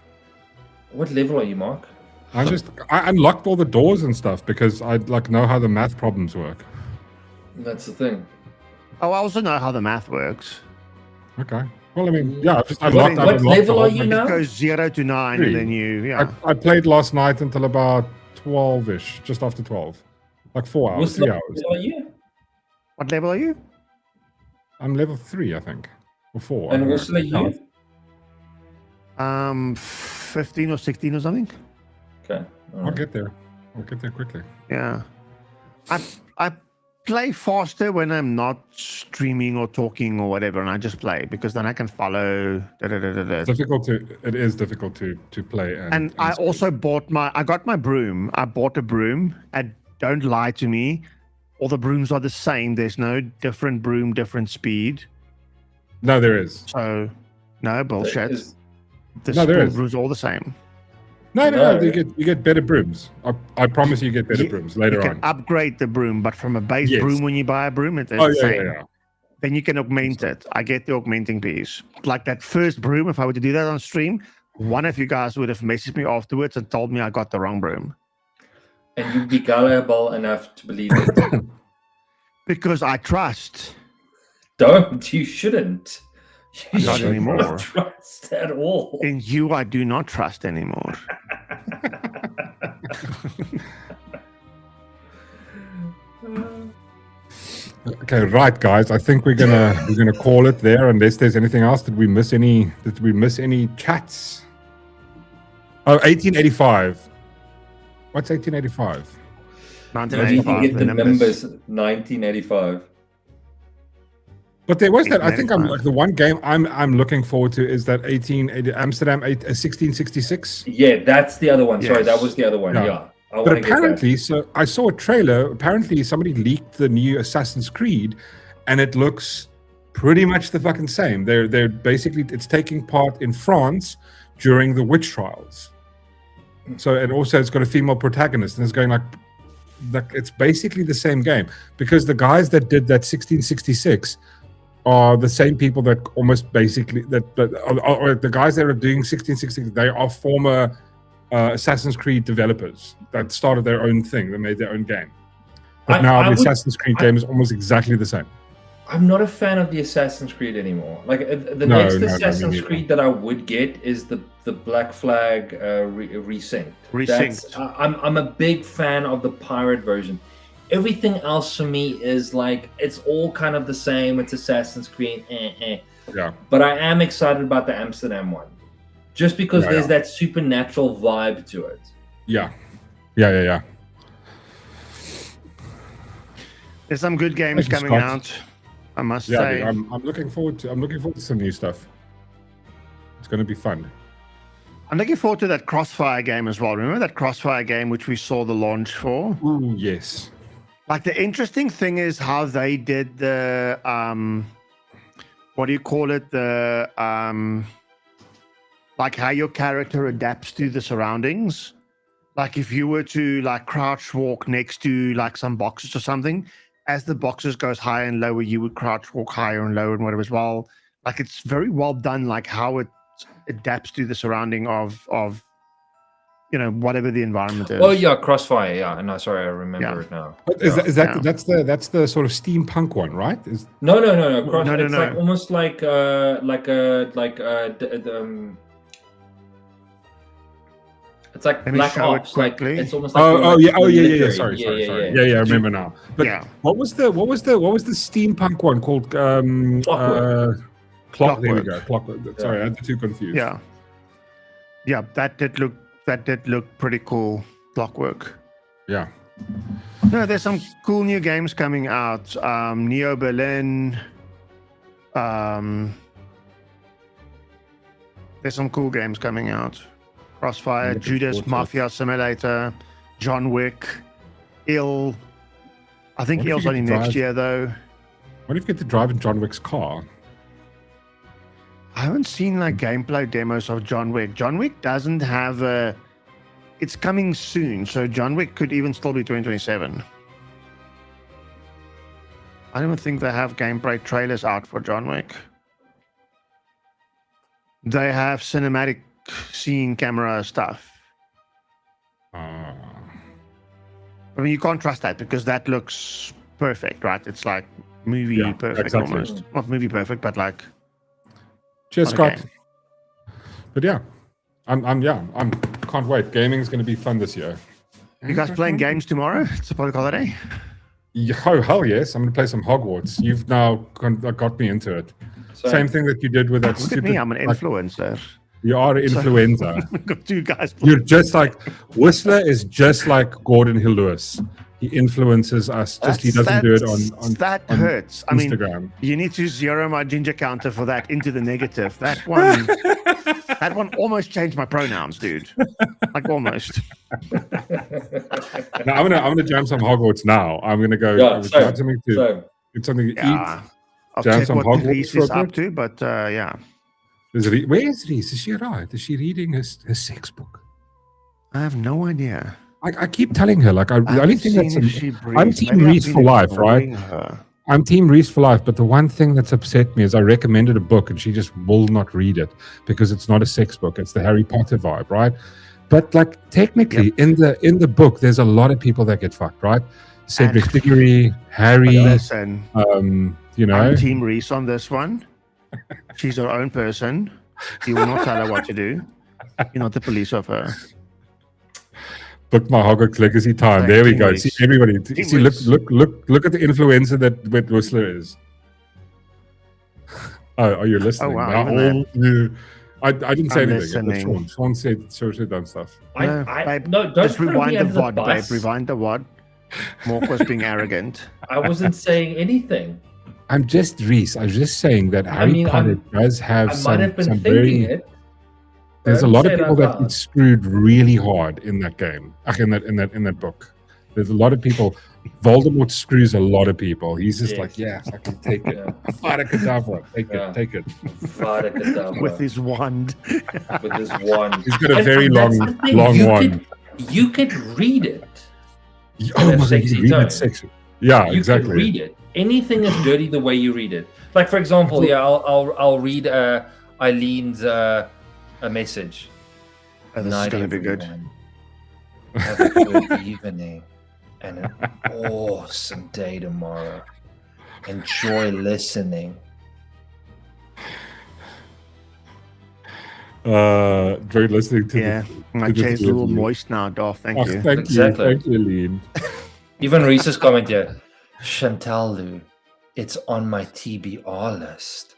What level are you, Mark? I unlocked all the doors and stuff because I like know how the math problems work. That's the thing. Oh, I also know how the math works. Okay. Well, I mean, yeah, I've just What unlocked. I've what unlocked the level whole are you thing. now? It goes 0 to 9, 3. and then you, yeah. I played last night until about 12-ish, just after 12. Like 4 hours, What's 3 level hours. are you? What level are you? I'm level 3, I think. Or 4. I And don't what's know. level you? 15 or 16 or something. Okay. I'll get there. I'll get there quickly. Yeah. I play faster when I'm not streaming or talking or whatever, and I just play because then I can follow. It is difficult to play. And I speak. also I got my broom. I bought a broom, and don't lie to me. All the brooms are the same. There's no different broom, different speed. No, there is. So, no bullshit. Is- The No, there spool is. brooms are all the same. No, No. you get better brooms. I promise you get better brooms later You can on. upgrade the broom, but from a base Yes. broom, when you buy a broom, it is Oh the yeah, same. yeah, yeah. Then you can augment it. I get the augmenting piece. Like that first broom, if I were to do that on stream, one of you guys would have messaged me afterwards and told me I got the wrong broom. And you'd be gullible enough to believe it. Because I trust. Don't. You shouldn't. You Not should anymore. not trust at all. In you, I do not trust anymore. Okay, right, guys. I think we're gonna call it there. Unless there's anything else, did we miss any chats? Oh, 1885. What's 1885? Maybe you 1985, get the numbers. numbers 1985. But there was that. I think I'm 1885. like the one game I'm looking forward to is that 1880 Amsterdam 1666. Yeah, that's the other one. Sorry, Yes. that was the other one. Yeah. Yeah. I But wanna get that. apparently, so I saw a trailer. Apparently, somebody leaked the new Assassin's Creed, and it looks pretty much the fucking same. They're basically it's taking part in France during the witch trials. So and also it's got a female protagonist, and it's going like it's basically the same game because the guys that did that 1666 are the same people that almost basically or the guys that are doing 1666. They are former Assassin's Creed developers that started their own thing. They made their own game. But now the Assassin's Creed game is almost exactly the same. I'm not a fan of the Assassin's Creed anymore. Like the No, next no, me Assassin's neither. Creed that I would get is the Black Flag resynced. Resynced. I'm a big fan of the pirate version. Everything else for me is like it's all kind of the same. It's Assassin's Creed, Yeah. But I am excited about the Amsterdam one, just because Yeah, there's yeah. that supernatural vibe to it. Yeah. There's some good games Thank you, coming Scott. out. I must Yeah, say. I'm looking forward to some new stuff. It's going to be fun. I'm looking forward to that Crossfire game as well. Remember that Crossfire game which we saw the launch for? Ooh, yes. Like the interesting thing is how they did the what do you call it? The like how your character adapts to the surroundings. Like if you were to like crouch walk next to like some boxes or something, as the boxes goes higher and lower, you would crouch walk higher and lower and whatever as well. Like it's very well done, like how it adapts to the surrounding of whatever the environment is. Oh yeah, Crossfire. Yeah, no, sorry, I remember Yeah. it now. But Yeah. that's the sort of steampunk one, right? No. No, It's no. like almost like it's like Let me Black show it Ops. Like quickly. it's almost like Oh yeah. military. Sorry. Yeah. Yeah, I remember now. But Yeah. what was the steampunk one called? Clock. There we go. Clockwork. Sorry, I had the two confused. Yeah, that did look pretty cool. Clockwork. Yeah. No, there's some cool new games coming out. Neo Berlin. There's some cool games coming out. Crossfire, I'm looking Judas, forward to Mafia Simulator, John Wick, Ill. I think What if you Ill's get only to next drive- year though. What if you get to drive in John Wick's car? I haven't seen like gameplay demos of John Wick. John Wick doesn't have a. It's coming soon, so John Wick could even still be 2027. I don't even think they have gameplay trailers out for John Wick. They have cinematic scene camera stuff. I mean, you can't trust that because that looks perfect, right? It's like movie Yeah, perfect exactly. almost. Not movie perfect, but like. Cheers, not a Scott. game. But yeah, I'm can't wait. Gaming's going to be fun this year. You guys playing games tomorrow? It's a public holiday. Oh, hell yes. I'm going to play some Hogwarts. You've now got me into it. Same thing that you did with that Look stupid... at me, I'm an like, influencer. you are an influencer. We've got two guys. You're just like... Whistler is just like Gordon Hill Lewis. He influences us. Just he doesn't do it on that on hurts. I mean, Instagram. you need to zero my ginger counter for that into the negative. That one, that one almost changed my pronouns, dude. Like almost. Now, I'm gonna jam some Hogwarts now. I'm gonna go Yeah, grab something to so get something to Yeah, I'll Jam check some what Hogwarts Reese real is up quick. to, but yeah, eat. Where is Reese? Is she right? Is she reading her sex book? I have no idea. I keep telling her, like, the only thing that's... I'm Team Maybe I've Reese been for life, right? ignoring her. I'm Team Reese for life, but the one thing that's upset me is I recommended a book and she just will not read it because it's not a sex book. It's the Harry Potter vibe, right? But like technically in the book, there's a lot of people that get fucked, right? Cedric Diggory, Harry, Listen, you know. I'm Team Reese on this one. She's her own person. You will not tell her what to do. You're not the police of her. Book my Hogwarts Legacy time. There we Team go. Reese. See everybody. Team See, Reese. look at the influencer that Whistler is. Oh, you listening? Oh, wow, Now even that. all you- I didn't say I'm anything. It was listening. Sean said done stuff. Babe, no, don't just throw me rewind the under the VOD, babe. bus. Rewind the VOD. Mork was being arrogant. I wasn't saying anything. I'm just Reese. I'm just saying that I Harry mean, Potter does have I some, might have been some thinking very. it. There's a Don't lot say of it people out that loud. get screwed really hard in that game. In that book. There's a lot of people. Voldemort screws a lot of people. He's just Yes. like, yeah, fucking take it. Yeah. Vada Kedavra. Yeah. Take it. Vada Kedavra. With his wand. with this wand. He's got a And very that's long, the thing, long you one. You could read it. Oh in a my god, sexy you read tone. that section. Yeah, You exactly. can read it. Anything is dirty the way you read it. Like for example, yeah, I'll read Eileen's a message. Oh, this is Night, going to be good. everyone. Have a good evening and an awesome day tomorrow. Enjoy listening. Very listening to Yeah, my to this chair's a little review. moist now, Dolph. Thank Oh, you. thank Exactly. you. Thank you, Lean. Even Reese's comment here. Chantal Lou, it's on my TBR list.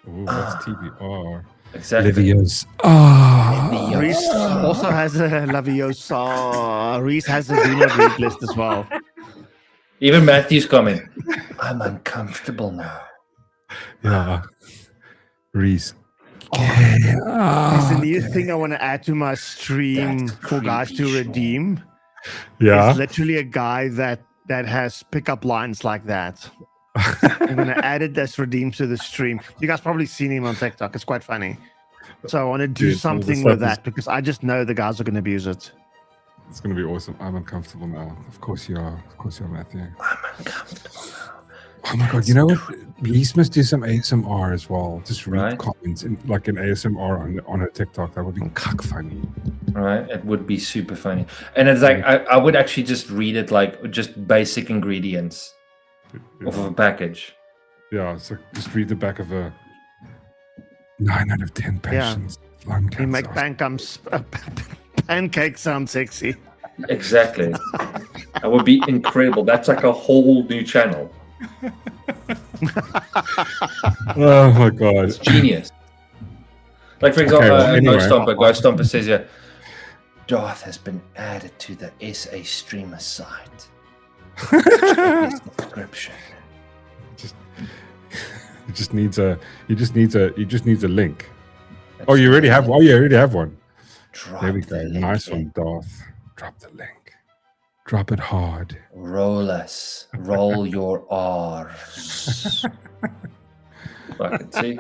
Oh, that's TBR. Exactly. Livia's. Reese also has a Laviosa. Reese has a do not read list as well. Even Matthew's comment. I'm uncomfortable now. Yeah. Reese. There's a new thing I want to add to my stream That's for guys to creepy, redeem. Yeah. It's literally a guy that has pickup lines like that. I'm gonna add it as redeemed to the stream. You guys probably seen him on TikTok. It's quite funny. So I want to do Dude, all the something stuff with is- that because I just know the guys are gonna abuse it. It's going to be awesome. I'm uncomfortable now. Of course you are. Of course you are, Matthew. I'm uncomfortable now. Oh my god! You know what? Reese must do some ASMR as well. Just read Right. comments in like an ASMR on her TikTok. That would be cuck funny. Right? It would be super funny. And it's like I would actually just read it like just basic ingredients off of a package. Yeah, it's like just read the back of a 9 out of 10 patients. Lung You make cancer. pancakes sound sexy. Exactly. That would be incredible. That's like a whole new channel. Oh my god! It's genius. Like for example, well, anyway. Ghost Stomper says here, Darth has been added to the SA streamer site. Check his description. He just needs a link. Oh, you already have. Oh, you already have one. Drop There we the go. link Nice in. one, Darth. Drop the link. Drop it hard. Roll us. Roll your R's. Fucking see.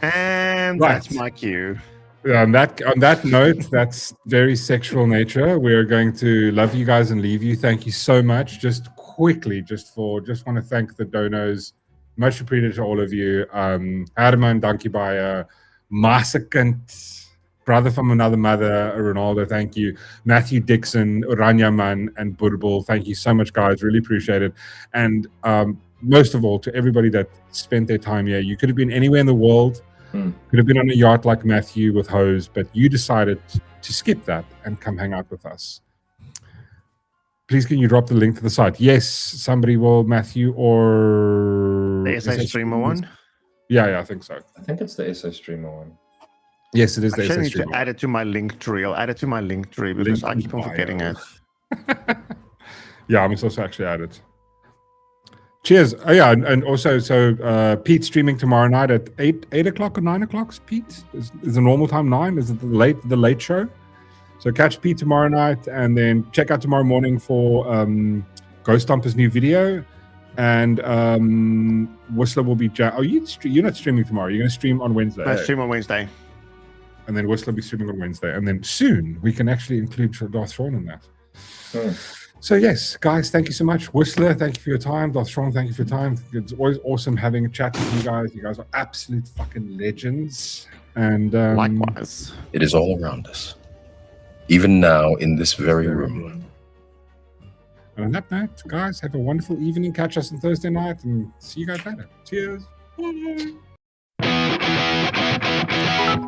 And Right. that's my cue. On that note, that's very sexual nature. We're going to love you guys and leave you. Thank you so much. Just quickly, just want to thank the donors. Much appreciated to all of you. Herman, dankjewel. Masekant, brother from another mother, Ronaldo, thank you. Matthew Dixon, Oranyaman, and Burbal, thank you so much, guys. Really appreciate it. And most of all, to everybody that spent their time here. You could have been anywhere in the world. Could have been on a yacht like Matthew with hose, but you decided to skip that and come hang out with us. Please can you drop the link to the site? Yes, somebody will, Matthew, or The SA Streamer one? Yeah, I think so. I think it's the SA Streamer one. Yes, it is I the should SA need to Streamer. add it to my link tree. I'll add it to my link tree because I keep on forgetting it. Yeah, I must also actually add it. Cheers. Oh yeah, and also Pete's streaming tomorrow night at 8 o'clock or 9 o'clock. Pete is the normal time 9? Is it the late show? So catch Pete tomorrow night, and then check out tomorrow morning for Ghost Stomper's new video, and Whistler will be. You're not streaming tomorrow. You're going to stream on Wednesday. I stream on Wednesday, and then Whistler will be streaming on Wednesday, and then soon we can actually include Darth Thrawn in that. So yes, guys, thank you so much. Whistler, thank you for your time. Darth Thrawn, thank you for your time. It's always awesome having a chat with you guys. You guys are absolute fucking legends. And likewise, It is all around us. Even now, in this very room. And on that note, guys, have a wonderful evening. Catch us on Thursday night, and see you guys later. Cheers. Bye.